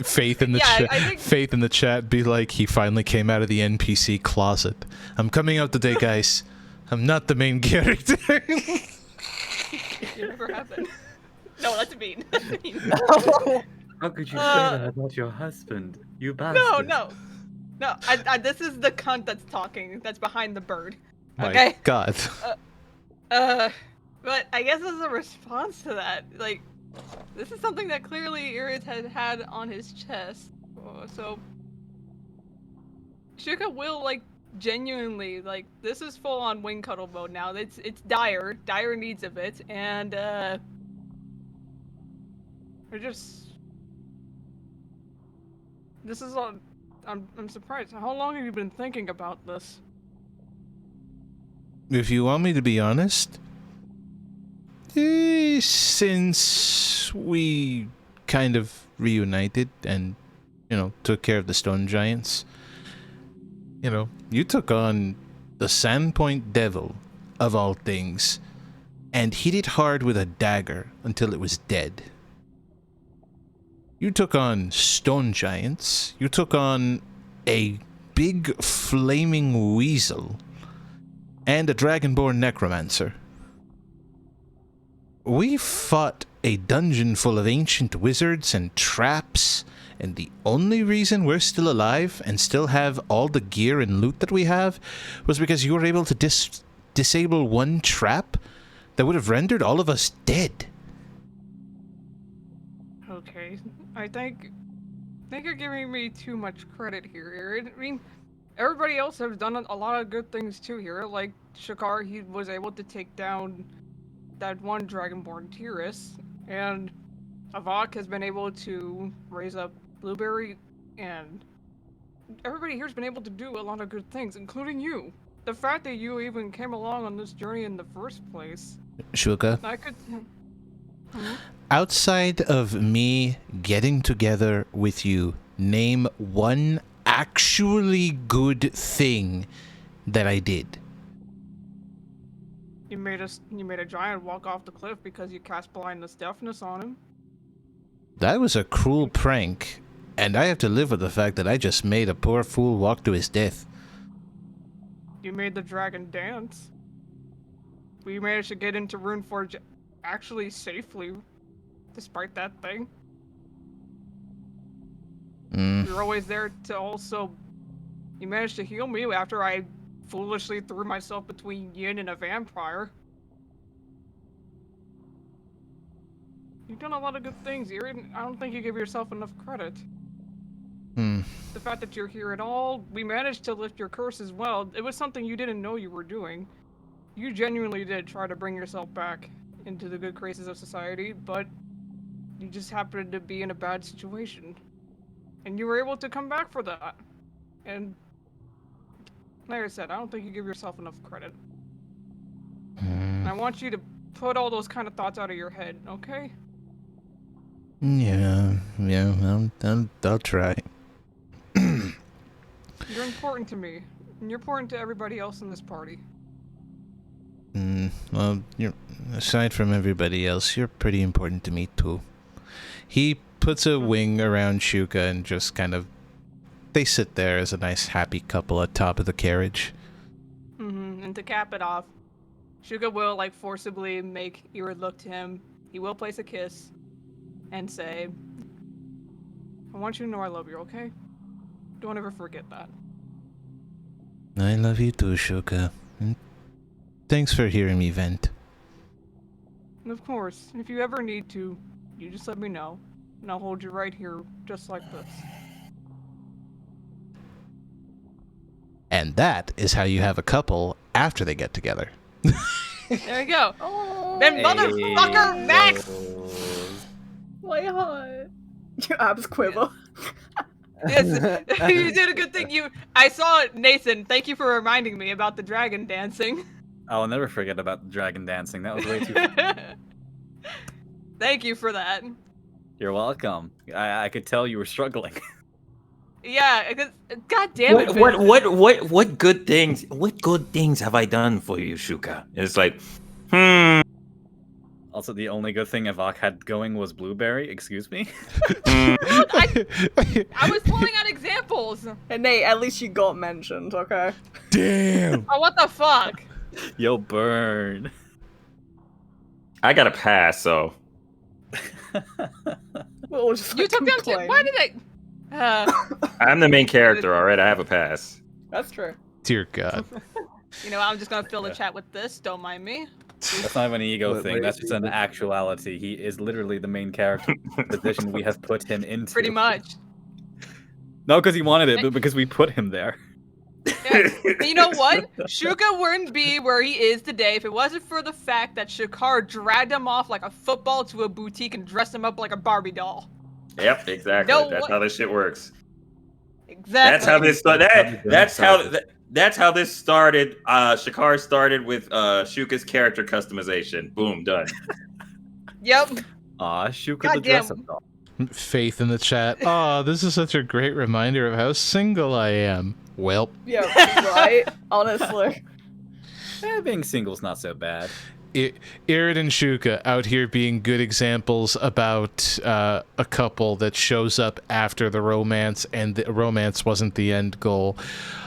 Faith in the Yeah, chat. I think- Faith in the chat be like, he finally came out of the NPC closet. I'm coming out today, guys. I'm not the main character. it never happened. No, that's mean. That's mean. How could you say Uh, that about your husband? You No, bastard. no. No, this is the cunt that's talking. That's behind the bird. My Okay? God. But I guess as a response to that, like, this is something that clearly Irid had on his chest. So, Shuka will, like, genuinely, like, this is full on wing cuddle mode now. It's dire. Dire needs of it, and, we're just... This is all... I'm surprised. How long have you been thinking about this? If you want me to be honest, since we kind of reunited and, took care of the stone giants, you took on the Sandpoint Devil, of all things, and hit it hard with a dagger until it was dead. You took on stone giants. You took on a big flaming weasel and a dragonborn necromancer. We fought a dungeon full of ancient wizards and traps, and the only reason we're still alive and still have all the gear and loot that we have was because you were able to disable one trap that would have rendered all of us dead. Okay, I think think you're giving me too much credit here, Aaron. I mean, everybody else has done a lot of good things too here. Like Shakar, he was able to take down that one Dragonborn Tyrus, and Avok has been able to raise up Blueberry, and everybody here's been able to do a lot of good things, including you. The fact that you even came along on this journey in the first place. Shuka, I could. outside of me getting together with you, name one actually good thing that I did. You made a giant walk off the cliff because you cast blindness deafness on him. That was a cruel prank, and I have to live with the fact that I just made a poor fool walk to his death. You made the dragon dance. We managed to get into Runeforge actually safely, despite that thing. You're always there to also... You managed to heal me after I foolishly threw myself between Yin and a vampire. You've done a lot of good things, Aaron. I don't think you give yourself enough credit. The fact that you're here at all, we managed to lift your curse as well. It was something you didn't know you were doing. You genuinely did try to bring yourself back into the good graces of society, but you just happened to be in a bad situation. And you were able to come back for that. And like I said, I don't think you give yourself enough credit. And I want you to put all those kind of thoughts out of your head, okay? Yeah, I'll try. You're important to me, and you're important to everybody else in this party. Well, aside from everybody else, you're pretty important to me too. He puts a wing around Shuka and just kind of... They sit there as a nice happy couple at top of the carriage. And to cap it off, Shuka will like forcibly make Irid look to him. He will place a kiss and say, I want you to know I love you, okay? Don't ever forget that. I love you too, Shuka. And thanks for hearing me vent. And of course, if you ever need to, you just let me know, and I'll hold you right here, just like this. And that is how you have a couple after they get together. There you go. Then motherfucker Max! My heart. Your abs quiver. Yes, you did a good thing. I saw it, Nathan. Thank you for reminding me about the dragon dancing. I'll never forget about the dragon dancing. That was way too fun. Thank you for that. You're welcome. I could tell you were struggling. Yeah, because God damn it. What good things? What good things have I done for you, Shuka? It's like, Also, the only good thing Avok had going was Blueberry. Excuse me. I was pulling out examples. And Nate, at least you got mentioned, okay? Damn! Oh, what the fuck? Yo, burn. I got a pass, so. We'll just You took them to. complain. Why did they? I'm the main character, alright? I have a pass. That's true. Dear God. You know, I'm just gonna fill the chat with this. Don't mind me. That's not even an ego thing. That's just an actuality. He is literally the main character position we have put him into. Pretty much. No, because he wanted it, but because we put him there. Yeah. You know what? Shuka wouldn't be where he is today if it wasn't for the fact that Shakar dragged him off like a football to a boutique and dressed him up like a Barbie doll. Yep, exactly. No, That's how this shit works. Exactly. That's how this That's how this started. Shakar started with Shuka's character customization. Boom, done. Yep. Aw, Shuka the Goddamn. dress-up doll. Faith in the chat. Oh, this is such a great reminder of how single I am. Well. Yeah, right? Honestly. Being single's not so bad. Irid and Shuka out here being good examples about a couple that shows up after the romance, and the romance wasn't the end goal.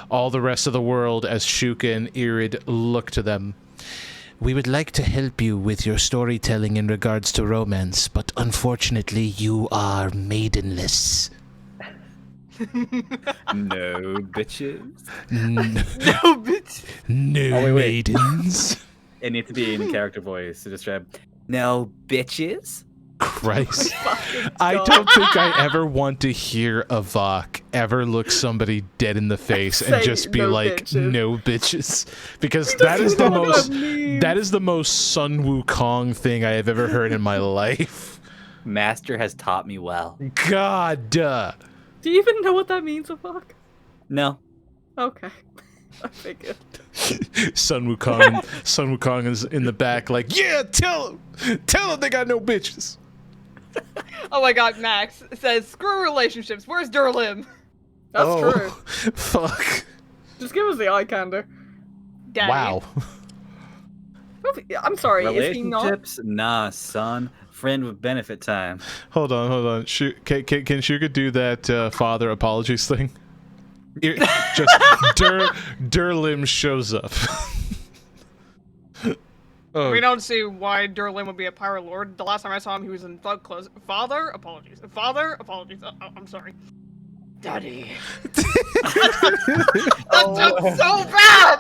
All the rest of the world, as Shuka and Irid look to them. We would like to help you with your storytelling in regards to romance, but unfortunately you are maidenless. No bitches. No, bitch. No wait. maidens. It needs to be in character voice to describe. No bitches. Christ. Fucking I God. don't think I ever want to hear a Vok ever look somebody dead in the face and Say just be no like, bitches. no bitches. Because that is the know what most that means. that is the most Sun Wukong thing I have ever heard in my life. Master has taught me well. God. Do you even know what that means, a fuck? No. Okay. I figured. Sun Wukong is in the back like, yeah, tell them they got no bitches. Oh my god, Max says, screw relationships. Where's Durlim? That's true. Fuck. Just give us the eye candy. Daddy. Wow. I'm sorry, is he not? Relationships? Nah, son. Friend with benefit time. Hold on. Can Shuka do that father apologies thing? Just Durlim shows up. Oh. We don't see why Durlim would be a pirate lord. The last time I saw him, he was in thug clothes. Father, apologies. Father, apologies. I'm sorry. Daddy. That sounds so bad!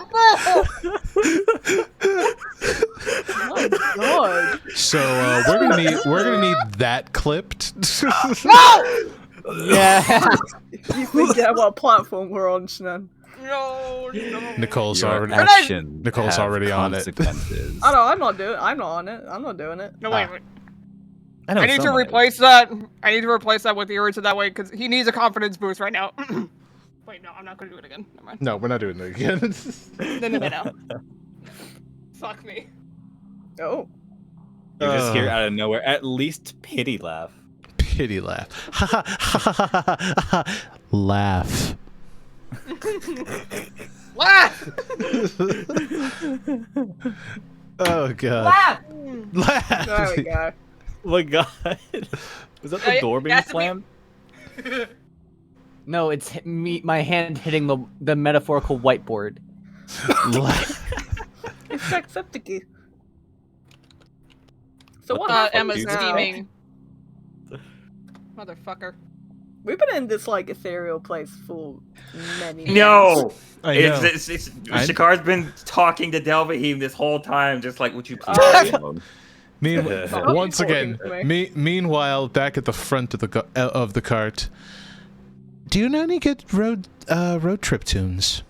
Oh God. So we're gonna need that clipped. Yeah. You forget what platform we're on, Shannon. No. Nicole's Your already actions Nicole's have already on it. consequences. Oh no, I'm not on it. I'm not doing it. No, wait. know I need to someone is. replace that. I need to replace that with the Urita that way, because he needs a confidence boost right now. Wait, no, I'm not going to do it again. Never mind. No, we're not doing that again. No. Fuck me. Oh. You just hear out of nowhere, at least pity laugh. Pity laugh. Laugh. Laugh! Oh god. Laugh! Laugh. There we go. Oh my god. Was that the door being that's slammed? No, it's me. My hand hitting the metaphorical whiteboard. It's Jacksepticeye. So what happens Emma's now? steaming. Motherfucker. We've been in this like ethereal place for many No! I know. Shakar's been talking to Delvahim this whole time, just like, would you please leave me alone? Once again, talking to meanwhile, back at the front of the cart, do you know any good road trip tunes?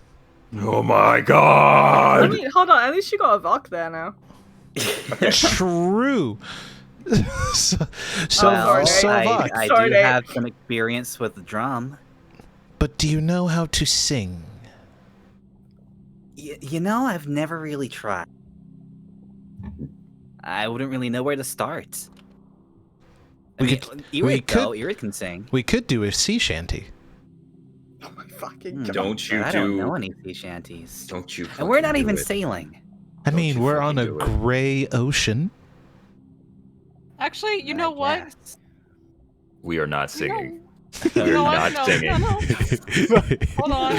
Oh my I god! mean, hold on, at least you got a Vok there now. True. so sorry, Vok. I Sorry, do Nate. have some experience with the drum. But do you know how to sing? You know, I've never really tried. I wouldn't really know where to start. Irid can sing. We could do a sea shanty. Oh my fucking God. Don't you I do... don't know any sea shanties. Don't you And we're fucking not do even it. sailing. I mean, you we're on a fucking do it. gray ocean. Actually, you know what? Yes. We are not singing. You We know are what? not No, singing. no. Hold on.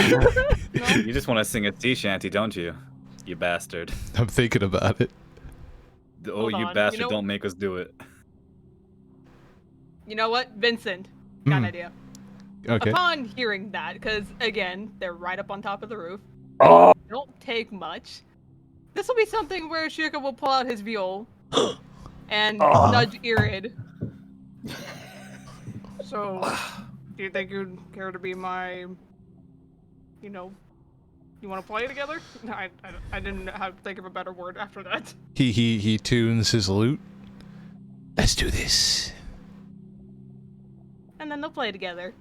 No. You just want to sing a sea shanty, don't you? You bastard. I'm thinking about it. Oh, Hold you on, bastard, you know- don't make us do it. You know what? Vincent. Got an Hmm. idea. Okay. Upon hearing that, because again, they're right up on top of the roof. Oh! Don't take much. This will be something where Shuka will pull out his viol and nudge Irid. So, do you think you'd care to be my, you know, you want to play together? I didn't know how to think of a better word after that. He tunes his lute. Let's do this. And then they'll play together.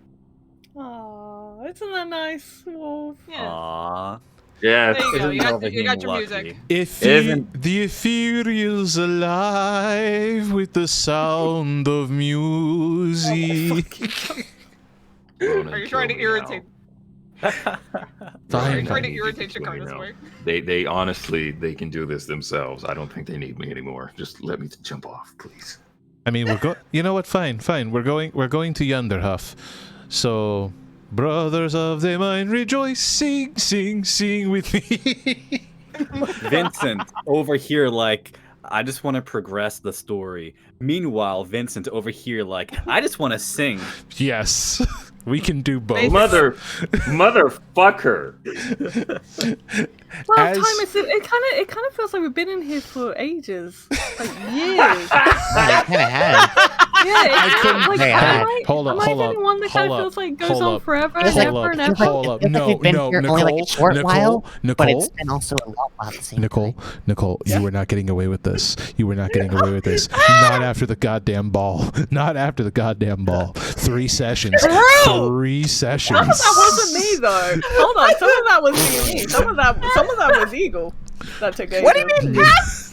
Aww, isn't that nice, Wolf? Yeah. Aww. Yeah, There you go. You got, Isn't you got your Delvahim music. lucky? If Isn't- the ethereal's alive with the sound of music. Are you trying to irritate? Are Fine. you trying to Need irritate to Shakar let me this know. way? They honestly, they can do this themselves. I don't think they need me anymore. Just let me jump off, please. I mean, you know what? Fine. We're going to Yonderhuff. So, brothers of the mind, rejoice, sing with me. Vincent over here, like, I just want to progress the story. Meanwhile, Vincent over here, like, I just want to sing. Yes, we can do both. Motherfucker! Well, As- time is it kind of feels like we've been in here for ages, like years. Yeah, it kind of has. I couldn't. Like, Yeah. Hold up, am I hold the up, only one that kind hold of up, feels like goes hold on up, forever Feels and like- ever and feels ever? like- hold up. feels like No, we've been no, here only like a Nicole, short while, but it's Nicole, been also a long while at the same Nicole, time. Nicole, you were not getting away with this. You were not getting away with this. Not after the goddamn ball. Not after the goddamn ball. 3 sessions. 3 sessions. Some of that wasn't me though. Hold on, some of that was me. Some of that was Eagle. That took ages. What do you mean? Half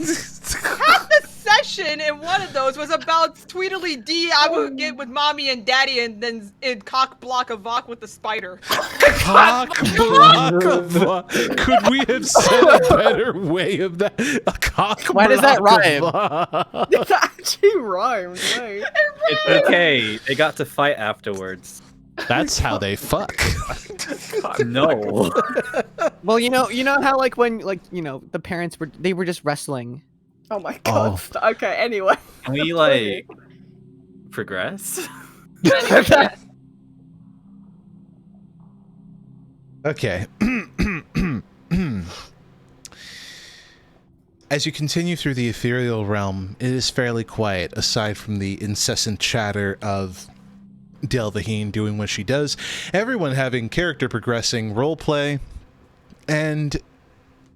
the session in one of those was about Tweedledee D. I would get with mommy and daddy, and then in cock block a Vok with the spider. Cock block of Vok. Could we have said a better way of that? A cock Why does that block rhyme? of Vok. It actually rhymed. Wait. It's okay. They got to fight afterwards. That's how they fuck. No. Well, you know how like when the parents were just wrestling. Oh my god. Okay. Anyway. Can we like progress? Okay. As you continue through the ethereal realm, it is fairly quiet, aside from the incessant chatter of Delvaheen doing what she does, everyone having character progressing roleplay, and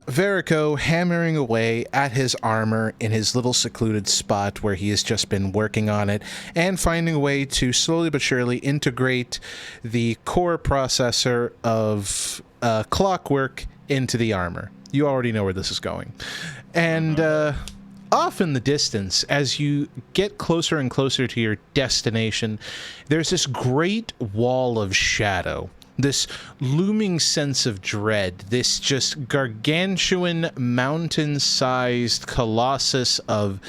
Verico hammering away at his armor in his little secluded spot where he has just been working on it, and finding a way to slowly but surely integrate the core processor of clockwork into the armor. You already know where this is going. And off in the distance, as you get closer and closer to your destination, there's this great wall of shadow, this looming sense of dread, this just gargantuan mountain-sized colossus of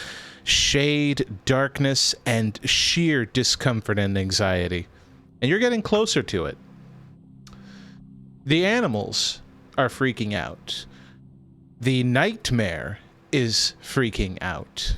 shade, darkness, and sheer discomfort and anxiety. And you're getting closer to it. The animals are freaking out. The nightmare is freaking out.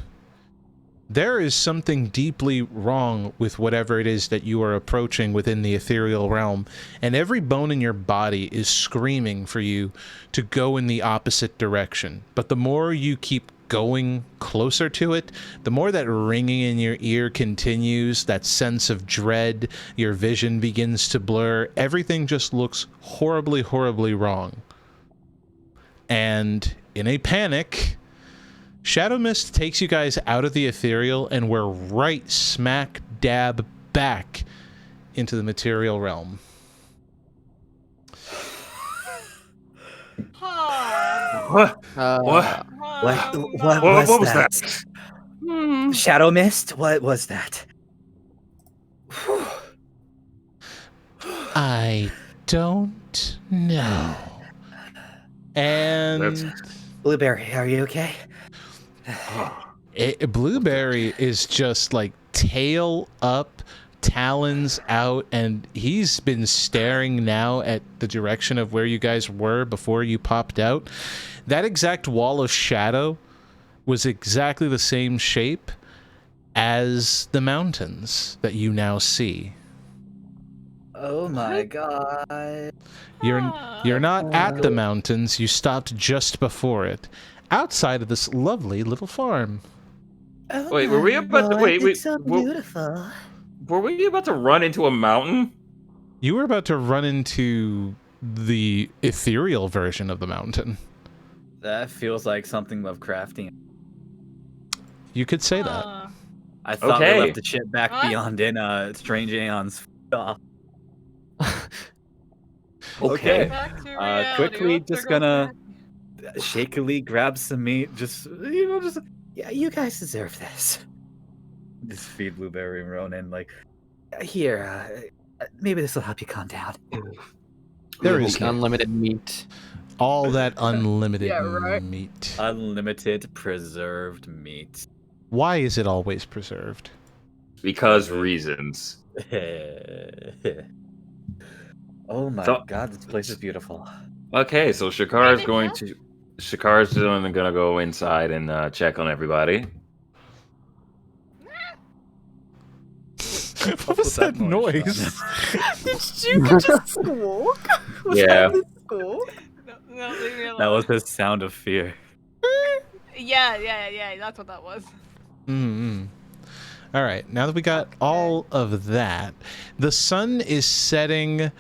There is something deeply wrong with whatever it is that you are approaching within the ethereal realm, and every bone in your body is screaming for you to go in the opposite direction. But the more you keep going closer to it, the more that ringing in your ear continues, that sense of dread, your vision begins to blur, everything just looks horribly, horribly wrong. And in a panic, Shadow Mist takes you guys out of the ethereal, and we're right smack dab back into the material realm. What? What? What was that? Shadow Mist? What was that? I don't know. And Blueberry, are you okay? Blueberry is just like tail up, talons out, and he's been staring now at the direction of where you guys were before you popped out. That exact wall of shadow was exactly the same shape as the mountains that you now see. Oh my god. You're not at the mountains, you stopped just before it, outside of this lovely little farm. Oh Wait, were we my about to God, wait? It's so Were- beautiful. Were we about to run into a mountain? You were about to run into the ethereal version of the mountain. That feels like something Lovecraftian. You could say that. I thought Okay. we left the ship back What? beyond in Strange Aeon's stuff. Okay. Back to reality. Quickly, Let's just go gonna shakily grab some meat. Just yeah, you guys deserve this. Just feed Blueberry and Ronan like here. Maybe this will help you calm down. There is Unlimited meat. all that unlimited Yeah, right. meat. Unlimited preserved meat. Why is it always preserved? Because reasons. Oh my So- god, this place is beautiful. Okay, so Shakar's Maybe going not. to Shakar's gonna go inside and check on everybody. What was that noise? Did you just squawk? Was Yeah. that the squawk? No, leave me alone. That was the sound of fear. Yeah, that's what that was. Mm-hmm. All right, now that we got all of that, the sun is setting.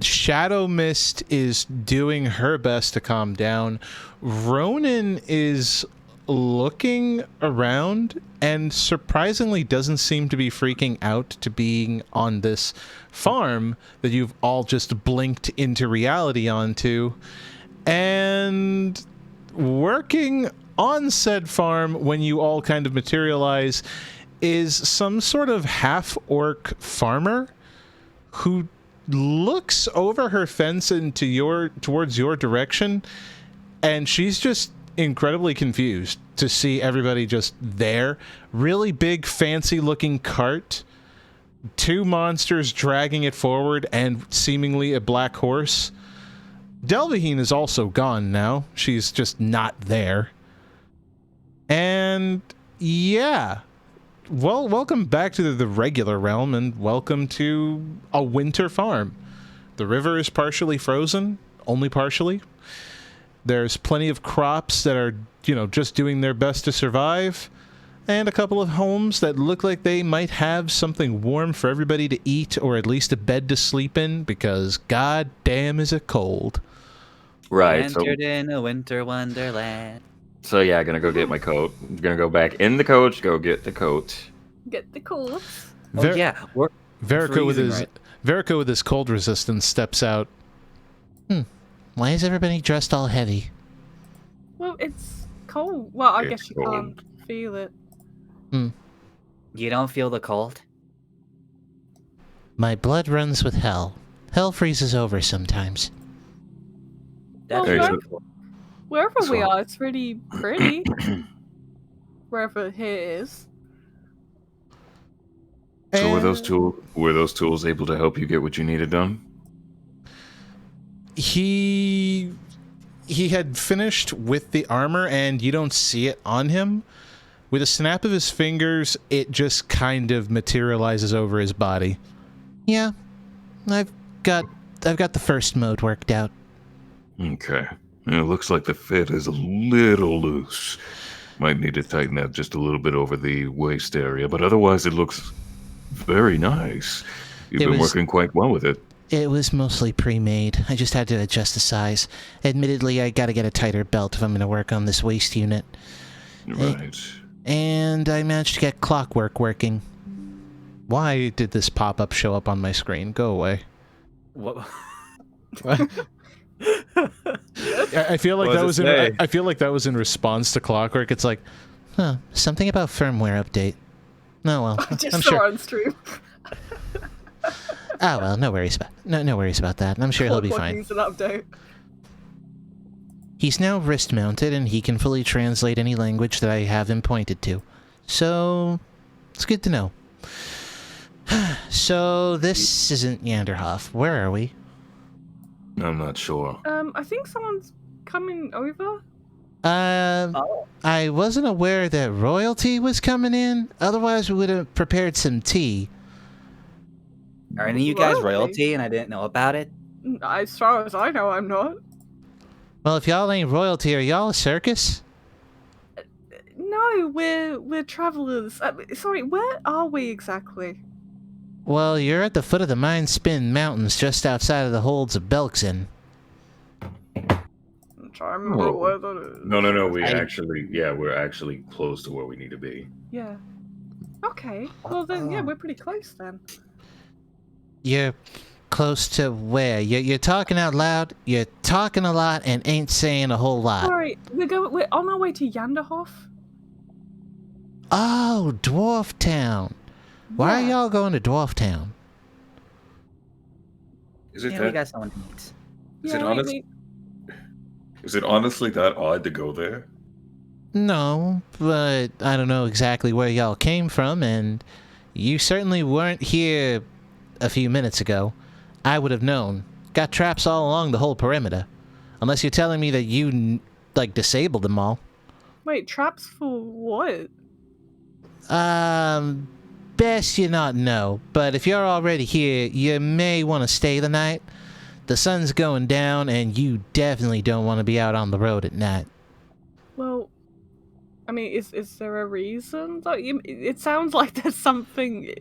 Shadow Mist is doing her best to calm down. Ronan is looking around and surprisingly doesn't seem to be freaking out to being on this farm that you've all just blinked into reality onto. And working on said farm when you all kind of materialize is some sort of half-orc farmer who looks over her fence towards your direction, and she's just incredibly confused to see everybody just there. Really big, fancy-looking cart, 2 monsters dragging it forward, and seemingly a black horse. Delvaheen is also gone now. She's just not there. And yeah. Well, welcome back to the regular realm, and welcome to a winter farm. The river is partially frozen, only partially. There's plenty of crops that are, just doing their best to survive, and a couple of homes that look like they might have something warm for everybody to eat, or at least a bed to sleep in, because god damn is it cold. Right. Entered in a winter wonderland. So yeah, gonna go get my coat. I'm gonna go back in the coach, go get the coat. Get the coats. We're Verico with freezing, with his cold resistance steps out. Why is everybody dressed all heavy? Well, it's cold. Well, I It's guess you cold. can't feel it. You don't feel the cold? My blood runs with hell. Hell freezes over sometimes. That's Well, really so- cool. Wherever we So- are, it's really pretty. Wherever here is. So were And those tools able to help you get what you needed done? he had finished with the armor, and you don't see it on him. With a snap of his fingers, it just kind of materializes over his body. Yeah, I've got the first mode worked out. Okay. It looks like the fit is a little loose. Might need to tighten that just a little bit over the waist area, but otherwise it looks very nice. You've It been was- working quite well with it. It was mostly pre-made. I just had to adjust the size. Admittedly, I gotta get a tighter belt if I'm gonna work on this waist unit. Right. And I managed to get clockwork working. Why did this pop-up show up on my screen? Go away. What? I feel like What that does was it in. say? I feel like that was in response to Clockwork. It's like, Huh, something about firmware update. Oh well, Just I'm saw sure. on stream. Oh well, no worries about that. I'm sure he'll be Clockwork fine. needs an update. He's now wrist mounted and he can fully translate any language that I have him pointed to. So, it's good to know. So, this isn't Yanderhof. Where are we? I'm not sure. I think someone's coming over. Oh. I wasn't aware that royalty was coming in. Otherwise, we would have prepared some tea. Are any of you guys Royalty? royalty and I didn't know about it? As far as I know, I'm not. Well, if y'all ain't royalty, are y'all a circus? No, we're travelers. Sorry, where are we exactly? Well, you're at the foot of the Mind Spin Mountains, just outside of the holds of Belkzen. I'm trying to remember Oh. where that is. No. We're I- actually close to where we need to be. Yeah. Okay. Well then, yeah, we're pretty close then. You're close to where? You're talking out loud, you're talking a lot, and ain't saying a whole lot. Sorry, we're on our way to Yanderhof. Oh, Dwarf Town. Why are Yeah. y'all going to Dwarf Town? Is it Yeah, we that? got someone to meet. Is Yeah, it honest? Is it honestly that odd to go there? No, but I don't know exactly where y'all came from, and you certainly weren't here a few minutes ago. I would have known. Got traps all along the whole perimeter. Unless you're telling me that you, disabled them all. Wait, traps for what? Best you not know, but if you're already here, you may want to stay the night. The sun's going down, and you definitely don't want to be out on the road at night. Well, I mean, is there a reason? It sounds like there's something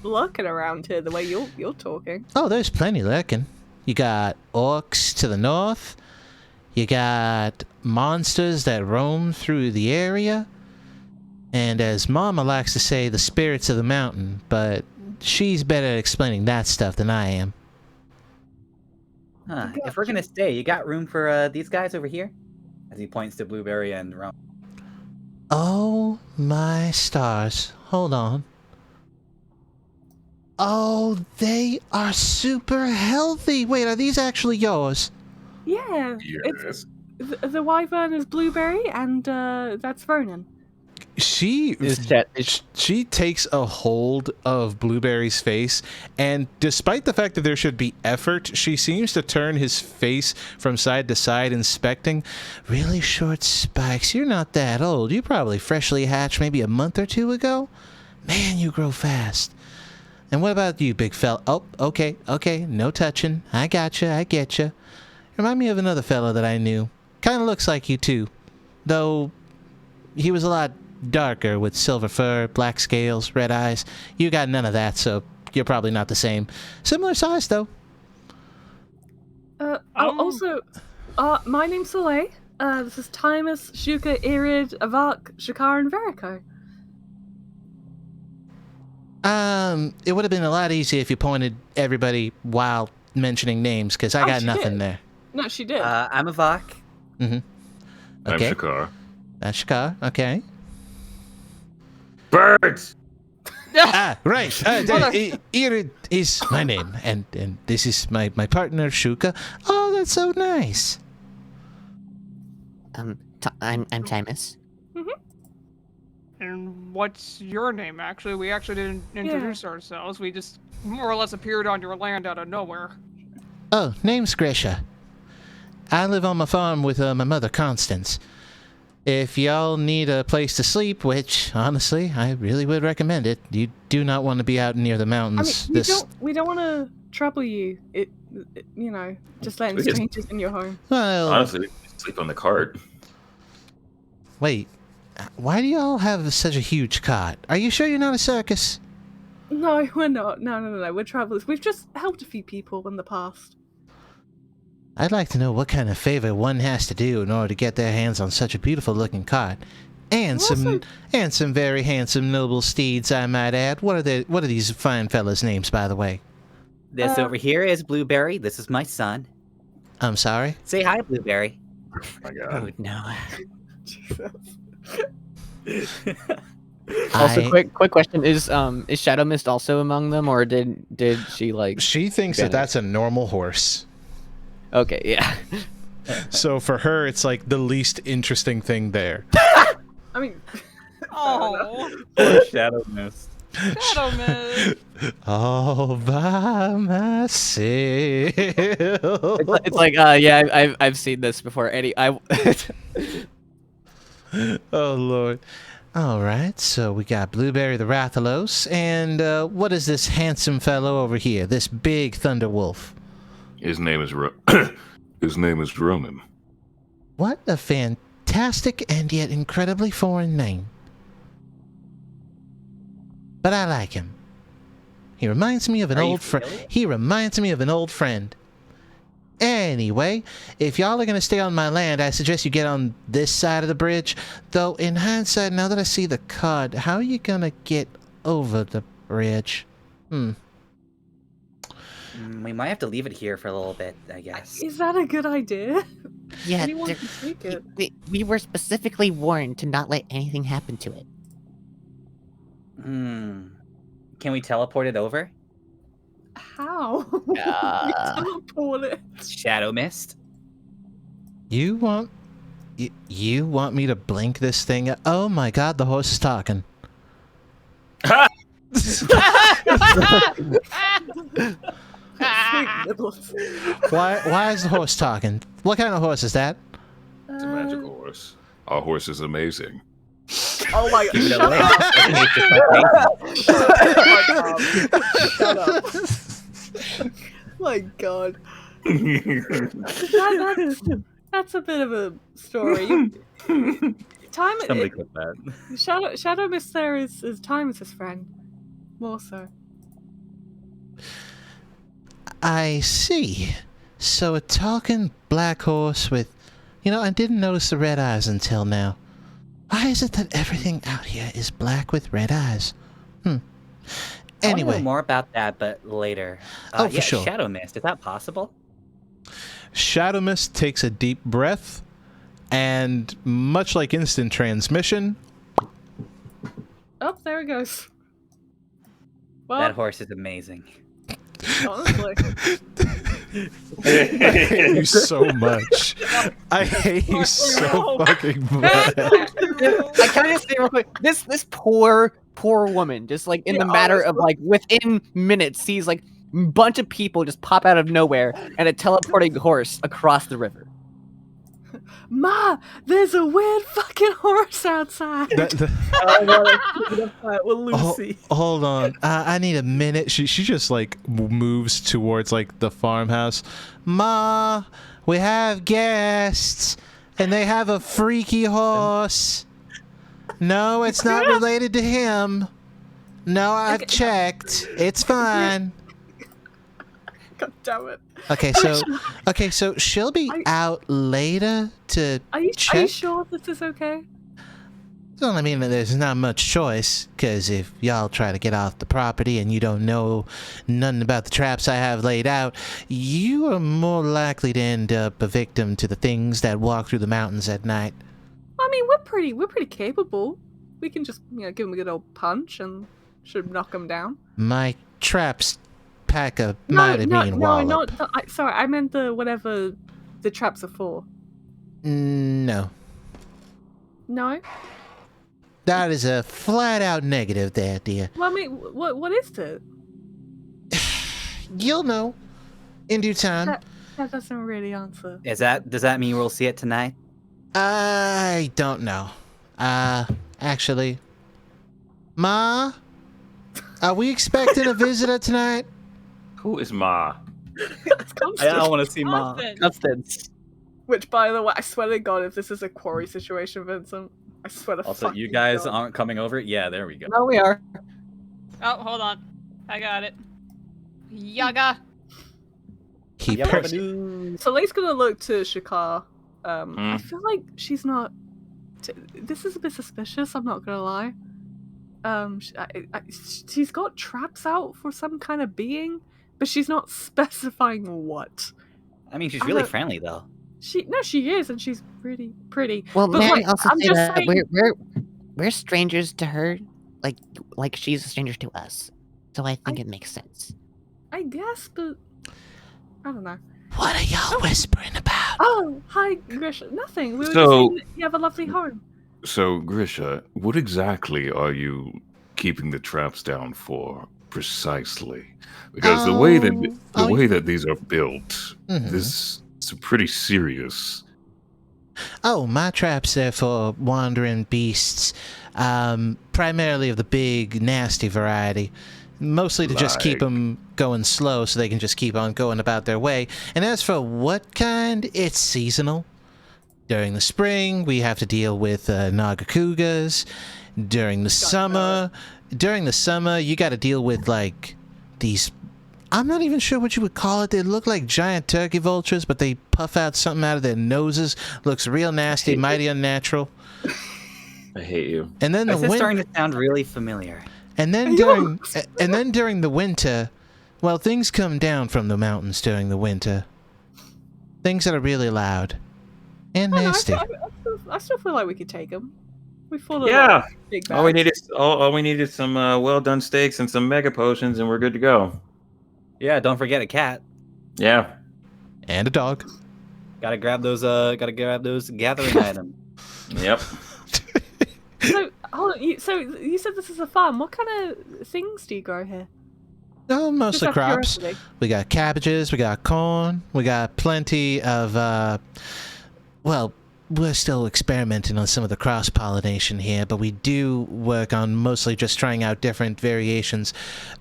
lurking around here. The way you're talking. Oh, there's plenty lurking. You got orcs to the north. You got monsters that roam through the area. And as Mama likes to say, the spirits of the mountain, but she's better at explaining that stuff than I am. Huh. If we're gonna stay, you got room for these guys over here? As he points to Blueberry and Rum. Oh my stars. Hold on. Oh, they are super healthy. Wait, are these actually yours? Yeah. Yes. The wyvern is Blueberry, and that's Ronan. She takes a hold of Blueberry's face, and despite the fact that there should be effort, she seems to turn his face from side to side, inspecting. Really short spikes. You're not that old. You probably freshly hatched maybe a month or two ago. Man, you grow fast. And what about you, big fella? Oh, okay, no touching. I gotcha, I getcha. Remind me of another fella that I knew. Kind of looks like you too, though he was a lot darker with silver fur, black scales, red eyes. You got none of that, so you're probably not the same. Similar size, though. Also, my name's Soleil. This is Timus, Shuka, Irid, Avak, Shakar, and Verico. It would have been a lot easier if you pointed everybody while mentioning names, because I got nothing there. No, she did. I'm Avak. Mm-hmm. I'm Shakar. That's Shakar, okay. Birds! Right. Irid is my name, and this is my partner, Shuka. Oh, that's so nice. I'm Timus. And what's your name, actually? We actually didn't introduce ourselves. We just more or less appeared on your land out of nowhere. Oh, name's Grisha. I live on my farm with my mother, Constance. If y'all need a place to sleep, which, honestly, I really would recommend it, you do not want to be out near the mountains. I mean, we don't want to trouble you. Just letting strangers in your home. Well, Honestly, we could sleep on the cart. Wait, why do y'all have such a huge cot? Are you sure you're not a circus? No, we're not. No. We're travelers. We've just helped a few people in the past. I'd like to know what kind of favor one has to do in order to get their hands on such a beautiful-looking cart, and some very handsome, noble steeds, I might add. What are these fine fellas' names, by the way? This over here is Blueberry. This is my son. I'm sorry. Say hi, Blueberry. Oh my god. Oh no. Jesus. Also, quick question: Is Shadow Mist also among them, or did she like? She thinks that that's a normal horse. Okay, yeah. So for her, it's like the least interesting thing there. I mean, Oh, Shadow Mist. Shadow Mist. All by myself. It's like, yeah, I've seen this before. Oh Lord. All right, so we got Blueberry the Rathalos, and what is this handsome fellow over here? This big thunder wolf. His name is Ronan. What a fantastic and yet incredibly foreign name. But I like him. He reminds me of an old friend. He reminds me of an old friend. Anyway, if y'all are going to stay on my land, I suggest you get on this side of the bridge. Though, in hindsight, now that I see the card, how are you going to get over the bridge? We might have to leave it here for a little bit, I guess. is that a good idea? Yeah, Anyone can take it. we were specifically warned to not let anything happen to it. Can we teleport it over? How? We teleport it. Shadow Mist? You want me to blink this thing? Oh my god, the horse is talking. Why is the horse talking? What kind of horse is that? It's a magical horse. Our horse is amazing. Oh my Give it god. away. Shut up. My god. That's a bit of a story. Time. Somebody clip that. Shadow Mist there is time is his friend. More so. I see. So a talking black horse with... You know, I didn't notice the red eyes until now. Why is it that everything out here is black with red eyes? I want Anyway. to know more about that, but later. Oh, for sure. Shadow Mist, is that possible? Shadow Mist takes a deep breath, and much like instant transmission... Oh, there it goes. Well, That horse is amazing. honestly. I hate you so much. I hate you so fucking much. I kind of say real quick, this poor woman, just like in the matter of like within minutes, sees like a bunch of people just pop out of nowhere and a teleporting horse across the river. Ma, there's a weird fucking horse outside. Lucy. Hold on. I need a minute. She just like moves towards like the farmhouse. Ma, we have guests, and they have a freaky horse. No, it's not related to him. No, I've checked. It's fine. God damn it. Okay, so she'll be out later to check. Are you sure this is okay? Well, I mean, there's not much choice, because if y'all try to get off the property and you don't know nothing about the traps I have laid out, you are more likely to end up a victim to the things that walk through the mountains at night. I mean, we're pretty capable. We can just, give him a good old punch and should knock him down. My traps pack a mighty mean wallop. Sorry, I meant the whatever the traps are for. No. No? That is a flat-out negative there, dear. Well, I mean, what is it? You'll know in due time. That doesn't really answer. Does that mean we'll see it tonight? I don't know. Actually, Ma, are we expecting a visitor tonight? Who is Ma? I want to see Ma. Constance. Which, by the way, I swear to God, if this is a quarry situation, Vincent, I swear to Also, fucking you guys God. aren't coming over? Yeah, there we go. No, we are. Oh, hold on. I got it. Yaga. So Leigh's gonna look to Shakar. I feel like she's not. This is a bit suspicious. I'm not gonna lie. She's got traps out for some kind of being, but she's not specifying what. I mean, she's really friendly though. She is, and she's pretty pretty. Well, but may like, I also I'm say just that saying, we're strangers to her, like she's a stranger to us. So I think it makes sense. I guess, but I don't know. What are y'all whispering about? Oh, hi, Grisha. Nothing. We were So- just saying that you have a lovely home. So, Grisha, what exactly are you keeping the traps down for precisely? Because the way that these are built, this is pretty serious. Oh, my traps are for wandering beasts, primarily of the big, nasty variety. Mostly to just keep them going slow so they can just keep on going about their way. And as for what kind, it's seasonal. During the spring, we have to deal with Nagakugas. During the summer, you got to deal with, like, these... I'm not even sure what you would call it. They look like giant turkey vultures, but they puff out something out of their noses. Looks real nasty, mighty unnatural. I hate you. And then This is starting to sound really familiar. And then during the winter, well, things come down from the mountains during the winter. Things that are really loud and nasty. I still feel like we could take them. We fought Yeah. big All we bags. needed is some well done steaks and some mega potions, and we're good to go. Yeah, don't forget a cat. Yeah. And a dog. Gotta grab those gathering items. Yep. So, hold on, so you said this is a farm. What kind of things do you grow here? Oh, mostly Just out of crops. curiosity. We got cabbages, we got corn, we got plenty of, well, we're still experimenting on some of the cross-pollination here, but we do work on mostly just trying out different variations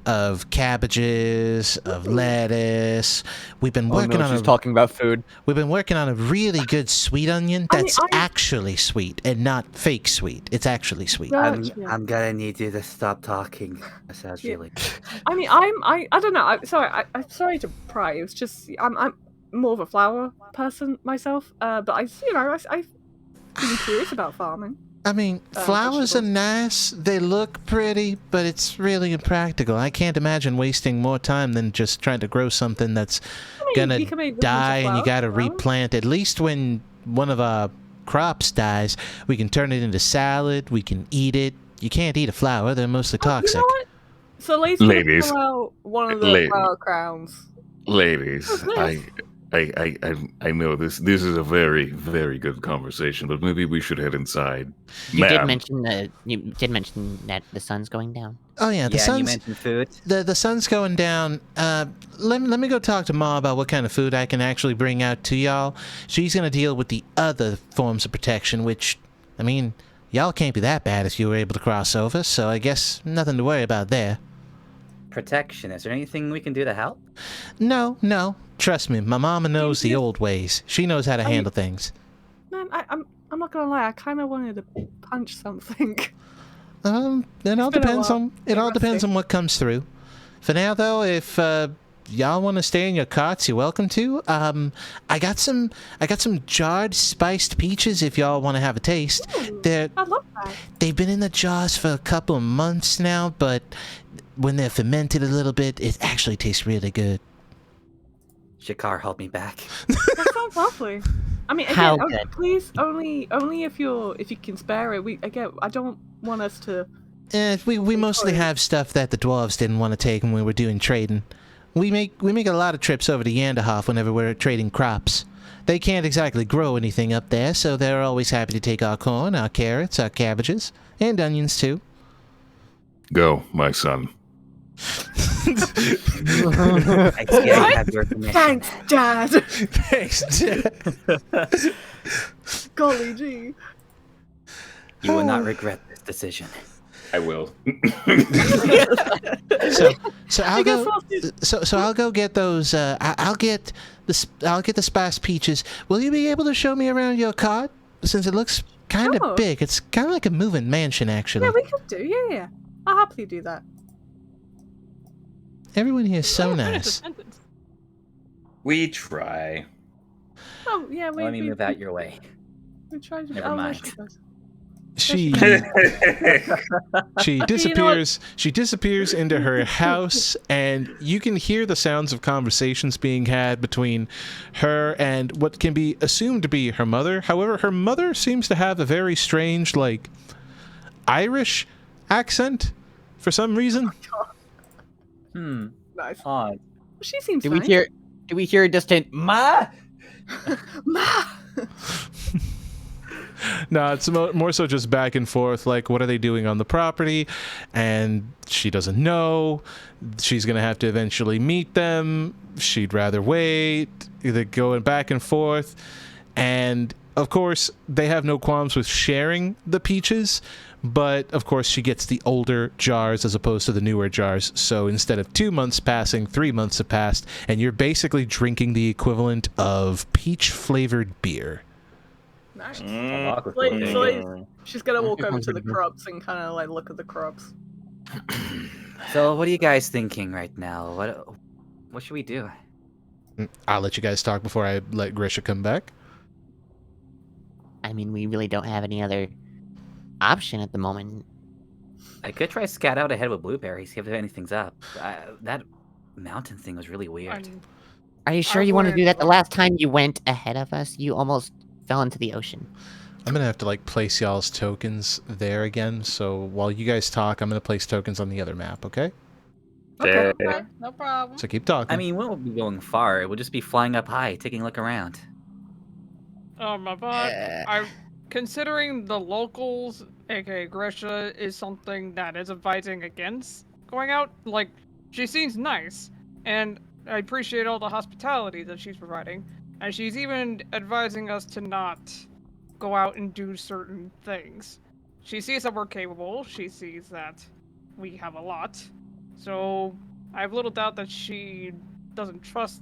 of cabbages, of lettuce. We've been working on she's talking about food. We've been working on a really good sweet onion that's actually sweet and not fake sweet. It's actually sweet. I'm gonna need you to stop talking. That sounds really good. I mean, I don't know. I'm sorry to pry. It's just I'm more of a flower person myself. But I've been curious about farming. I mean, flowers are nice. They look pretty, but it's really impractical. I can't imagine wasting more time than just trying to grow something that's gonna die and you gotta replant. At least when one of our crops dies, we can turn it into salad. We can eat it. You can't eat a flower. They're mostly toxic. You know what? So ladies, pull out one of the flower crowns. Ladies, I know this is a very, very good conversation, but maybe we should head inside. You did mention that the sun's going down. Oh yeah, the sun's. You mentioned food. The sun's going down. Let me go talk to Ma about what kind of food I can actually bring out to y'all. She's gonna deal with the other forms of protection, which, I mean, y'all can't be that bad if you were able to cross over. So I guess nothing to worry about there. Protection. Is there anything we can do to help? No. Trust me, my mama knows the old ways. She knows how to handle things. Man, I'm not gonna lie. I kind of wanted to punch something. It all depends on what comes through. For now, though, if y'all want to stay in your carts, you're welcome to. I got some jarred spiced peaches if y'all want to have a taste. I love that. They've been in the jars for a couple of months now, but when they're fermented a little bit, it actually tastes really good. Shakar, help me back. That sounds lovely. I mean, again, please, only if you can spare it. I don't want us to. We mostly have stuff that the dwarves didn't want to take when we were doing trading. We make a lot of trips over to Yanderhof whenever we're trading crops. They can't exactly grow anything up there, so they're always happy to take our corn, our carrots, our cabbages, and onions too. Go, my son. I have your permission. Thanks, Dad. Thanks, Dad. Golly gee. You will not regret this decision. I will. So I'll go. So I'll go get those. I'll get the spiced peaches. Will you be able to show me around your cart? Since it looks kind of big, it's kind of like a moving mansion, actually. Yeah, we could do. Yeah. I'll happily do that. Everyone here is so nice. We try. Oh yeah, Let me move out your way. We tried to. Never mind. She disappears. She disappears into her house, and you can hear the sounds of conversations being had between her and what can be assumed to be her mother. However, her mother seems to have a very strange, like, Irish accent for some reason. Nice. Odd. She seems. Do nice. we hear a distant ma? Ma. No, it's more so just back and forth, like, what are they doing on the property? And she doesn't know. She's going to have to eventually meet them. She'd rather wait. They're going back and forth. And, of course, they have no qualms with sharing the peaches. But, of course, she gets the older jars as opposed to the newer jars. So instead of 2 months passing, 3 months have passed. And you're basically drinking the equivalent of peach-flavored beer. Nice. Mm. She's gonna walk over to the crops and kind of like look at the crops. So, what are you guys thinking right now? What should we do? I'll let you guys talk before I let Grisha come back. I mean, we really don't have any other option at the moment. I could try scout out ahead with blueberries, see if anything's up. That mountain thing was really weird. Are you sure you want to do that? The last time you went ahead of us, you almost fell into the ocean. I'm gonna have to like place y'all's tokens there again. So while you guys talk, I'm gonna place tokens on the other map. Okay? Okay, no problem. So keep talking. I mean, we won't be going far. It will just be flying up high, taking a look around. Oh my god. I'm considering the locals, aka Grisha, is something that is advising against going out. Like, she seems nice, and I appreciate all the hospitality that she's providing. And she's even advising us to not go out and do certain things. She sees that we're capable. She sees that we have a lot. So I have little doubt that she doesn't trust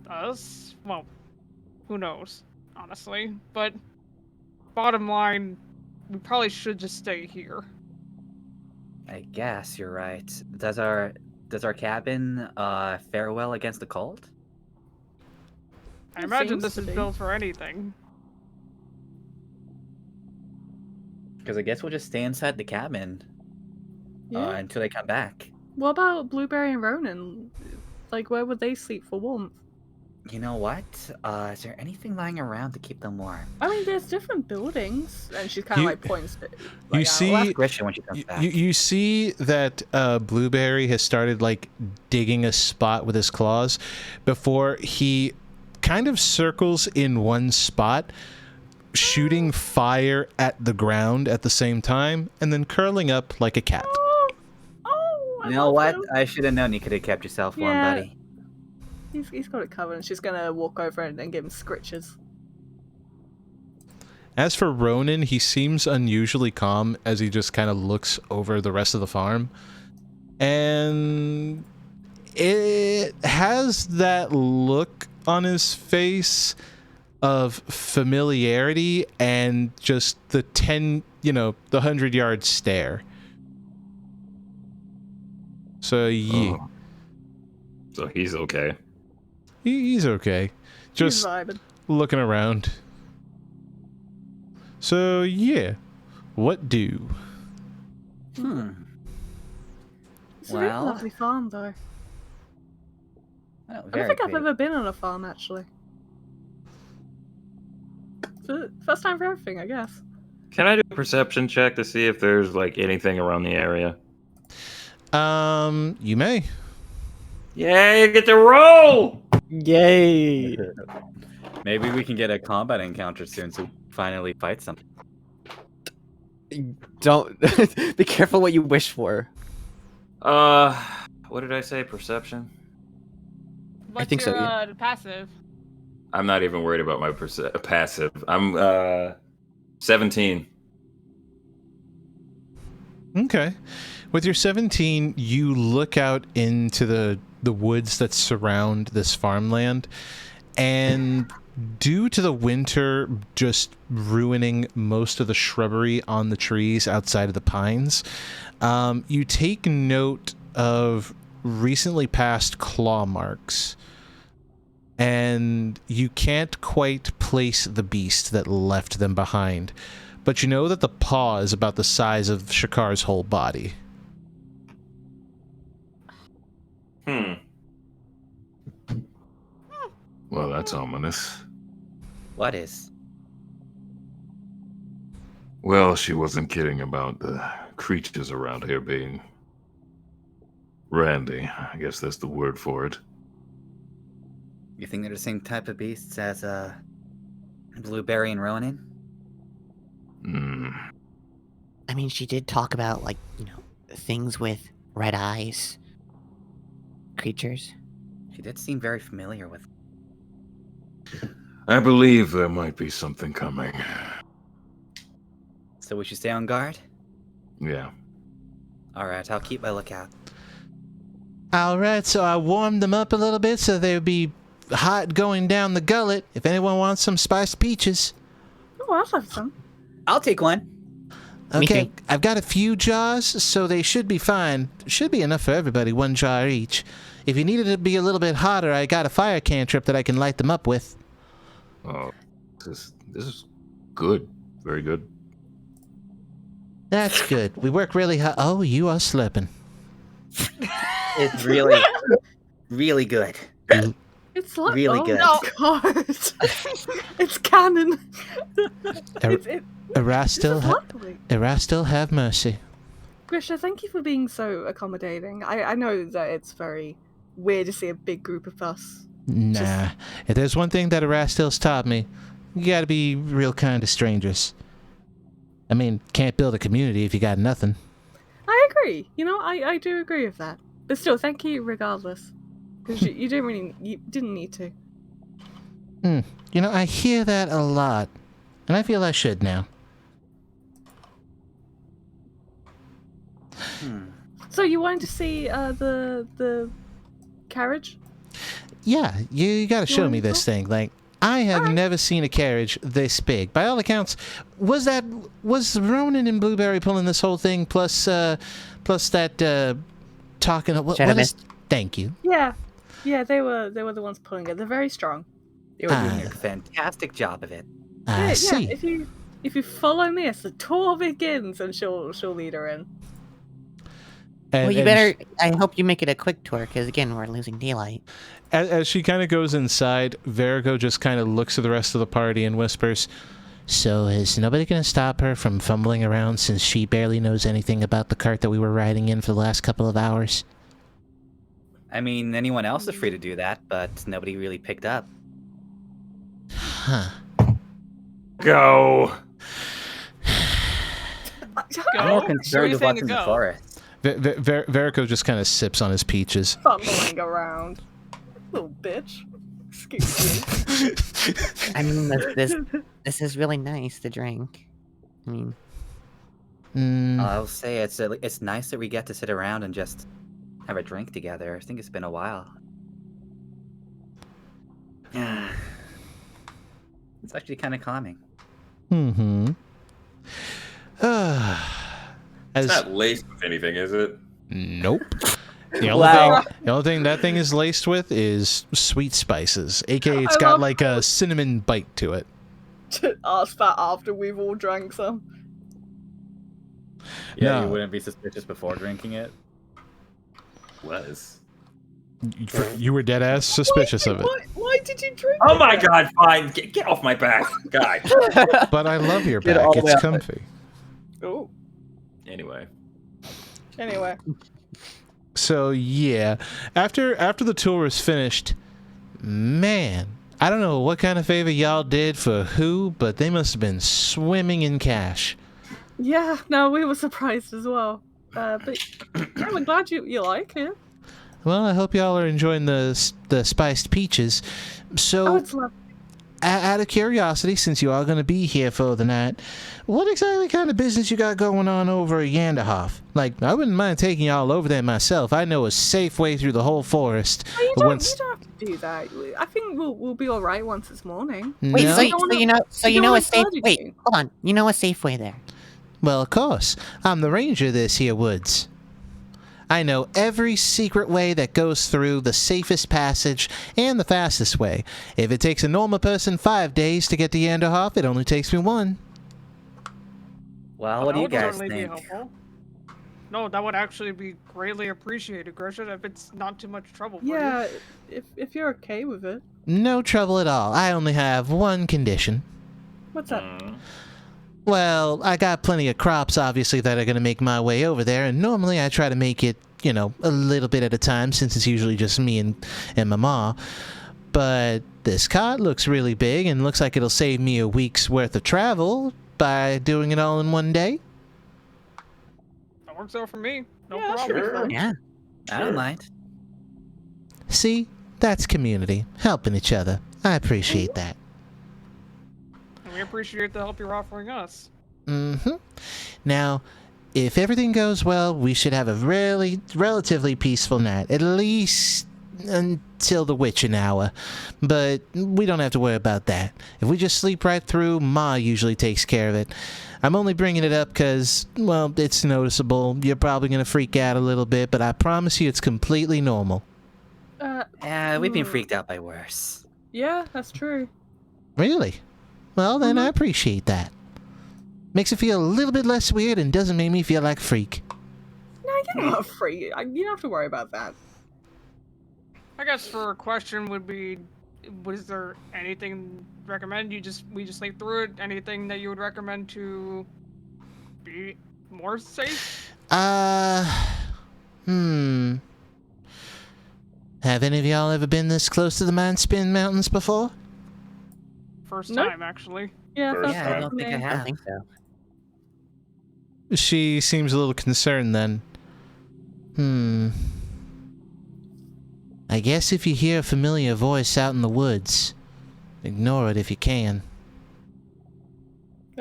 us. Well, who knows, honestly. But bottom line, we probably should just stay here. I guess you're right. Does our cabin fare well against the cold? I It imagine seems this to is be. built for anything. Because I guess we'll just stay inside the cabin Yeah. until they come back. What about Blueberry and Ronan? Like, where would they sleep for warmth? You know what? Is there anything lying around to keep them warm? I mean, there's different buildings, and she kind of You- like points. you see- We'll ask Grisha when she comes back. You see that Blueberry has started like digging a spot with his claws before he kind of circles in one spot, shooting fire at the ground at the same time, and then curling up like a cat. Oh, You know what? I should have known you could have kept yourself warm, Yeah. buddy. He's got it covered, and she's gonna walk over and give him scritches. As for Ronan, he seems unusually calm as he just kind of looks over the rest of the farm. And it has that look on his face of familiarity and just the 100-yard stare. So, yeah. Oh. So he's okay. He's okay. He's Just vibing. looking around. So, yeah. What do? It's a really Well- lovely farm, though. Oh, I don't very think I've pretty. ever been on a farm, actually. First time for everything, I guess. Can I do a perception check to see if there's like anything around the area? You may. Yay, I get to roll! Yay! Maybe we can get a combat encounter soon so we finally fight something. Don't be careful what you wish for. What did I say? Perception? What's think so, your yeah. passive? I'm not even worried about my passive. I'm 17. Okay. With your 17, you look out into the woods that surround this farmland, and due to the winter just ruining most of the shrubbery on the trees outside of the pines, you take note of recently passed claw marks, and you can't quite place the beast that left them behind, but you know that the paw is about the size of Shakar's whole body. Well, that's ominous. What is? Well, she wasn't kidding about the creatures around here being randy. I guess that's the word for it. You think they're the same type of beasts as Blueberry and Ronan? Hmm. I mean, she did talk about, like, things with red eyes. Creatures. She did seem very familiar with. I believe there might be something coming. So we should stay on guard? Yeah. Alright, I'll keep my lookout. Alright, so I warmed them up a little bit so they would be hot going down the gullet if anyone wants some spiced peaches. Oh, I'll have some. I'll take one. Me Okay, too. I've got a few jars, so they should be fine. Should be enough for everybody, one jar each. If you needed it to be a little bit hotter, I got a fire cantrip that I can light them up with. Oh, this is good. Very good. That's good. We work really hard. Oh, you are slipping. It's really, really good. It's like Really oh good. my God. It's canon. Erastil, Lovely. Erastil, have mercy. Grisha, thank you for being so accommodating. I know that it's very weird to see a big group of us. Nah. If there's one thing that Erastil's taught me, you gotta be real kind to strangers. I mean, can't build a community if you got nothing. I agree. I do agree with that. But still, thank you regardless. Because you didn't need to. I hear that a lot. And I feel I should now. So you wanted to see the carriage? Yeah, you gotta show want me to this thing. Like, I have Alright. never seen a carriage this big. By all accounts, was Ronan and Blueberry pulling this whole thing? Plus that talking. What is? Thank you. Yeah, they were the ones pulling it. They're very strong. They were doing a fantastic job of it. I see. Yeah, if you follow me as the tour begins, and she'll lead her in. And, Well, you better. I hope you make it a quick tour, because again, we're losing daylight. As she kind of goes inside, Verigo just kind of looks at the rest of the party and whispers, "So is nobody going to stop her from fumbling around since she barely knows anything about the cart that we were riding in for the last couple of hours?" I mean, anyone else is free to do that, but nobody really picked up. Huh. Go. I'm more Go? concerned with Where are you saying what's to in the go? forest. Verico just kind of sips on his peaches. Fumbling around. Little bitch. Excuse me. I mean, this is really nice to drink. I mean, I'll say it's nice that we get to sit around and just have a drink together. I think it's been a while. It's actually kind of calming. Mm-hmm. It's not laced with anything, is it? Nope. The Wow. only thing that thing is laced with is sweet spices, aka it's I got love like a cinnamon bite to it. Ask that after we've all drank some. Yeah, No. you wouldn't be suspicious before drinking it. Was. You were dead ass suspicious of it. Why did you drink Oh it? my god, fine. Get off my back, guy. But I love your Get back. all the way It's up. comfy. Oh, Anyway. anyway. So yeah, after the tour was finished, man, I don't know what kind of favor y'all did for who, but they must have been swimming in cash. Yeah, no, we were surprised as well. But yeah, I'm glad you like it. Well, I hope y'all are enjoying the spiced peaches. So, Oh, it's lovely. out of curiosity, since you are going to be here for the night, what exactly kind of business you got going on over at Yanderhof? Like, I wouldn't mind taking y'all over there myself. I know a safe way through the whole forest. Oh, you don't have to do that. I think we'll be all right once it's morning. wait, No? so, You don't wanna- you know you don't a wanna safe. bother Wait, you. hold on. You know a safe way there. Well, of course. I'm the ranger of this here woods. I know every secret way that goes through the safest passage and the fastest way. If it takes a normal person 5 days to get to Yanderhof, it only takes me 1. Well, what do you That would guys certainly be think? helpful. No, that would actually be greatly appreciated, Grisha, if it's not too much trouble for you. Yeah, if you're okay with it. No trouble at all. I only have one condition. What's up? Well, I got plenty of crops, obviously, that are going to make my way over there, and normally I try to make it, you know, a little bit at a time, since it's usually just me and my ma. But this cart looks really big, and looks like it'll save me a week's worth of travel by doing it all in one day. That works out for me. No Yeah, problem. Sure. Yeah. I don't mind. See? That's community. Helping each other. I appreciate that. And we appreciate the help you're offering us. Mm-hmm. Now, if everything goes well, we should have a relatively peaceful night. At least until the witching hour. But we don't have to worry about that. If we just sleep right through, Ma usually takes care of it. I'm only bringing it up because, well, it's noticeable. You're probably going to freak out a little bit, but I promise you it's completely normal. We've been freaked out by worse. Yeah, that's true. Really? Well, then I appreciate that. Makes it feel a little bit less weird and doesn't make me feel like a freak. No, you're not free. You don't have to worry about that. I guess for a question would be, was there anything recommend we just sleep through it? Anything that you would recommend to be more safe? Have any of y'all ever been this close to the Mindspin Mountains before? First Nope. time, actually. Yeah, First that's Yeah, I right. don't think I I don't have. think so. She seems a little concerned then. I guess if you hear a familiar voice out in the woods, ignore it if you can. I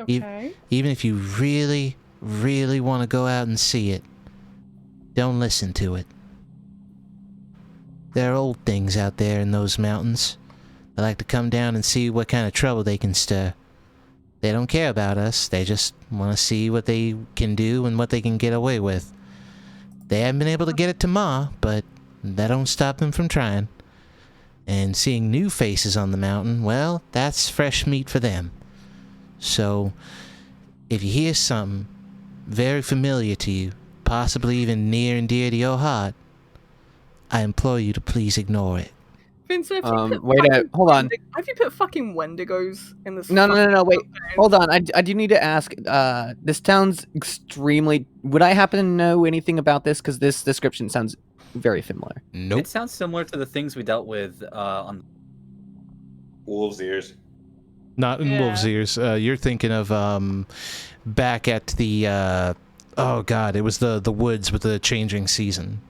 Okay. Even if you really, really want to go out and see it, don't listen to it. There are old things out there in those mountains. They like to come down and see what kind of trouble they can stir. They don't care about us. They just want to see what they can do and what they can get away with. They haven't been able to get it to Ma, but that don't stop them from trying. And seeing new faces on the mountain, well, that's fresh meat for them. So, if you hear something very familiar to you, possibly even near and dear to your heart, I implore you to please ignore it. Vincent, have you put Wait, fucking hold on. Have you put fucking Wendigos in this? No, wait. campaign? Hold on. I do need to ask. This sounds extremely. Would I happen to know anything about this? Because this description sounds very familiar. Nope. It sounds similar to the things we dealt with on. Wolves' ears. Not in Yeah. Wolf's Ears. You're thinking of back at the oh god, it was the woods with the changing season.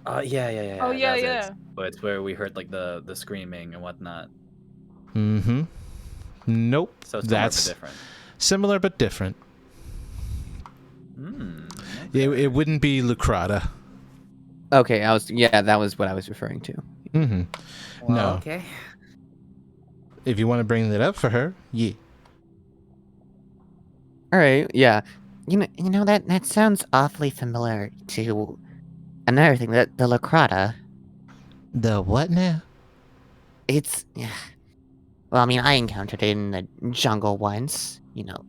Yeah. Oh, yeah, that was yeah. it. But it's where we heard like the screaming and whatnot. Mm-hmm. Nope. So it's That's different. similar but different. It wouldn't be Lucrata. Okay, that was what I was referring to. Mm-hmm. Well, No. Okay. If you want to bring that up for her, yeah. All right, yeah. You know that sounds awfully familiar to another thing, the Lacrata. The what now? It's well, I mean, I encountered it in the jungle once. You know,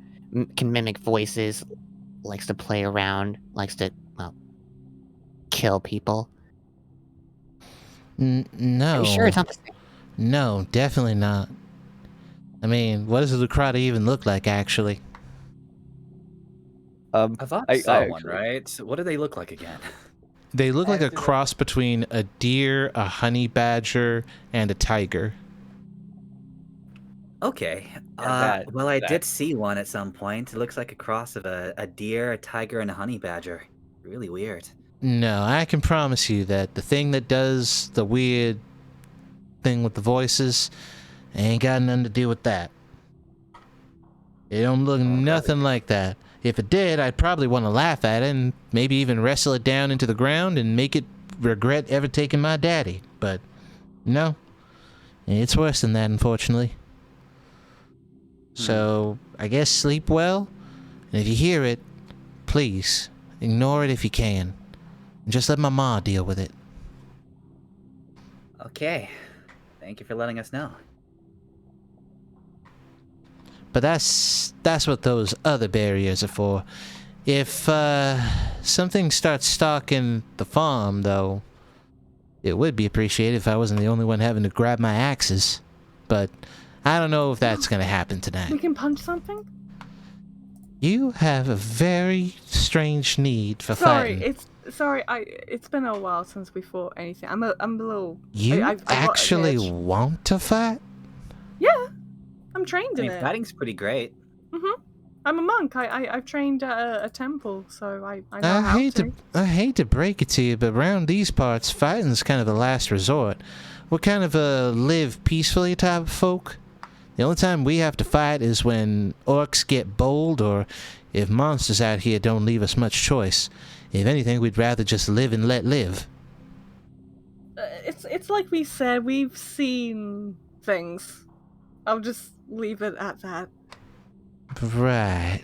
can mimic voices, likes to play around, likes to kill people. No. Are you sure it's not the same? No, definitely not. I mean, what does a Lucrata even look like, actually? I thought I saw one, actually- right? What do they look like again? They look like a cross between a deer, a honey badger, and a tiger. Okay. that- I did see one at some point. It looks like a cross of a deer, a tiger, and a honey badger. Really weird. No, I can promise you that the thing that does the weird thing with the voices ain't got nothing to do with that. It don't look nothing like that. If it did, I'd probably want to laugh at it and maybe even wrestle it down into the ground and make it regret ever taking my daddy. But no, it's worse than that, unfortunately. So I guess sleep well, and if you hear it, please ignore it if you can. And just let my ma deal with it. Okay. Thank you for letting us know. But that's what those other barriers are for. If something starts stalking the farm, though, it would be appreciated if I wasn't the only one having to grab my axes. But I don't know if that's going to happen tonight. We can punch something. You have a very strange need for Sorry, fighting. it's been a while since we fought anything. I'm a little. You I got an actually itch. want to fight? Yeah, I'm trained I in mean, it. fighting's pretty great. I'm a monk. I've trained at a temple, so I know how I hate to break it to you, but around these parts, fighting's kind of the last resort. We're kind of a live peacefully type of folk. The only time we have to fight is when orcs get bold, or if monsters out here don't leave us much choice. If anything, we'd rather just live and let live. It's like we said. We've seen things. I'll just leave it at that. Right.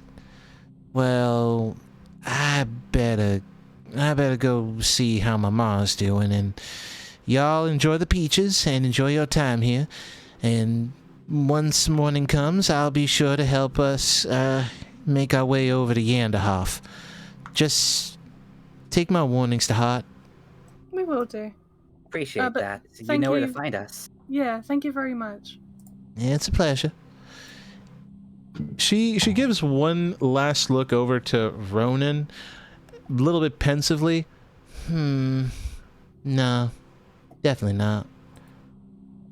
Well, I better go see how my ma's doing, and y'all enjoy the peaches and enjoy your time here. And once morning comes, I'll be sure to help us make our way over to Yanderhof. Just take my warnings to heart. We will do. Appreciate but that. You thank know where to you. find us. Yeah, thank you very much. It's a pleasure. She gives one last look over to Ronan, a little bit pensively. No, definitely not.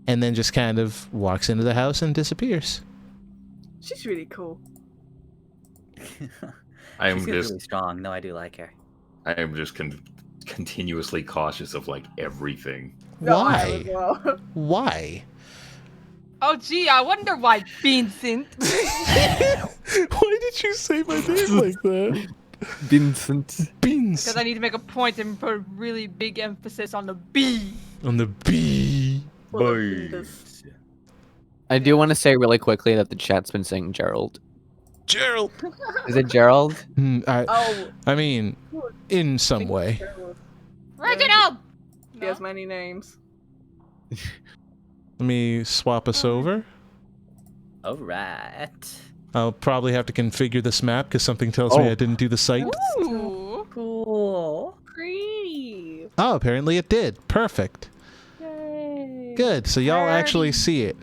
And then just kind of walks into the house and disappears. She's really cool. I am She's just really strong. No, I do like her. I am just continuously cautious of like everything. No, I am Why? as well. Why? Oh, gee, I wonder why Vincent. Why did you say my name like that? Vincent. Beans. Because I need to make a point and put a really big emphasis on the B. On the B. Full of beavers. I do want to say really quickly that the chat's been saying Gerald. Gerald. Is it Gerald? Oh, I mean, in some way. Reginald! he has many names. Let me swap us over. All right. I'll probably have to configure this map because something tells me I didn't do the site. Ooh. Cool. Pretty. Oh, apparently it did. Perfect. Yay. Good. So y'all actually see it.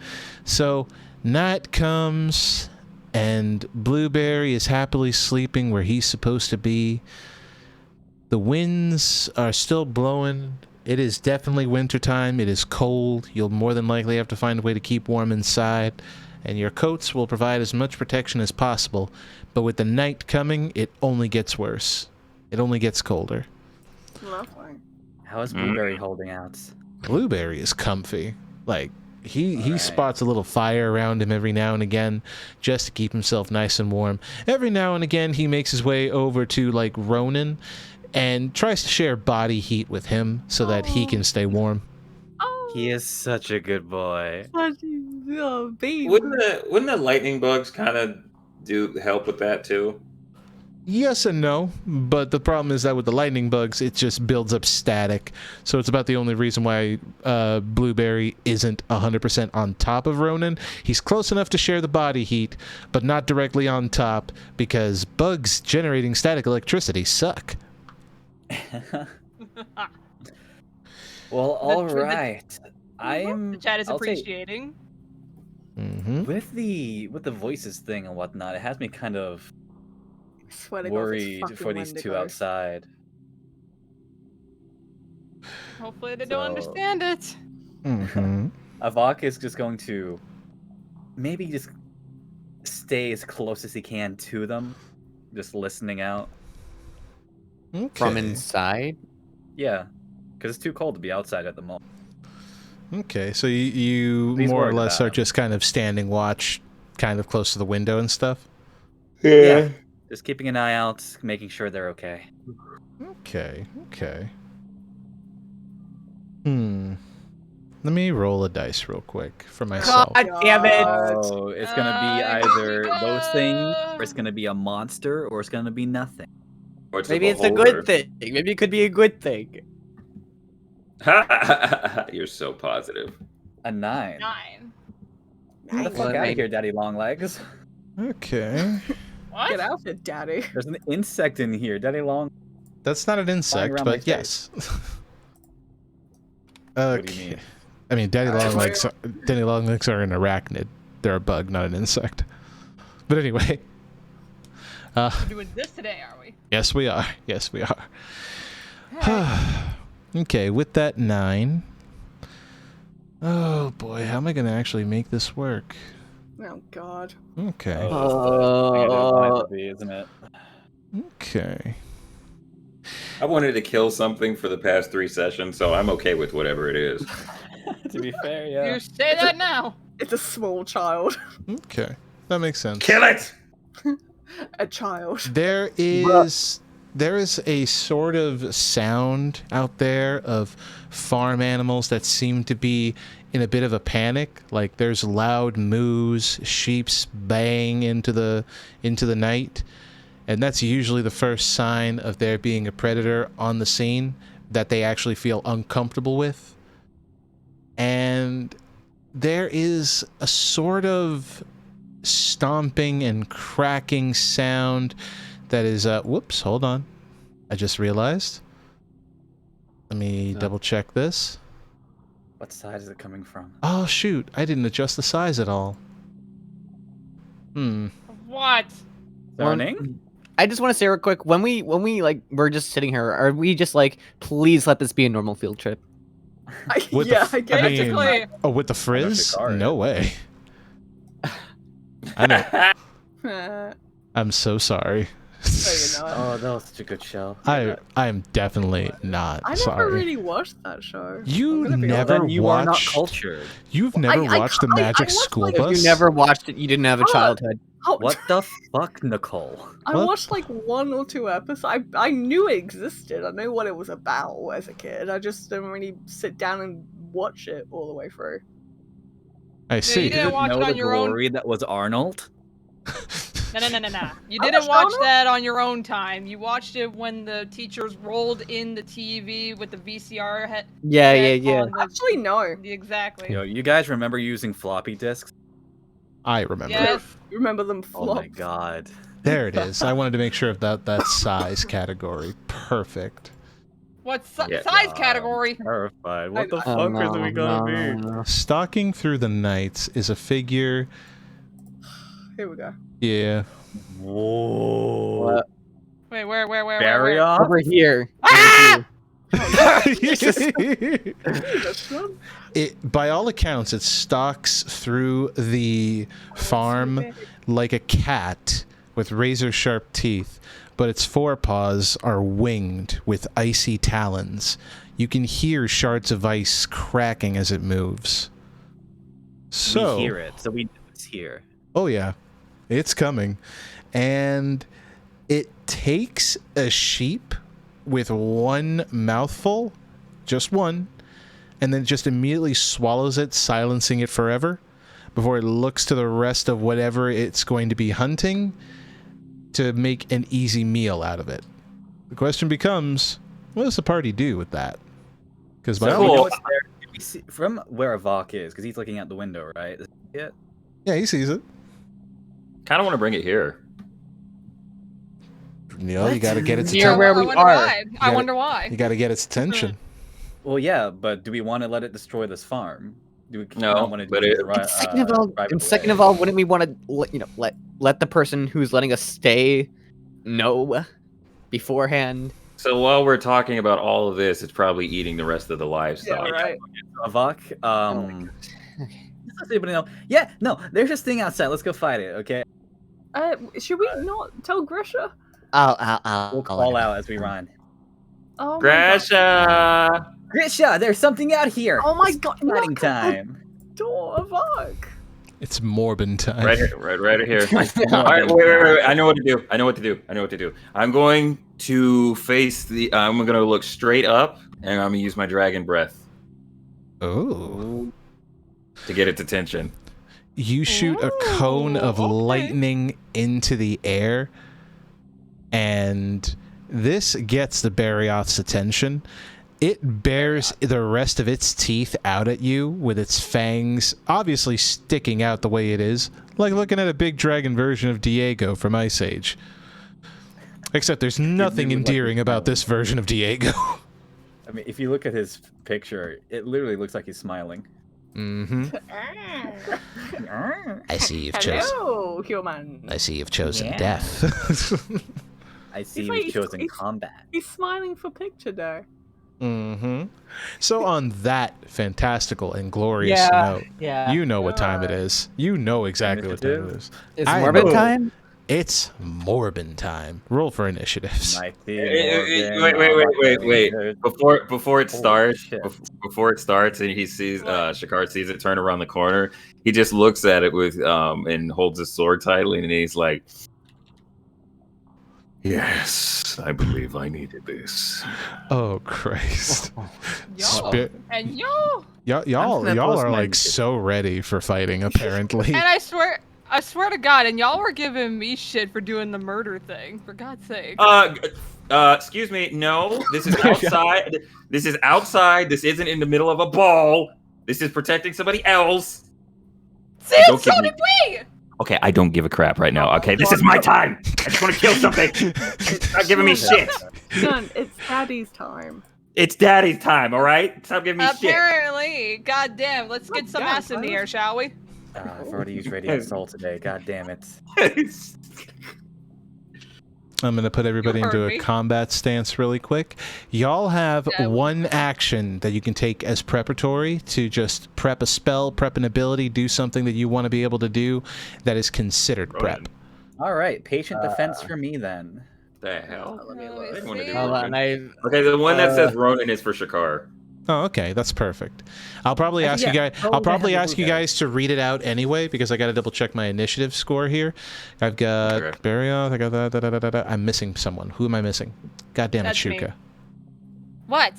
So night comes and Blueberry is happily sleeping where he's supposed to be. The winds are still blowing. It is definitely wintertime. It is cold. You'll more than likely have to find a way to keep warm inside. And your coats will provide as much protection as possible. But with the night coming, it only gets worse. It only gets colder. Lovely. How is Blueberry holding out? Blueberry is comfy. Like, he Alright. spots a little fire around him every now and again just to keep himself nice and warm. Every now and again, he makes his way over to, like, Ronan and tries to share body heat with him so that he can stay warm. Oh, He is such a good boy. baby. Wouldn't the lightning bugs kind of help with that too? Yes and no, but the problem is that with the lightning bugs, it just builds up static. So it's about the only reason why Blueberry isn't 100% on top of Ronan. He's close enough to share the body heat, but not directly on top because bugs generating static electricity suck. Well, all The right. I'm. The chat is I'll take- appreciating. Mm-hmm. with the voices thing and whatnot. It has me kind of Sweating worried for these two outside. Hopefully they don't So- understand it. Mm-hmm. Avak is just going to maybe just stay as close as he can to them, just listening out. From inside? Yeah, because it's too cold to be outside at the moment. Okay, so you He's more or worried less about are him. just kind of standing watch, kind of close to the window and stuff? Yeah. Just keeping an eye out, making sure they're okay. Okay. Let me roll a dice real quick for myself. God damn it! Oh, it's gonna be either those things, or it's gonna be a monster, or it's gonna be nothing. Or it's Maybe it's a beholder. good thing. Maybe it could be a good thing. You're so positive. A 9. 9. Get the fuck Well, out of maybe- here, Daddy Longlegs. Okay. What? Get out of it, Daddy. There's an insect in here, Daddy Long. That's not an insect, around my but yes. What do you mean? I mean, Daddy Alright. Longlegs are an arachnid. They're a bug, not an insect. But anyway. We're doing this today, are we? Yes, we are. Yes, we are. Okay, with that 9. Oh boy, how am I going to actually make this work? Oh God. Okay. Oh, that's the thing it would be, isn't it? Okay. I wanted to kill something for the past 3 sessions, so I'm okay with whatever it is. To be fair, yeah. You say that now. It's a small child. Okay. That makes sense. Kill it! A child. There is a sort of sound out there of farm animals that seem to be in a bit of a panic. Like there's loud moos, sheep's baying into the night, and that's usually the first sign of there being a predator on the scene that they actually feel uncomfortable with. And there is a sort of stomping and cracking sound that is whoops, hold on. I just realized. Let me double check this. What side is it coming from? Oh shoot, I didn't adjust the size at all. What? Zoning? I just want to say real quick, when we like we're just sitting here, are we just like, please let this be a normal field trip? With yeah, the, I guess. mean, Basically. with the frizz? car, No way. I know. I'm so sorry. No, you're not. Oh, that was such a good show. I am definitely not I never sorry. really watched that show. You I'm gonna be never Then you are not watched. cultured. You've never I watched the I Magic watched, School like, If Bus. you never watched it, you didn't have a Oh. childhood. Oh, What the fuck, Nicole? I What? watched like 1 or 2 episodes. I knew it existed. I knew what it was about as a kid. I just didn't really sit down and watch it all the way through. I you see. didn't watch it know on the your own. glory that was Arnold? No. You I didn't watched watch Arnold. that on your own time. You watched it when the teachers rolled in the TV with the VCR head. Yeah, head yeah. on the- Actually, no. Exactly. Yo, you guys remember using floppy disks? I remember. Yes. Remember them Oh flops? my god. There it is. I wanted to make sure of that size category. Perfect. What Yeah. size category? I'm terrified. What the I- fuckers are we gonna be? No. Stalking through the nights is a figure. Here we go. Yeah. Whoa. What? Wait, where? Barry where? off? Over here. Ah! Jesus, man. It, by all accounts, it stalks through the farm like a cat with razor sharp teeth, but its forepaws are winged with icy talons. You can hear shards of ice cracking as it moves. So, We hear it, so we know it's here. oh yeah, it's coming. And it takes a sheep with one mouthful, just one, and then just immediately swallows it, silencing it forever, before it looks to the rest of whatever it's going to be hunting to make an easy meal out of it. The question becomes, what does the party do with that? Because by So all we know Cool. it's there. Can we see, from where Avok is, because he's looking out the window, right? Yeah. yeah, he sees it. Kind of want to bring it here. Neil, you got to get its Near attention. where I we wonder are. why. I gotta- wonder why. You got to get its attention. Well, yeah, but do we want to let it destroy this farm? Do we No, not want to but do it- it right? Second of all, wouldn't we want to, let the person who's letting us stay know beforehand? So while we're talking about all of this, it's probably eating the rest of the livestock. Yeah, right. Avok, let's anybody know? Yeah, no, there's this thing outside. Let's go fight it, okay? Should we not tell Grisha? I'll We'll call out as we run. Oh my god. Grisha! Grisha, there's something out here. Oh my It's god. fighting knock on the time. Door of Ark. It's Morbin time. Right here, right here. All right, wait. I know what to do. I'm going to face the. I'm going to look straight up, and I'm going to use my dragon breath Oh. to get its attention. You shoot a cone of Ooh, okay. lightning into the air, and this gets the Barioth's attention. It bears the rest of its teeth out at you with its fangs obviously sticking out the way it is, like looking at a big dragon version of Diego from Ice Age. Except there's nothing look like endearing he's about this version of Diego. I mean, if you look at his picture, it literally looks like he's smiling. Mm-hmm. I see you've Hello, human. I see you've chosen Yeah. death. I see He's you've like- chosen he's- combat. He's smiling for picture day. Mm-hmm. So on that fantastical and glorious note, yeah. you know what time it is. You know exactly what time it Initiative? is. It's I Morbid know. time? It's Morbin time. Roll for initiatives. Mighty Wait. Before it Holy starts, shit. before it starts, and he sees Shakar sees it turn around the corner. He just looks at it with and holds his sword tightly, and he's like, Yes, I believe I needed this. Oh Christ! Yo. Spit- And yo. y'all gonna are post my like initiative. so ready for fighting. Apparently, And I swear to God, and y'all were giving me shit for doing the murder thing. For God's sake. excuse me, no, this is outside. This is outside. This isn't in the middle of a ball. This is protecting somebody else. See, don't so give me- did we. Okay, I don't give a crap right now. Okay, this is my time. I just want to kill something. Stop giving me shit. Son, it's Daddy's time. It's daddy's time, all right? Stop giving me shit. Apparently, goddamn. Let's get some God, ass in the bro. air, shall we? I've already used Radiant Soul today. God damn it. I'm gonna put everybody You into heard a me. combat stance really quick. Y'all have Yeah, one action that you can take as preparatory to just prep a spell, prep an ability, do something that you want to be able to do that is considered prep. All right, patient defense for me then. The hell? Let me Oh, look. I didn't want to do Hold on, Ronan. Okay, the one that says Ronan is for Shakar. Oh, okay, that's perfect. I'll probably I ask think, you yeah, guys. probably I'll probably have the ask you blueberry. guys to read it out anyway because I got to double check my initiative score here. I've got Okay. Barioth. I got that. I'm missing someone. Who am I missing? God damn it, That's me. Shuka. What?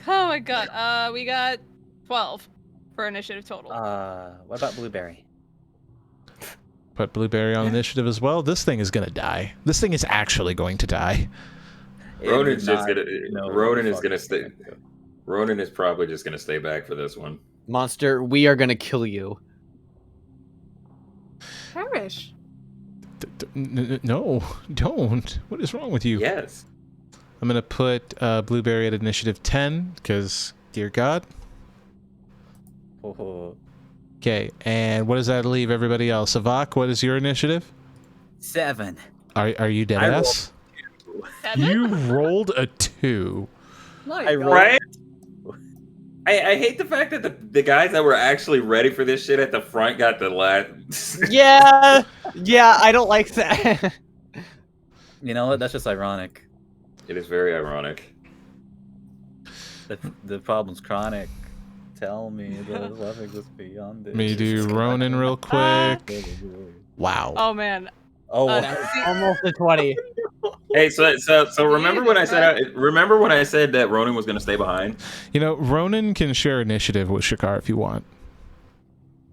Oh my god. We got 12 for initiative total. What about blueberry? Put Blueberry on initiative as well. This thing is gonna die. This thing is actually going to die. Ronan's just Not- gonna. no, Ronan is fuck. gonna stay. Ronan is probably just gonna stay back for this one. Monster, we are gonna kill you. Perish. No, don't. What is wrong with you? Yes. I'm gonna put Blueberry at initiative 10 because, dear God. Oh, Okay, and what does that leave everybody else? Savak, what is your initiative? 7. Are you dead I rolled ass? 7? You rolled a 2. My I God. rolled- Right? I hate the fact that the guys that were actually ready for this shit at the front got the last. Yeah, I don't like that. You know what? That's just ironic. It is very ironic. The problem's chronic. Tell me there's nothing just beyond this. Let me do Ronan real quick. Wow. Oh man. Oh, Almost a 20. Hey, so remember when I said that Ronan was gonna stay behind? You know, Ronan can share initiative with Shakar if you want.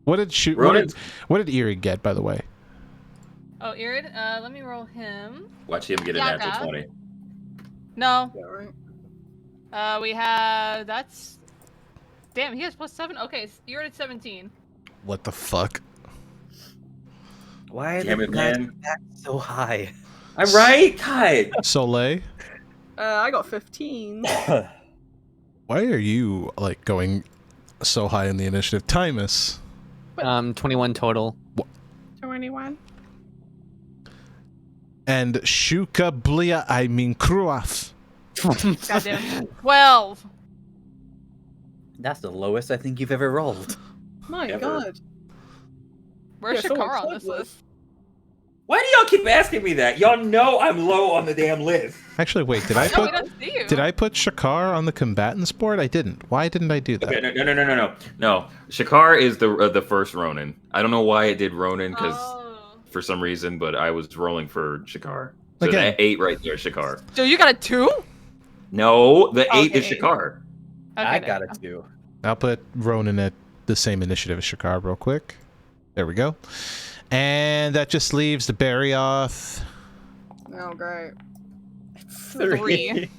What did Ronan's- what did Eerie get, by the way? Oh, Irid, let me roll him. Watch him get a Yaga. natural 20. No. Yeah, right. We have that's damn, he has +7. Okay, Irid at 17. What the fuck? why are Damn the it, guys man. back so high? I'm right, God. Soleil, I got 15. why are you like going so high in the initiative? Timus. 21 total. 21. And Shuka Blia, I mean Kruaf. Goddamn. 12. That's the lowest I think you've ever rolled. My Ever. God. Where's Yeah, someone Shakar on said this this. list? Why do y'all keep asking me that? Y'all know I'm low on the damn list. Actually, wait, did I No, we put don't see you. did I put Shakar on the combatants board? I didn't. Why didn't I do that? Okay, no. Shakar is the first Ronin. I don't know why it did Ronin because Oh. for some reason, but I was rolling for Shakar. So Okay. that 8 right there, Shakar. So you got a 2? No, the 8 is Okay. Shakar. I then. got it too. I'll put Ronan at the same initiative as Shakar real quick. There we go. And that just leaves the Barioth. Oh, great. 3.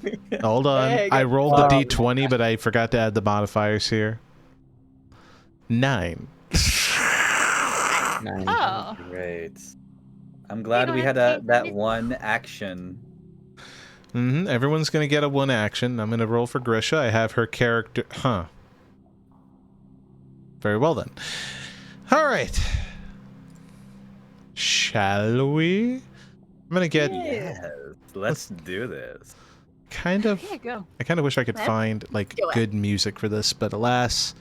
Hold on. Hey, I good rolled the job. d20, but I forgot to add the modifiers here. 9. 9. Oh. Great. I'm glad don't we have had to take that any- one action. Everyone's going to get a 1 action. I'm going to roll for Grisha. I have her character. Huh. Very well then. All right. Shall we? I'm going to get Yes, let's do this. kind of. Yeah, go. I kind of wish I could Let's find like do it. good music for this, but alas.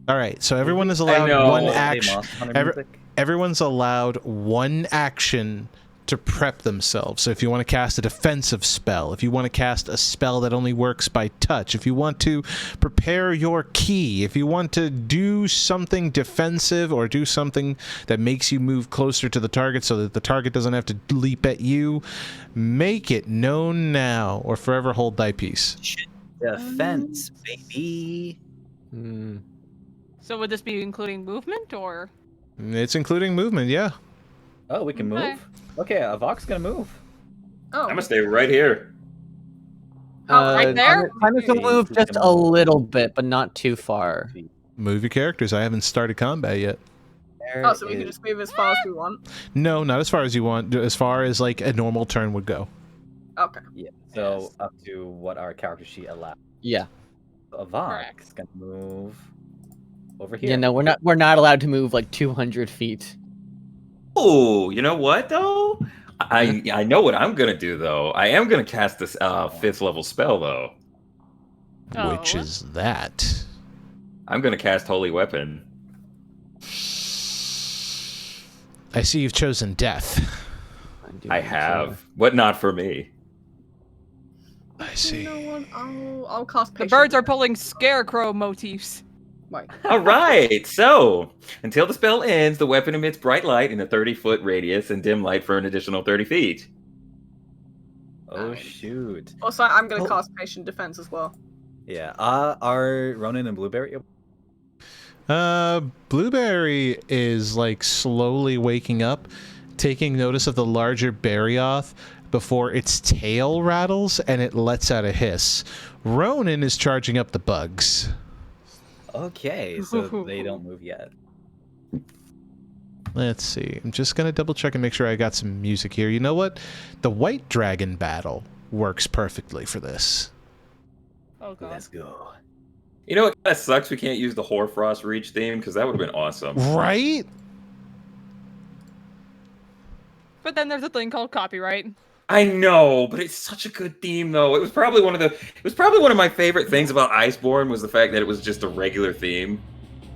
All right, so everyone is I allowed know. one Hey, action. Monster Hunter every- music? Everyone's allowed 1 action to prep themselves. So if you want to cast a defensive spell, if you want to cast a spell that only works by touch, if you want to prepare your key, if you want to do something defensive or do something that makes you move closer to the target so that the target doesn't have to leap at you, make it known now or forever hold thy peace. Defense, baby. Hmm. So would this be including movement or? It's including movement, yeah. Oh, we can Okay. move? Okay, Avok's gonna move. Oh. I'm gonna stay right here. Oh, right there? Timus will move just a little bit, but not too far. Move your characters. I haven't started combat yet. There Oh, so we can is- just move as far as we want. No, not as far as you want. As far as like a normal turn would go. Okay. Yeah, so up to what our character sheet allows. Yeah. Avok Correct. is gonna move over here. Yeah, no, we're not allowed to move like 200 feet. Oh, you know what though? I know what I'm gonna do though. I am gonna cast this 5th level spell though. Which Oh. is that? I'm gonna cast Holy Weapon. I see you've chosen death. I have, but not for me. I see. You know what? I'll cast The patient birds are defense. pulling scarecrow motifs. Right. All right. So until the spell ends, the weapon emits bright light in a 30-foot radius and dim light for an additional 30 feet. Oh shoot. Also, I'm gonna cast patient defense as well. Yeah. Are Ronan and Blueberry? Blueberry is like slowly waking up, taking notice of the larger Barioth before its tail rattles and it lets out a hiss. Ronan is charging up the bugs. Okay, so they don't move yet. Let's see. I'm just gonna double check and make sure I got some music here. You know what? The white dragon battle works perfectly for this. Oh god. Let's go. You know, it kind of sucks we can't use the Hoarfrost Reach theme because that would have been awesome. Right? But then there's a thing called copyright. I know, but it's such a good theme, though. It was probably one of my favorite things about Iceborne was the fact that it was just a regular theme,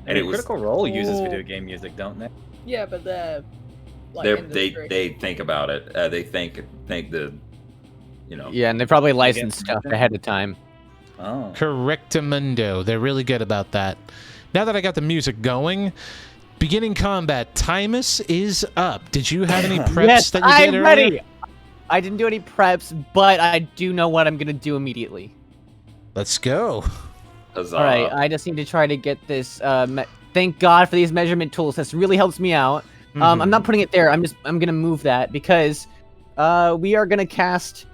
and it was Critical Role uses video game music, don't they? Yeah, but they're like they think about it. They think the, you know. Yeah, and they probably license stuff ahead of time. Oh. Correctamundo. They're really good about that. Now that I got the music going, beginning combat. Timus is up. Did you have any preps Yes, that you I'm did ready. earlier? I didn't do any preps, but I do know what I'm gonna do immediately. Let's go. Huzzah. All right, I just need to try to get this. Thank God for these measurement tools. This really helps me out. I'm not putting it there. I'm gonna move that because we are gonna cast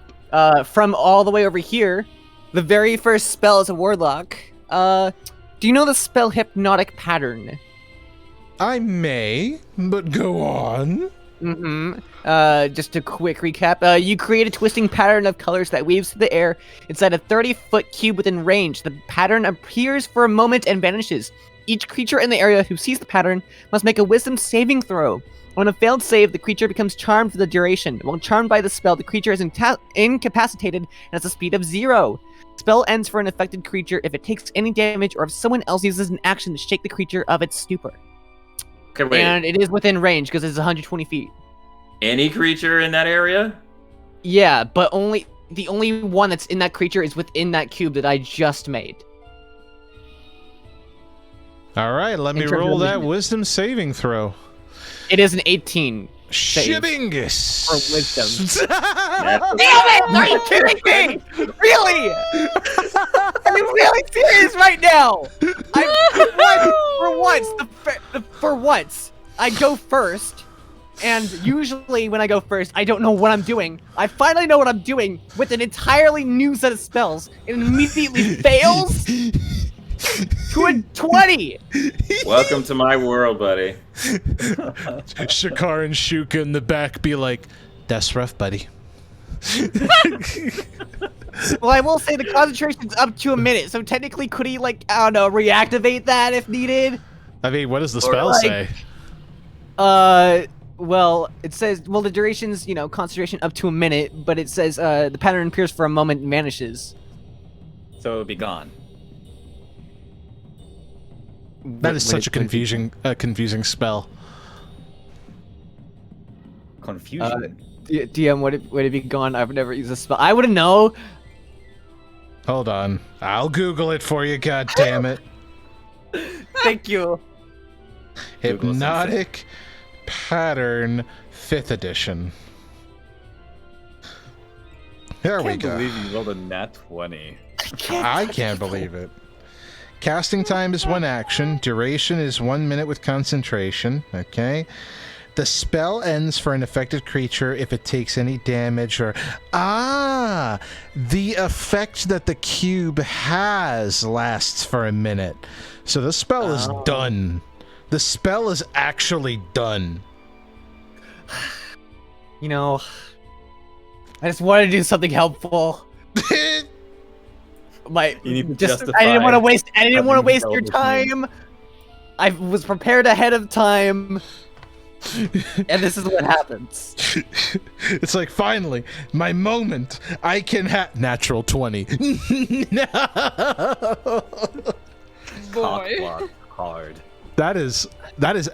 from all the way over here. The very first spell is a warlock. Do you know the spell Hypnotic Pattern? I may, but go on. Just a quick recap. You create a twisting pattern of colors that weaves through the air inside a 30-foot cube within range. The pattern appears for a moment and vanishes. Each creature in the area who sees the pattern must make a wisdom saving throw. On a failed save, the creature becomes charmed for the duration. While charmed by the spell, the creature is incapacitated and has a speed of 0. Spell ends for an affected creature if it takes any damage or if someone else uses an action to shake the creature of its stupor. Okay, wait. And it is within range because it's 120 feet. Any creature in that area? Yeah, but the only one that's in that creature is within that cube that I just made. All right, let me In terms roll of that movement. wisdom saving throw. It is an 18. Shibingus. For wisdom. That's Damn it! Are you kidding me? Really? Are you really serious right now? For once, I go first, and usually when I go first, I don't know what I'm doing. I finally know what I'm doing with an entirely new set of spells, and it immediately fails to a 20. Welcome to my world, buddy. Shakar and Shuka in the back be like, that's rough, buddy. Well, I will say the concentration's up to a minute, so technically could he, like, I don't know, reactivate that if needed? I mean, what does the spell like- say? Well, it says, well, the duration's, concentration up to a minute, but it says, the pattern appears for a moment and vanishes. So it would be gone. That is such a confusing spell. Confusion. DM, would it be gone? I've never used this spell. I wouldn't know. Hold on. I'll Google it for you, god damn it. Thank you. Hypnotic Pattern 5th edition. There we I can't go. believe you rolled a nat 20. I can't believe it. Casting time is 1 action. Duration is 1 minute with concentration. Okay. The spell ends for an affected creature if it takes any damage or... Ah! The effect that the cube has lasts for a minute. So the spell is done. The spell is actually done. I just wanted to do something helpful. You need to justify. I didn't want to waste your having time. I was prepared ahead of time. And this is what happens. It's like, finally, my moment. I can have... Natural 20. No! Boy. Cock block hard. That is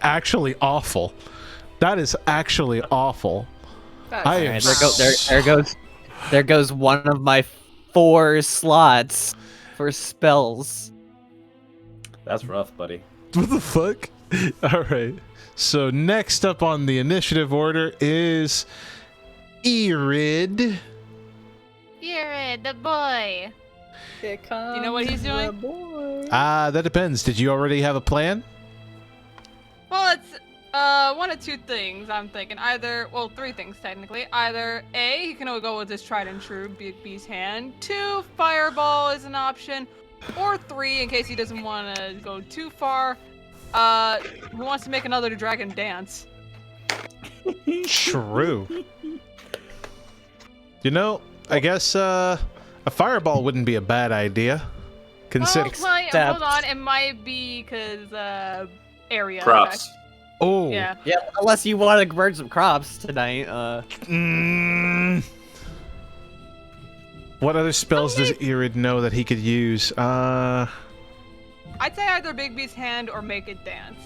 actually awful. That is actually awful. That's I am Alright, there goes one of my 4 slots for spells. That's rough, buddy. What the fuck? All right. So next up on the initiative order is Irid. You're the boy. Here comes You know what he's doing? the boy. That depends. Did you already have a plan? Well, it's one of two things I'm thinking. Either, well, three things technically. Either A, he can go with his tried and true Big B's hand. 2, Fireball is an option. Or 3, in case he doesn't want to go too far, he wants to make another dragon dance. True. You know, I guess a fireball wouldn't be a bad idea. Consider. Hold on, it might be because area. Crops. effect. Oh. Yeah. Yeah, unless you want to burn some crops tonight. What other spells does Irid know that he could use? I'd say either Big B's hand or make it dance.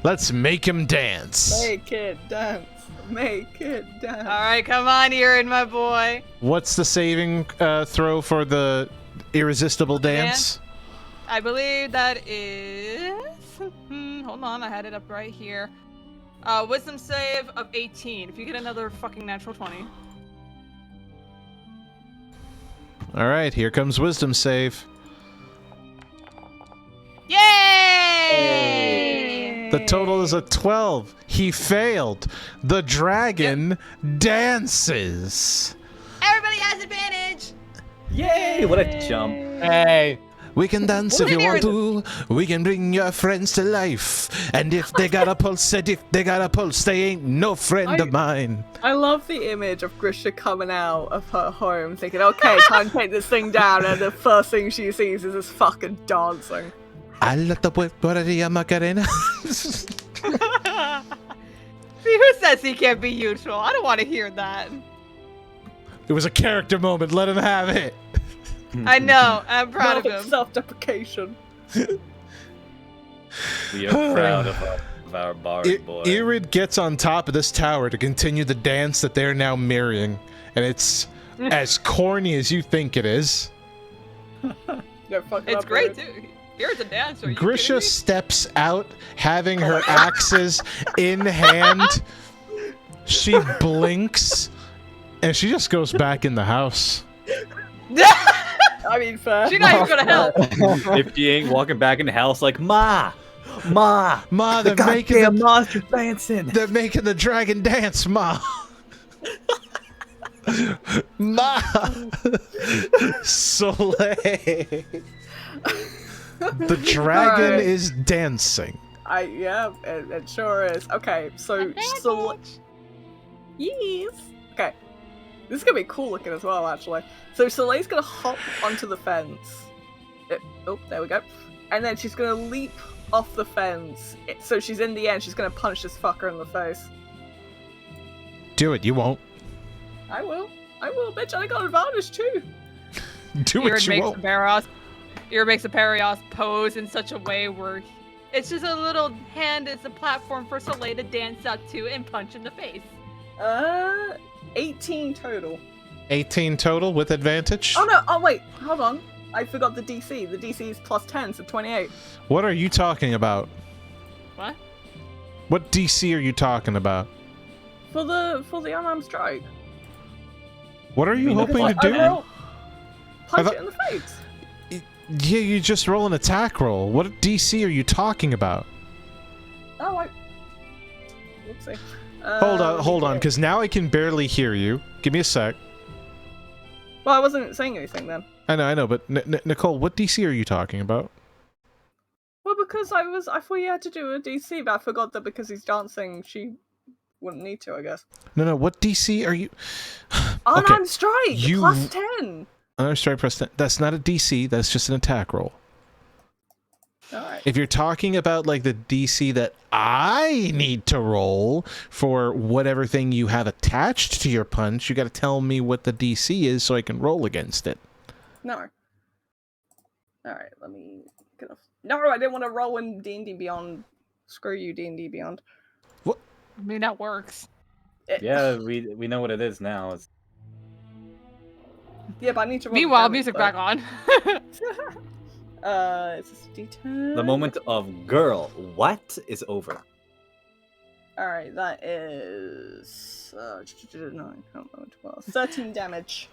Let's make him dance. Make it dance. Make it dance. All right, come on, Irid, my boy. What's the saving throw for the irresistible dance? I believe that is. Hold on, I had it up right here. Wisdom save of 18. If you get another fucking natural 20. All right, here comes wisdom save. Yay! The total is a 12. He failed. The dragon dances. Everybody has advantage. Yay! What a jump. Hey. We can dance if you want to. We can bring your friends to life. And if they got a pulse, they ain't no friend of mine. I love the image of Grisha coming out of her home thinking, okay, time to take this thing down, and the first thing she sees is this fucking dancing. I love the Macarena. See, who says he can't be useful? I don't want to hear that. It was a character moment. Let him have it. I know. I'm proud of him. Self-deprecation. We are proud of our bard boy. Irid gets on top of this tower to continue the dance that they're now mirroring. And it's as corny as you think it is. It's great, too. Here's a dancer. Grisha steps out, having her axes in hand. She blinks, and she just goes back in the house. I mean, fair. She's not even gonna help. If she ain't walking back in the house like, Ma, they're making the monster dancing. They're making the dragon dance, Ma. Ma. Soleil. The dragon is dancing. Yeah, it sure is. Okay, so yes. Okay, this is gonna be cool looking as well, actually. So Soleil's gonna hop onto the fence. Oh, there we go. And then she's gonna leap off the fence. So she's in the end. She's gonna punch this fucker in the face. Do it. You won't. I will, bitch. I got advantage too. Do what you won't. Irid makes a Perios pose in such a way where it's just a little hand as a platform for Soleil to dance up to and punch in the face. 18 total. 18 total with advantage? Oh no, wait, hold on. I forgot the DC. The DC is plus 10, so 28. What are you talking about? What? What DC are you talking about? For the unarmed strike. What are you hoping to do? Punch it in the face. Yeah, you just roll an attack roll. What DC are you talking about? Oh, Whoopsie. Hold on, because now I can barely hear you. Give me a sec. Well, I wasn't saying anything then. I know, but Nicole, what DC are you talking about? Well, because I thought you had to do a DC, but I forgot that because he's dancing, she wouldn't need to, I guess. No, what DC are you... Unarmed strike, plus 10. Unarmed strike, plus 10. That's not a DC, that's just an attack roll. Alright. If you're talking about like the DC that I need to roll for whatever thing you have attached to your punch, you got to tell me what the DC is so I can roll against it. No. Alright, let me get off. No, I didn't want to roll in D&D Beyond. Screw you, D&D Beyond. What? I mean, that works. Yeah, we know what it is now. It's Yeah, but I need to roll the Meanwhile, damage, music though. back on. It's a D10. the moment of girl. What is over? Alright, that is 9, 12, 13 damage.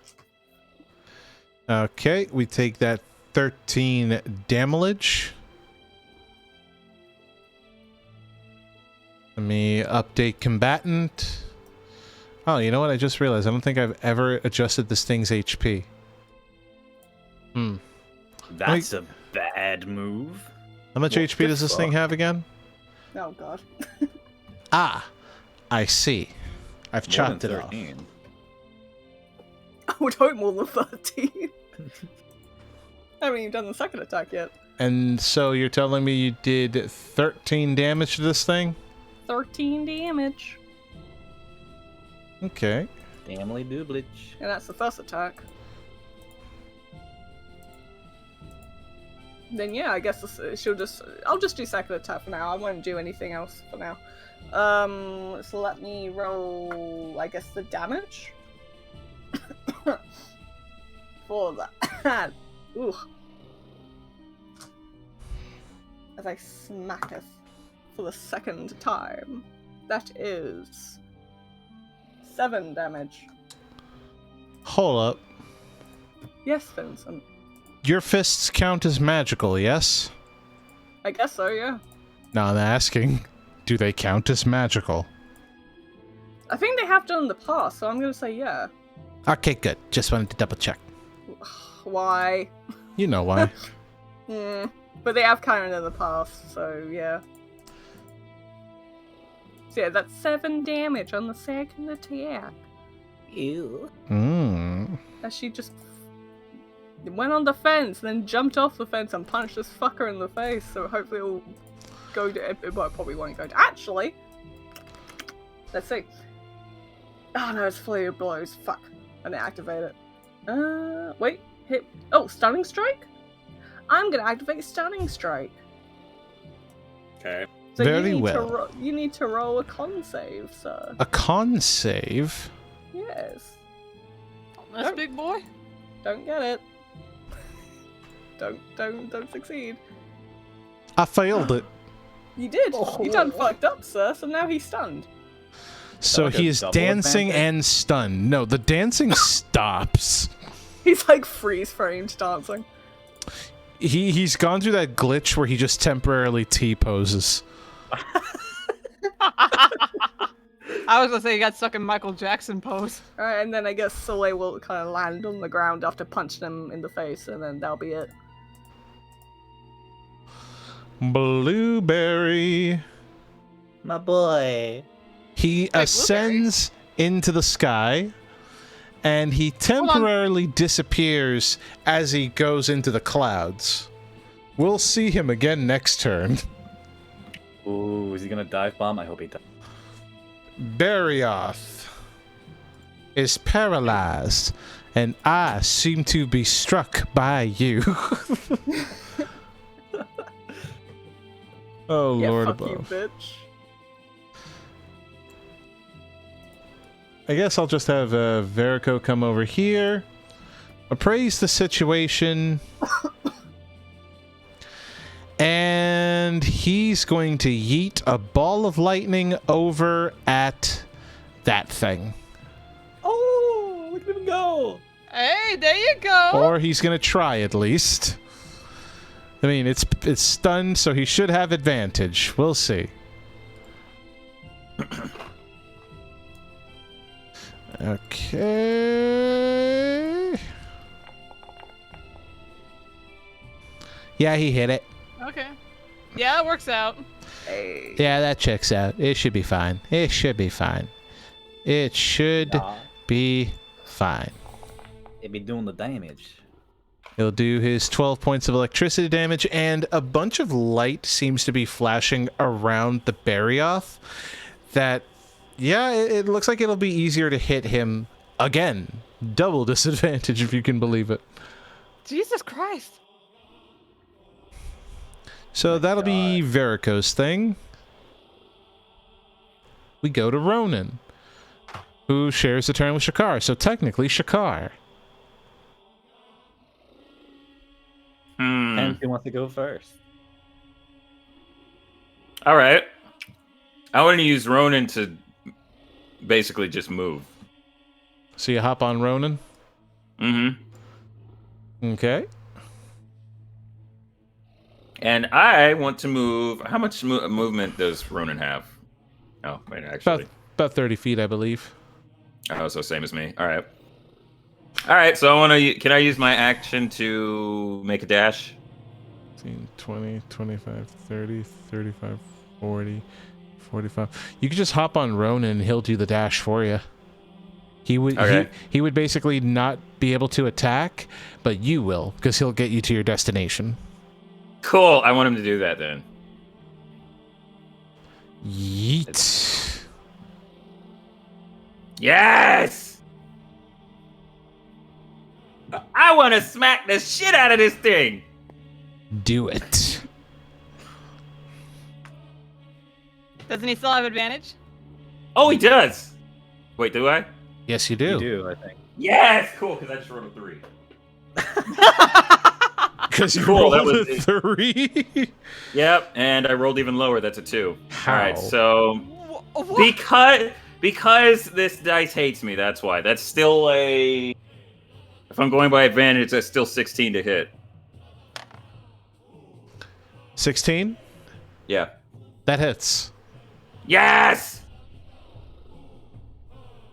Okay, we take that 13 damage. Let me update combatant. Oh, you know what? I just realized I don't think I've ever adjusted this thing's HP. That's a bad move. How much What HP the does this thing fuck? have again? Oh god. Ah, I see. I've More chopped than it off. 13. I would hope more than 13. I haven't even done the second attack yet. And so you're telling me you did 13 damage to this thing? 13 damage. Okay. Family doublage. And that's the first attack. Then yeah, I guess I'll just do second attack for now. I won't do anything else for now. So let me roll, I guess, the damage. For that. Ooh. As I smacketh for the second time. That is 7 damage. Hold up. Yes, Vincent. Your fists count as magical, yes? I guess so, yeah. No, I'm asking, do they count as magical? I think they have done in the past, so I'm gonna say yeah. Okay, good. Just wanted to double check. Why? You know why. But they have counted in the past, so yeah. So yeah, that's 7 damage on the second attack. Ew. As she just went on the fence, then jumped off the fence and punched this fucker in the face, so hopefully it'll go to... Well, it probably won't go to... Actually! Let's see. Oh no, it's Flurry of Blows. Fuck. I didn't activate it. Wait. Hit... Oh, Stunning Strike? I'm gonna activate Stunning Strike. Okay. So Very you need well. You need to roll a con save, sir. A con save? Yes. That's big boy. Don't get it. Don't succeed. I failed it. You did. You done fucked up, sir. So now he's stunned. So like a he is double dancing advantage? and stunned. No, the dancing stops. He's like freeze framed dancing. He's gone through that glitch where he just temporarily T-poses. I was gonna say he got stuck in Michael Jackson pose. Alright, and then I guess Soleil will kind of land on the ground after punching him in the face, and then that'll be it. Blueberry. My boy. He ascends into the sky, and he temporarily disappears as he goes into the clouds. We'll see him again next turn. Ooh, is he gonna dive bomb? I hope he does. Barioth is paralyzed, and I seem to be struck by you. Oh, Yeah, Lord fuck you, above. bitch. I guess I'll just have Verico come over here, appraise the situation, and he's going to yeet a ball of lightning over at that thing. Oh, look at him go! Hey, there you go. Or he's going to try at least. I mean, it's stunned, so he should have advantage. We'll see. Okay. Yeah, he hit it. Okay. Yeah, that works out. Hey. Yeah, that checks out. It should be fine. It should be fine. It should be fine. It be doing the damage. He'll do his 12 points of electricity damage, and a bunch of light seems to be flashing around the Barioth. That, yeah, it looks like it'll be easier to hit him again. Double disadvantage, if you can believe it. Jesus Christ. So that'll be Verico's thing. we go to Ronan, who shares the turn with Shakar. So technically, Shakar. And who wants to go first? All right. I want to use Ronan to basically just move. So you hop on Ronan. Mm-hmm. Okay. And I want to move. How much movement does Ronan have? Oh, wait, actually. About 30 feet, I believe. Oh, so same as me. All right. All right, so I want to. Can I use my action to make a dash? 15, 20, 25, 30, 35, 40, 45. You could just hop on Ronan and he'll do the dash for you. He would Okay. he would basically not be able to attack, but you will, because he'll get you to your destination. Cool. I want him to do that then. Yeet. Yes! I want to smack the shit out of this thing! Do it. Doesn't he still have advantage? Oh, he does! Wait, do I? Yes, you do. You do, I think. Yes! Cool, because I just rolled a 3. Because you Cool, that rolled a was 3. Yep, and I rolled even lower. That's a 2. How? All right, so because this dice hates me, that's why. That's still a. If I'm going by advantage, that's still 16 to hit. 16? Yeah. That hits. Yes!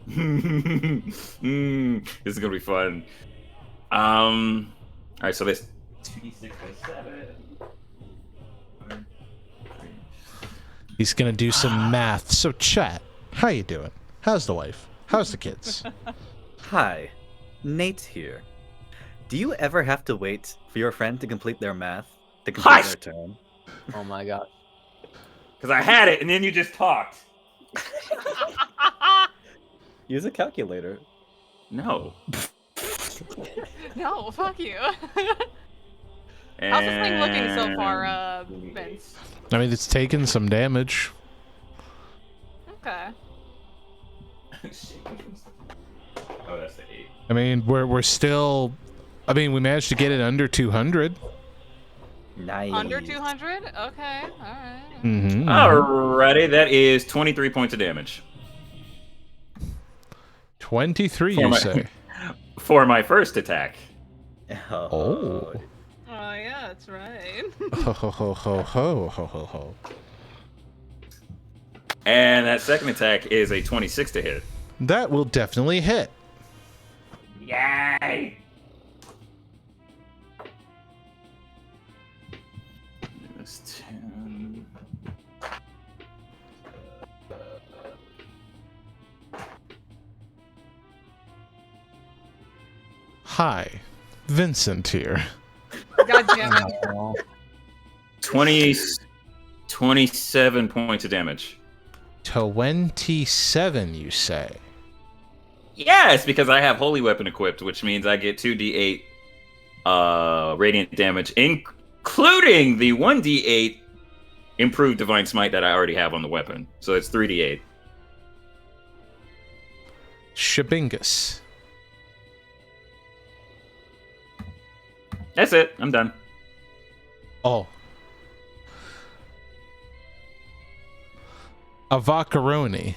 This is gonna be fun. All right, so this 2d6 plus 7. He's gonna do some math. So, chat, how you doing? How's the wife? How's the kids? Hi, Nate here. Do you ever have to wait for your friend to complete their math to complete Hush! their turn? Oh my god. Because I had it, and then you just talked. Use a calculator. No. No, fuck you. How's this thing looking so far, Vince? I mean, it's taken some damage. Okay. Oh, that's the 8. I mean, we're still. I mean, we managed to get it under 200. Nice. Under 200? Okay, alright. Mm-hmm. Alrighty, that is 23 points of damage. 23, For you my- say? For my first attack. Oh. Oh, yeah, that's right. Ho ho ho ho ho ho ho ho. And that second attack is a 26 to hit. That will definitely hit. Yay! That's 10. Hi, Vincent here. God damn it. 27 points of damage. 27, you say? Yes, because I have Holy Weapon equipped, which means I get 2d8 radiant damage, including the 1d8 improved Divine Smite that I already have on the weapon. So it's 3d8. Shabingus. That's it. I'm done. Oh. Avacaroni.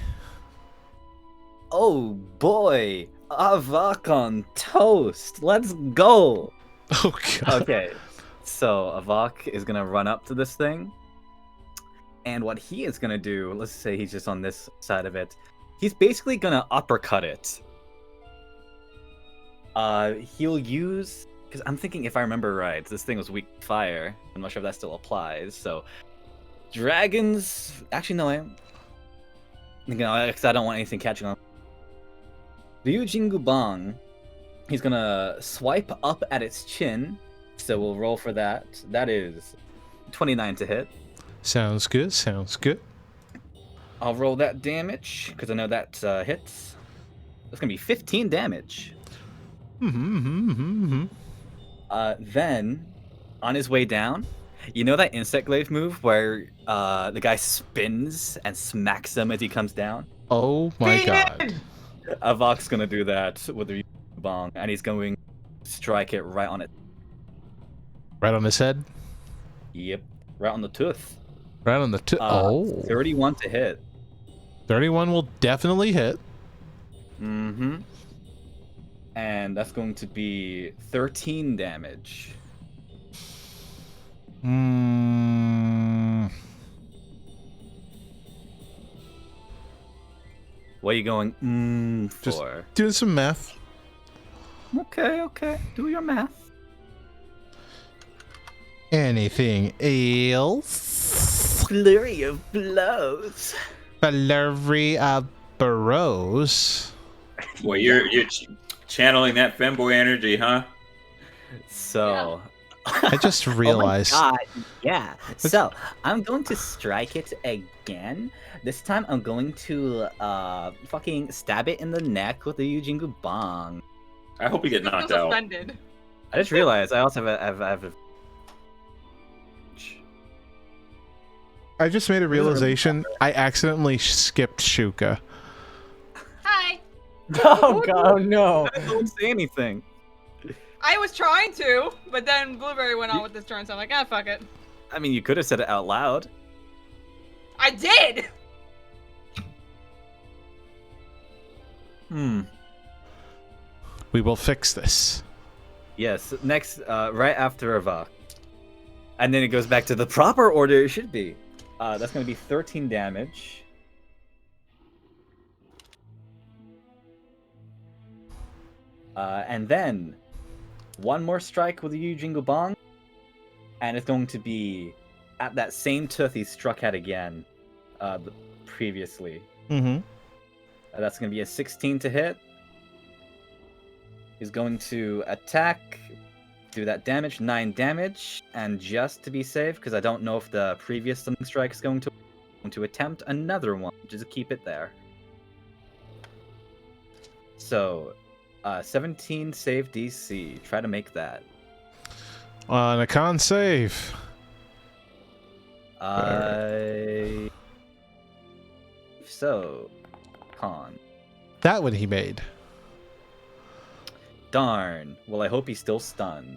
Oh boy, Avok on toast. Let's go. Oh god. Okay, so Avok is gonna run up to this thing, and what he is gonna do, let's say he's just on this side of it, he's basically gonna uppercut it. He'll use, because I'm thinking if I remember right, this thing was weak to fire. I'm not sure if that still applies. So dragons, actually no, because I don't want anything catching on. Ryujingu Bang, he's gonna swipe up at its chin, so we'll roll for that. That is 29 to hit. Sounds good, sounds good. I'll roll that damage, because I know that hits. That's gonna be 15 damage. Mm-hmm. Then, on his way down, You know that insect glaive move where the guy spins and smacks him as he comes down? Oh my god. Avok's gonna do that with the bong, and he's going to strike it right on it. Right on his head? Yep, right on the tooth. Right on the oh. 31 to hit. 31 will definitely hit. Mm-hmm. And that's going to be 13 damage. What are you going for? Just doing some math. Okay. Do your math. Anything else? Flurry of blows. Flurry of burrows. Well, you're channeling that femboy energy, huh? So... I just realized. Oh my god, yeah. So, I'm going to strike it again. This time, I'm going to fucking stab it in the neck with the Yujingu Bong. I hope you get knocked Feels out. offended. I just realized I also have a... I just made a realization. I accidentally skipped Shuka. Hi. Oh god, no. I don't say anything. I was trying to, but then Blueberry went on with his turn, so I'm like, ah, fuck it. I mean, you could have said it out loud. I did! We will fix this. Yes, next, right after Avok. And then it goes back to the proper order it should be. That's going to be 13 damage. And then one more strike with the Yujingu Bong, and it's going to be at that same tooth he struck at again previously. Mm-hmm. That's going to be a 16 to hit. He's going to attack, do that damage, 9 damage, and just to be safe, because I don't know if the previous Stunning Strike is going to attempt another one, just keep it there. So, 17 save DC. Try to make that. On a con save. So, con. That one he made. Darn. Well, I hope he's still stunned.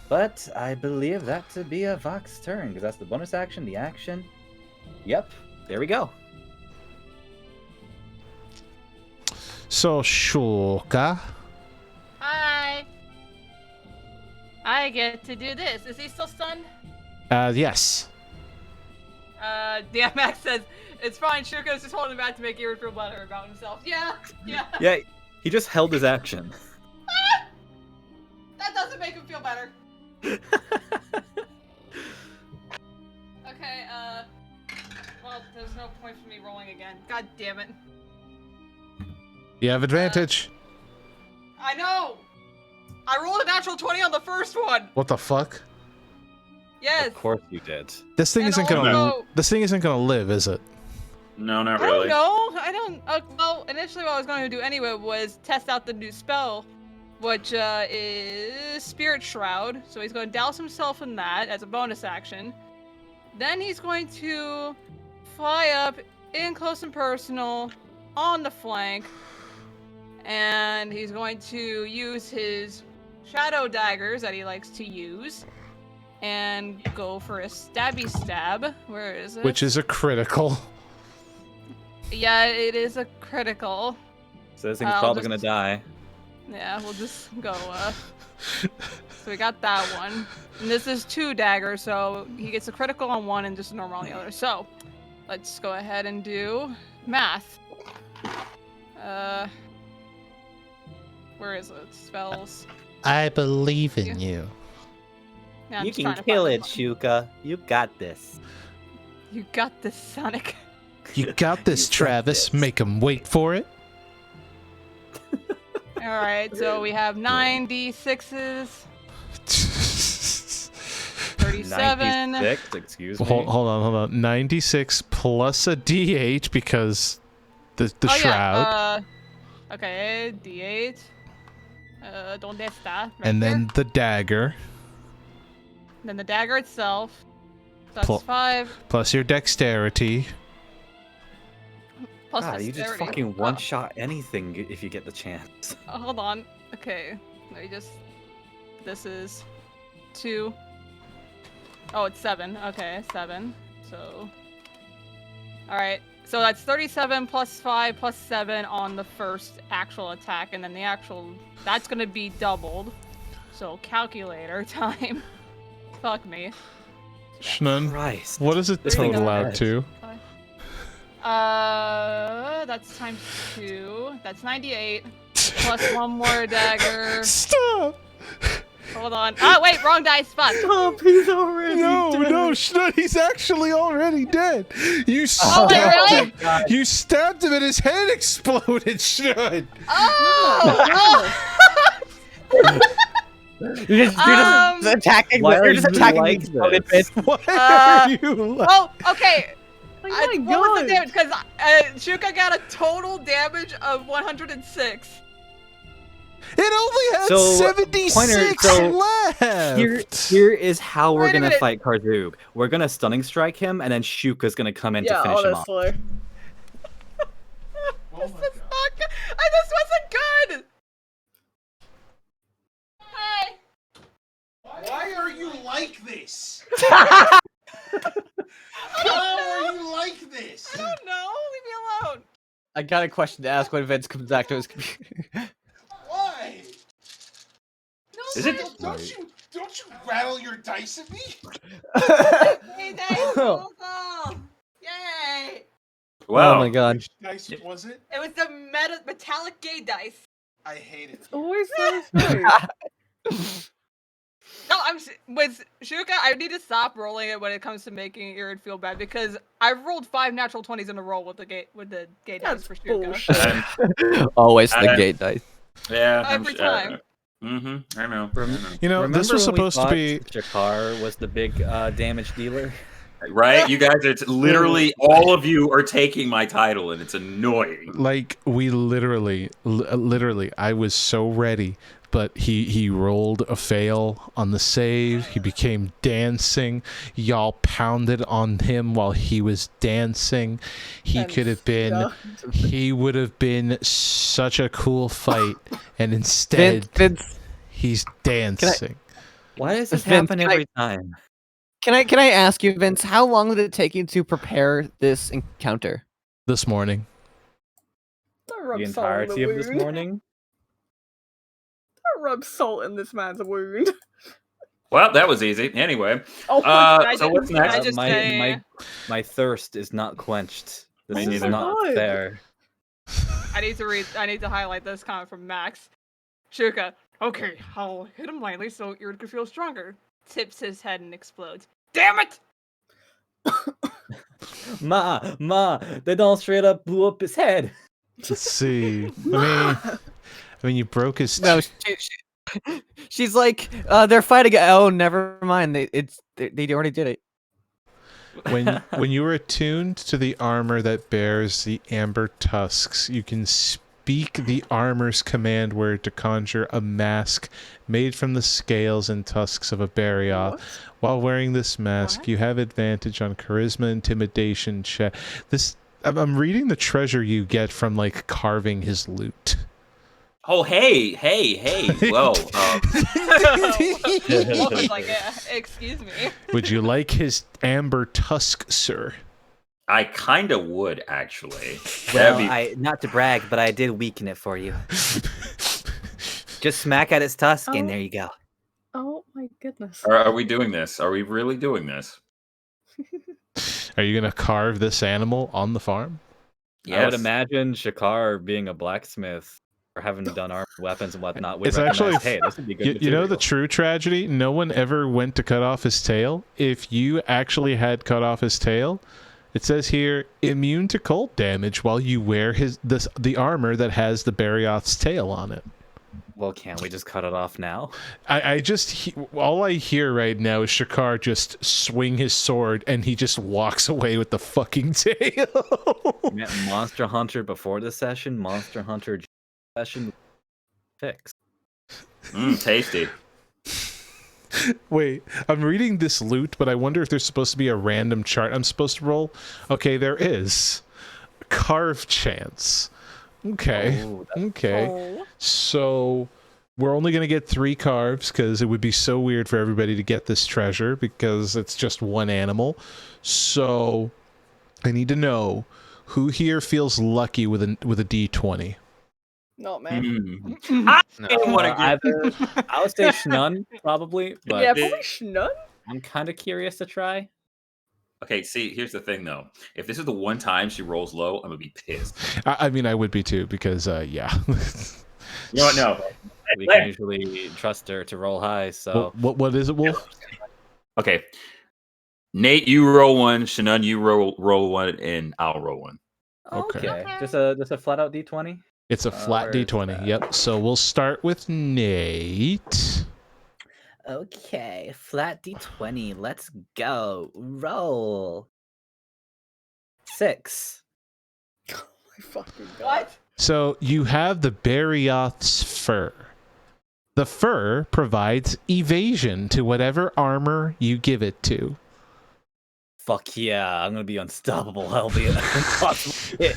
But I believe that to be a Vox turn, because that's the bonus action, the action. Yep, there we go. So, Shuka. Hi. I get to do this. Is he still stunned? Yes. DMX says, it's fine, Shuka's just holding back to make Erin feel better about himself. Yeah. Yeah, he just held his action. That doesn't make him feel better. Okay, well, there's no point for me rolling again. God damn it. You have advantage. I know! I rolled a natural 20 on the first one! What the fuck? Yes! Of course you did. This thing And isn't gonna. also- This thing isn't gonna live, is it? No, not I really. don't know. I don't. Well, initially, what I was going to do anyway was test out the new spell, which is Spirit Shroud. So he's going to douse himself in that as a bonus action. Then he's going to fly up in close and personal on the flank, and he's going to use his shadow daggers that he likes to use, and go for a stabby stab. Where is it? Which is a critical. Yeah, it is a critical. So this thing's I'll probably just- gonna die. Yeah, we'll just go, So we got that one. And this is 2 daggers, so he gets a critical on one and just a normal on the other. So, let's go ahead and do math. Where is it? Spells. I believe in you. Yeah, I'm You just can trying to kill find it, the Shuka. You got this. button. You got this, Sonic. You got this, You got Travis. this. Make him wait for it. Alright, so we have 9 d6s, 37. 96, excuse me. Hold on. 96 plus a D8 because the Oh, shroud, yeah, okay, d8. Donde está? Right and then here? the dagger. Then the dagger itself. So that's Pl- 5. Plus your dexterity. Plus God, you just dexterity. fucking one-shot anything if you get the chance. Hold on. Okay. Let me just. This is 2. Oh, it's 7. Okay, 7. So. Alright. So that's 37 plus 5 plus 7 on the first actual attack, and then the actual. That's gonna be doubled. So calculator time. Fuck me. Shnun, Christ. what does it This thing total is out bad. to? That's times 2. That's 98. Plus 1 more dagger. Stop! Hold on. Oh, wait, wrong dice. Fuck. Stop, he's already No, dead. no, Shnun, he's actually already dead. You Oh, stabbed wait, really? him. You stabbed him and his head exploded, Shnun. Oh! You're just attacking. Why are You're just you attacking like the exploded this? bit. Why Uh, are you Oh, okay. Oh my What was the God. damage? Because Shuka got a total damage of 106. It only had So, 76 Pointer, so left. Here is how we're Wait a gonna minute. fight Karzoob. We're gonna stunning strike him, and then Shuka's gonna come in Yeah, to finish him off. honestly. This is not good. This wasn't good. Hey. Why are you like this? How are you like this? I don't know. Leave me alone. I got a question to ask when Vince comes back to his computer. Why? Is it? Don't you rattle your dice at me? Hey, dice. Roll call. Yay. Wow. Oh my god. Which dice was it? It was the metallic gay dice. I hate it. Always so strange. No, with Shuka, I need to stop rolling it when it comes to making Irid feel bad because I've rolled 5 natural 20s in a row with the gay dice That's for Shuka. bullshit. Always the I- gate dice. Yeah. Every time. I know. You know, Remember this was when we supposed to thought be. Shakar was the big damage dealer. Right? You guys, it's literally all of you are taking my title, and it's annoying. Like we literally, I was so ready, but he rolled a fail on the save. He became dancing. Y'all pounded on him while he was dancing. He And could have been. stuff. He would have been such a cool fight, and instead Vince, he's dancing. Why does this Vince, happen can I- every time? can I ask you, Vince, how long did it take you to prepare this encounter? This morning, Don't rub The salt in the entirety of this wound. morning? Don't rub salt in this man's wound. Well, that was easy. Anyway, Oh, so what's next? I just say- my thirst is not quenched. This Me is neither. not God. fair. I need to highlight this comment from Max. Shuka, okay, I'll hit him lightly so Irid could feel stronger. Tips his head and explodes. Damn it! Ma, they don't straight up blew up his head. let's see. I mean, you broke his. No, she's like, they're fighting. Oh, never mind. They already did it. When you are attuned to the armor that bears the amber tusks, you can speak the armor's command word to conjure a mask made from the scales and tusks of a Barioth. What? While wearing this mask, What? you have advantage on charisma intimidation check. I'm reading the treasure you get from like carving his loot. Oh, hey. Well, I was like, excuse me. Would you like his amber tusk, sir? I kind of would actually. Well, That'd be- not to brag, but I did weaken it for you. Just smack at its tusk, and Oh. there you go. Oh my goodness. Are we doing this? Are we really doing this? Are you gonna carve this animal on the farm? I would imagine Shakar being a blacksmith or having done armed weapons and whatnot would It's recognize, actually- hey, this would be good You know the material." true tragedy? No one ever went to cut off his tail. If you actually had cut off his tail, it says here, immune to cold damage while you wear the armor that has the Barioth's tail on it. Well, can't we just cut it off now? All I hear right now is Shakar just swing his sword and he just walks away with the fucking tail. Yeah, Monster Hunter before the session, Monster Hunter session fix. Tasty. Wait, I'm reading this loot, but I wonder if there's supposed to be a random chart I'm supposed to roll. Okay, there is. Carve chance. Okay. Oh, Okay. Oh. So we're only going to get 3 carves because it would be so weird for everybody to get this treasure because it's just one animal. So I need to know who here feels lucky with a D20. Not me. I No. didn't want to get. I would say Schnun, probably, but Yeah, probably Schnun. I'm kind of curious to try. Okay, see, here's the thing though. If this is the one time she rolls low, I'm gonna be pissed. I mean, I would be too because, yeah. You know what? No. We can usually trust her to roll high, so What is it, Wolf? Okay. Nate, you roll 1. Shannon, you roll 1, and I'll roll 1. Okay. okay. Just a flat out D20. It's a flat where is D20. that? Yep. So we'll start with Nate. Okay, flat D20. Let's go. Roll. 6. Oh my fucking god. What? So you have the Barioth's fur. The fur provides evasion to whatever armor you give it to. Fuck yeah, I'm gonna be unstoppable. I'll be an impossible hit.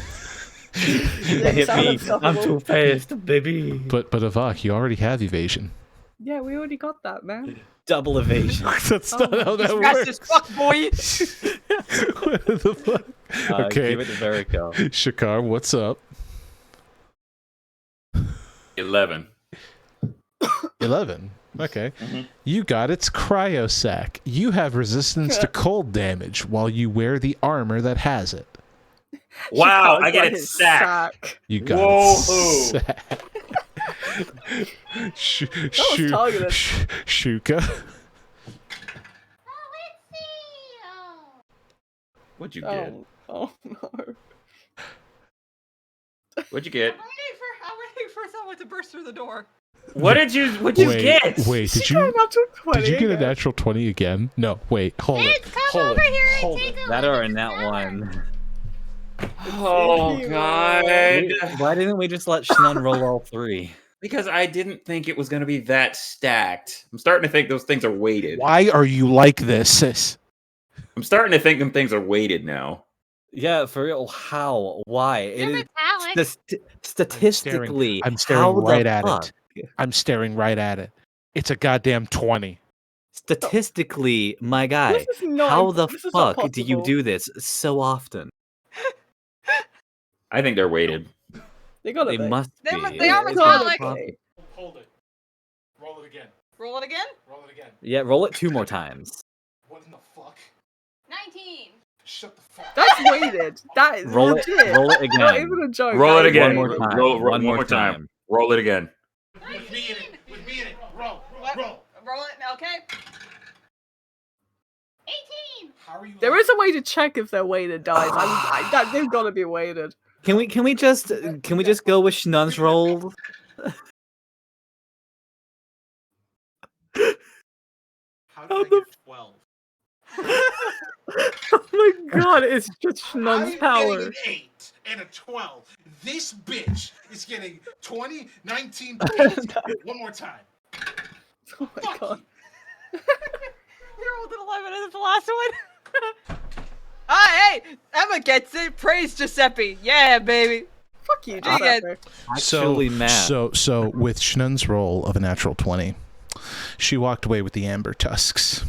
Yeah, Hit sound me. I'm unstoppable. too fast, baby. But Avak, you already have evasion. Yeah, we already got that, man. Double evasion. That's not how that Fast as works. fuck, boy. What the fuck? Okay. Give it to Verico. Shakar, what's up? 11. 11. Okay. Mhm. You got its cryo sac. You have resistance to cold damage while you wear the armor that has it. Wow, She I get got it his sack. You got Whoa. its sac. was targeted. Shuka. Oh, let's see. Oh. What'd you get? Oh no. What'd you get? I'm waiting for someone to burst through the door. What'd you get? Wait, did She got you a natural 20 did you get a again. natural 20 again? No, wait, hold it. Let's come Hold over it. here and Hold take it. a That look or at in that Tavern. one. Oh Thank you. god. Why didn't we just let Schnun roll all 3? Because I didn't think it was gonna be that stacked. I'm starting to think those things are weighted. Why are you like this, sis? I'm starting to think them things are weighted now. Yeah, for real. How? Why? It You're is metallic. statistically. I'm staring how right the at fuck? it. I'm staring right at it. It's a goddamn 20. Statistically, my guy, This is not how the this is not fuck do you possible. do this so often? I think they're weighted. They gotta They be. must They be. must- they are It's metallic. not Okay. Hold it. Roll it again. Roll it again. Roll it again. Yeah, roll it 2 more times. What in the fuck? 19. Shut the fuck. That's weighted. That is Roll it. legit. Roll it Not again. even a joke. Roll that it is again. One weighted. more time. Roll One more time. time. Roll it again. With me in it. With me in it. Roll. What? Roll. Roll it. Okay. 18. How are you? There is a way to check if they're weighted, guys. They've got to be weighted. Can we just go with Schnun's roll? How How did I the- get 12? Oh my god, it's just Schnun's I'm power. getting an 8 and a 12. This bitch is getting 20, 19, 8. One more time. Oh my god. You rolled an 11 and the last one. Ah, hey, Emma gets it. Praise Giuseppe. Yeah, baby. Fuck you, Dig Giuseppe. it. Actually mad. So with Schnun's roll of a natural 20, she walked away with the amber tusks.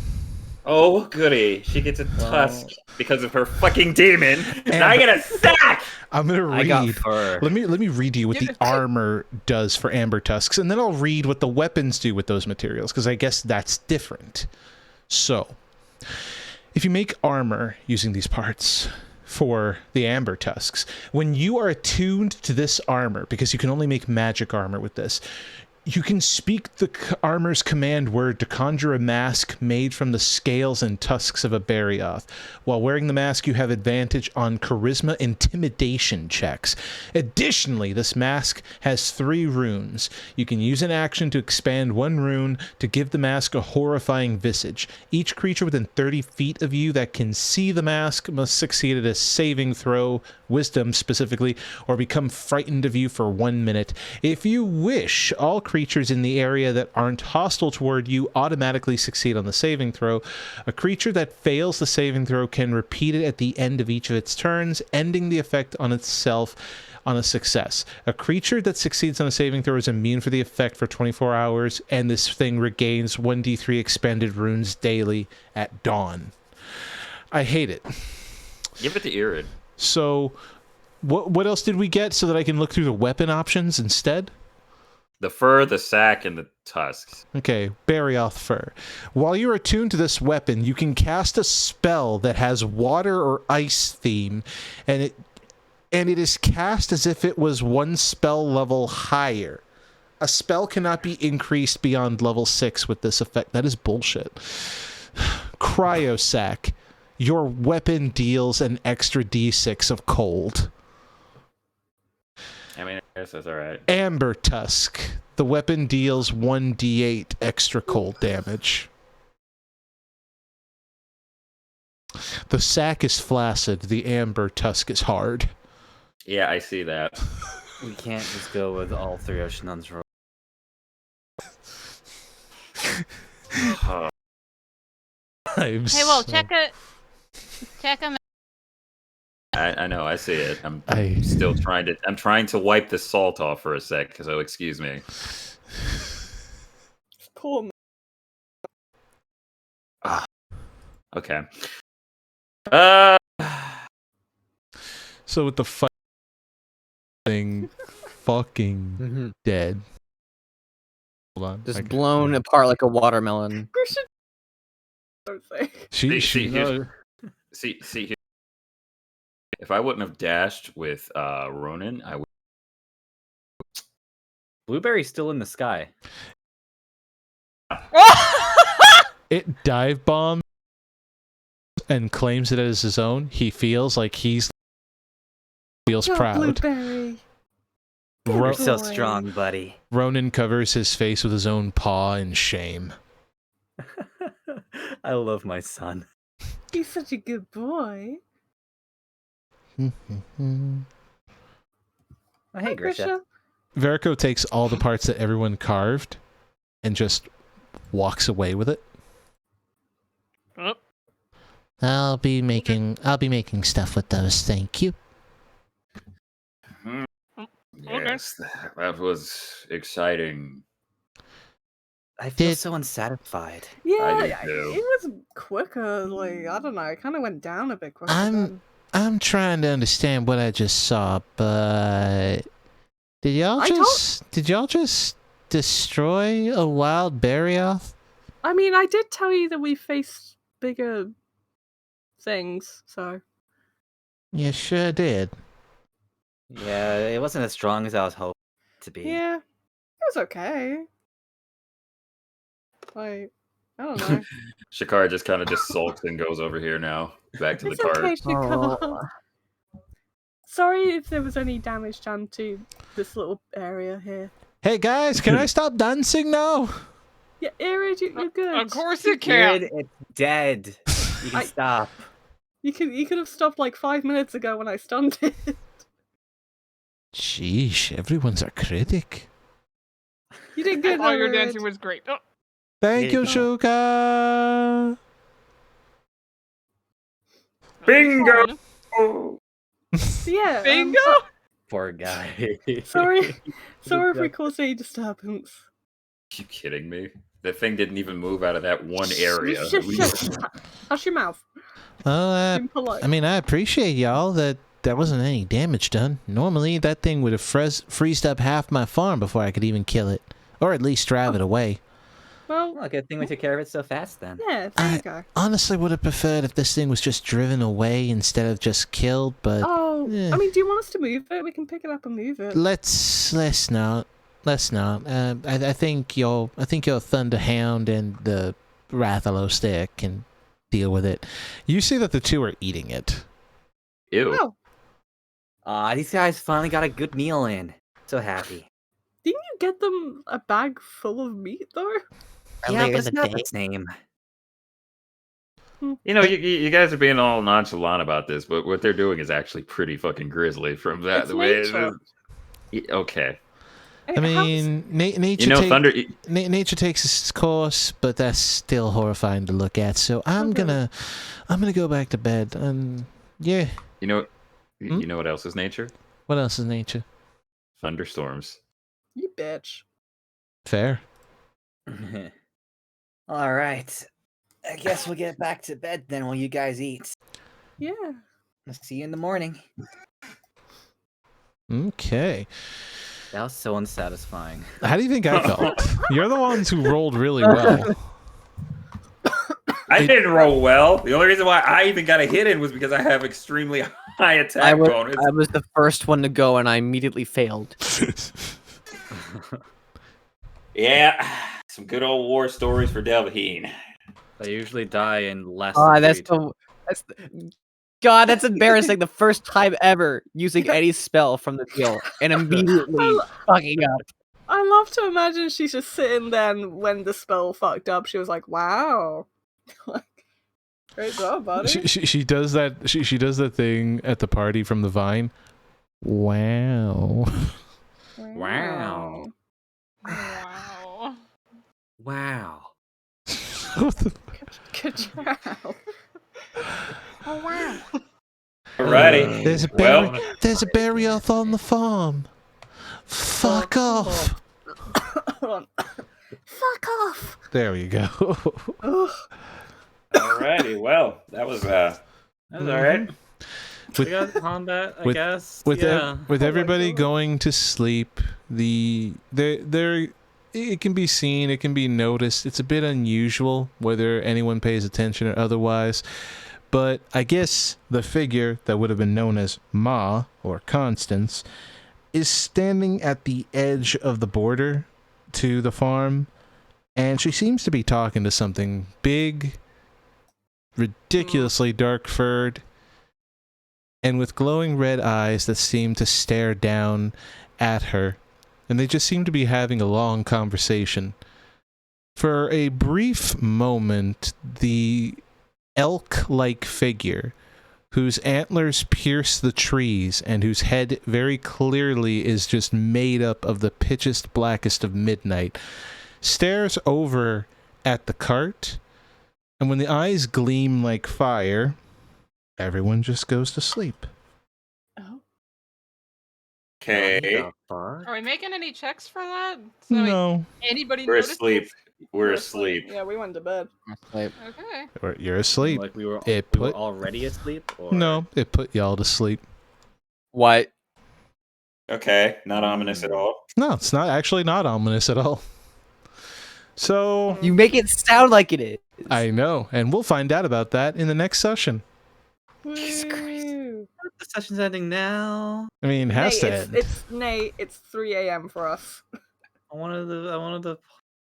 Oh goody. She gets a tusk because of her fucking demon. And I get a sack! I'm gonna I got read. fur. Let me read you what the armor does for amber tusks, and then I'll read what the weapons do with those materials, because I guess that's different. So, if you make armor using these parts for the amber tusks, when you are attuned to this armor, because you can only make magic armor with this, you can speak the armor's command word to conjure a mask made from the scales and tusks of a Barioth. While wearing the mask, you have advantage on charisma intimidation checks. Additionally, this mask has 3 runes. You can use an action to expand 1 rune to give the mask a horrifying visage. Each creature within 30 feet of you that can see the mask must succeed at a saving throw, wisdom specifically, or become frightened of you for 1 minute. If you wish, all creatures creatures in the area that aren't hostile toward you automatically succeed on the saving throw. A creature that fails the saving throw can repeat it at the end of each of its turns, ending the effect on itself on a success. A creature that succeeds on a saving throw is immune for the effect for 24 hours, and this thing regains 1d3 expended runes daily at dawn. I hate it. Give it to Irid. So, what else did we get so that I can look through the weapon options instead? The fur, the sack, and the tusks. Okay, Barioth fur. While you're attuned to this weapon, you can cast a spell that has water or ice theme, and it is cast as if it was one spell level higher. A spell cannot be increased beyond level 6 with this effect. That is bullshit. Cryosac. Your weapon deals an extra d6 of cold. I mean, I guess that's alright. Amber Tusk. The weapon deals 1d8 extra cold damage. The sack is flaccid. The amber tusk is hard. Yeah, I see that. We can't just go with all three Oceanons. Hey, well, check them. I know, I see it. I'm still trying to wipe the salt off for a sec, so excuse me. Poor man. Okay. So with the thing fucking dead. Hold on. Just blown apart like a watermelon. Grisha. Don't say. See, if I wouldn't have dashed with Ronan, I would. Blueberry's still in the sky. It dive bombs and claims it as his own. He feels like feels proud. Blueberry. You're so strong, buddy. Ronan covers his face with his own paw in shame. I love my son. He's such a good boy. Oh, hey, Grisha. Verico takes all the parts that everyone carved and just walks away with it. I'll be making stuff with those, thank you. Yes, that was exciting. I feel so unsatisfied. Yeah, I do too. it was quicker. Like, I don't know, it kind of went down a bit quicker. I'm trying to understand what I just saw, but did y'all just destroy a wild Barioth? I mean, I did tell you that we faced bigger things, so. You sure did. Yeah, it wasn't as strong as I was hoping to be. Yeah, it was okay. Like, I don't know. Shakar just kind of sulks and goes over here now, back to It's the cart. okay, Shikar. Sorry if there was any damage done to this little area here. Hey guys, can I stop dancing now? Yeah, Irid, you're good. Of course you can. Irid, it's dead. You can stop. You could have stopped like 5 minutes ago when I stunned it. Sheesh, everyone's a critic. You did good. All your Irid. dancing was great. Oh. Thank you, Shuka. Bingo! Yeah. Bingo! Poor guy. Sorry if we caused any disturbance. You kidding me? The thing didn't even move out of that one area. Hush your mouth. Well, Being polite. I mean, I appreciate y'all that there wasn't any damage done. Normally, that thing would have freezed up half my farm before I could even kill it. Or at least drive it away. Well, good thing we took care of it so fast then. Yeah, there you go. Honestly would have preferred if this thing was just driven away instead of just killed, but... Oh, eh. I mean, do you want us to move it? We can pick it up and move it. Let's not. I think your Thunderhound and the Rathalos can deal with it. You see that the two are eating it. Ew. Oh. These guys finally got a good meal in. So happy. Didn't you get them a bag full of meat, though? Yeah, Earlier but it's in the not day. the same. You know, you guys are being all nonchalant about this, but what they're doing is actually pretty fucking grisly from that. It's The way nature. okay. I mean, nature, You know, Thunder. nature takes its course, but that's still horrifying to look at. So I'm gonna go back to bed. And yeah. You know, you know what else is nature? What else is nature? Thunderstorms. You bitch. Fair. All right. I guess we'll get back to bed then while you guys eat. Yeah. I'll see you in the morning. Okay. That was so unsatisfying. How do you think I felt? You're the ones who rolled really well. I didn't roll well. The only reason why I even got a hit in was because I have extremely high attack bonus. I was the first one to go, and I immediately failed. Yeah, some good old war stories for Delvaheen. They usually die in less. Ah, than that's God, that's embarrassing. The first time ever using any spell from the deal, and immediately fucking up. I love to imagine she's just sitting there, and when the spell fucked up, she was like, "Wow, like, great job, buddy." She does that. She does that thing at the party from the Vine. Wow. Wow. Wow. Wow. Good job. Oh wow. Alrighty. There's a burial on the farm. Fuck off. Hold on. Fuck off. There you go. Alrighty. Well, that was alright. We got combat, I guess. With Yeah. with everybody going to sleep, it can be seen, it can be noticed. It's a bit unusual whether anyone pays attention or otherwise. But I guess the figure that would have been known as Ma, or Constance, is standing at the edge of the border to the farm, and she seems to be talking to something big, ridiculously dark-furred, and with glowing red eyes that seem to stare down at her, and they just seem to be having a long conversation. For a brief moment, the elk-like figure, whose antlers pierce the trees and whose head very clearly is just made up of the pitchest blackest of midnight, stares over at the cart, and when the eyes gleam like fire, everyone just goes to sleep. Oh. Okay. Are we making any checks for that? No. Anybody We're notice asleep. this? We're asleep. Yeah, we went to bed. Okay. You're asleep. Like we were It we were put already asleep? Or... no, it put y'all to sleep. What? Okay. Not ominous at all. No, it's not actually not ominous at all. So You make it sound like it is. I know, and we'll find out about that in the next session. Jesus Christ. Woo. The session's ending now. I mean, it has to Nate, end. it's 3 a.m. for us. I wanted to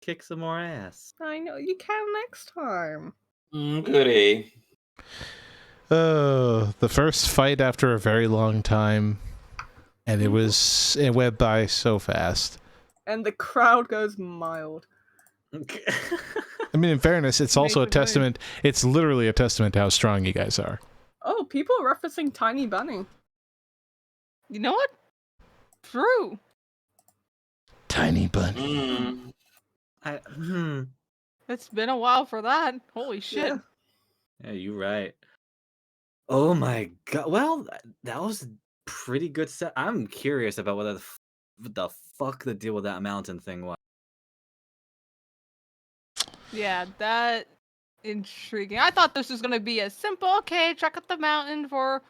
kick some more ass. I know, you can next time. Goody. The first fight after a very long time, and it went by so fast. And the crowd goes mild. I mean, in fairness, it's also a Make the way. testament. It's literally a testament to how strong you guys are. Oh, people are referencing Tiny Bunny. You know what? True. Tiny bunny. It's been a while for that. Holy shit. Yeah. Yeah, you're right. Oh my god. Well, that was a pretty good set. I'm curious about what the fuck the deal with that mountain thing was. Yeah, that intriguing. I thought this was gonna be a simple, okay, check out the mountain for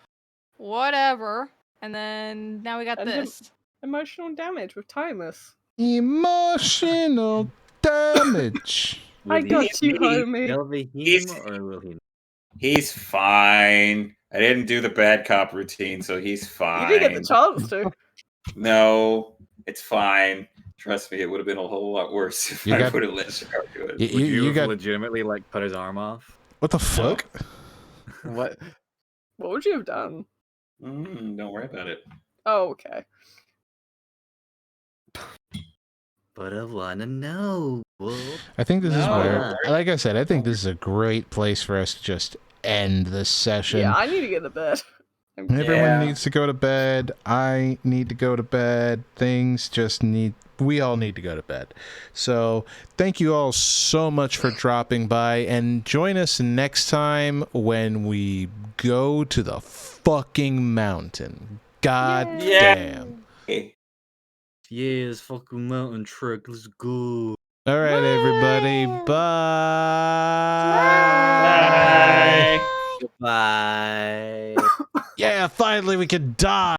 whatever, and then now we got And this. Emotional damage with Timus. Emotional damage. I Will got he you, homie. Delvaheen, or will he? He's fine. I didn't do the bad cop routine, so he's fine. You didn't get the chance to. No, it's fine. Trust me, it would have been a whole lot worse if You I got- would have let Shakar do it. Would you have got legitimately like cut his arm off? what the fuck? What? What would you have done? Don't worry about it. Oh, okay. But I wanna know. I think this is No. where, like I said, I think this is a great place for us to just end this session. Yeah, I need to get to bed. Everyone Yeah. needs to go to bed. I need to go to bed. Things just need. we all need to go to bed. So thank you all so much for dropping by, and join us next time when we go to the fucking mountain. God damn. Yes, fucking mountain trek. Let's go. All right, everybody. Bye. Bye. Goodbye. Yeah, finally we can die.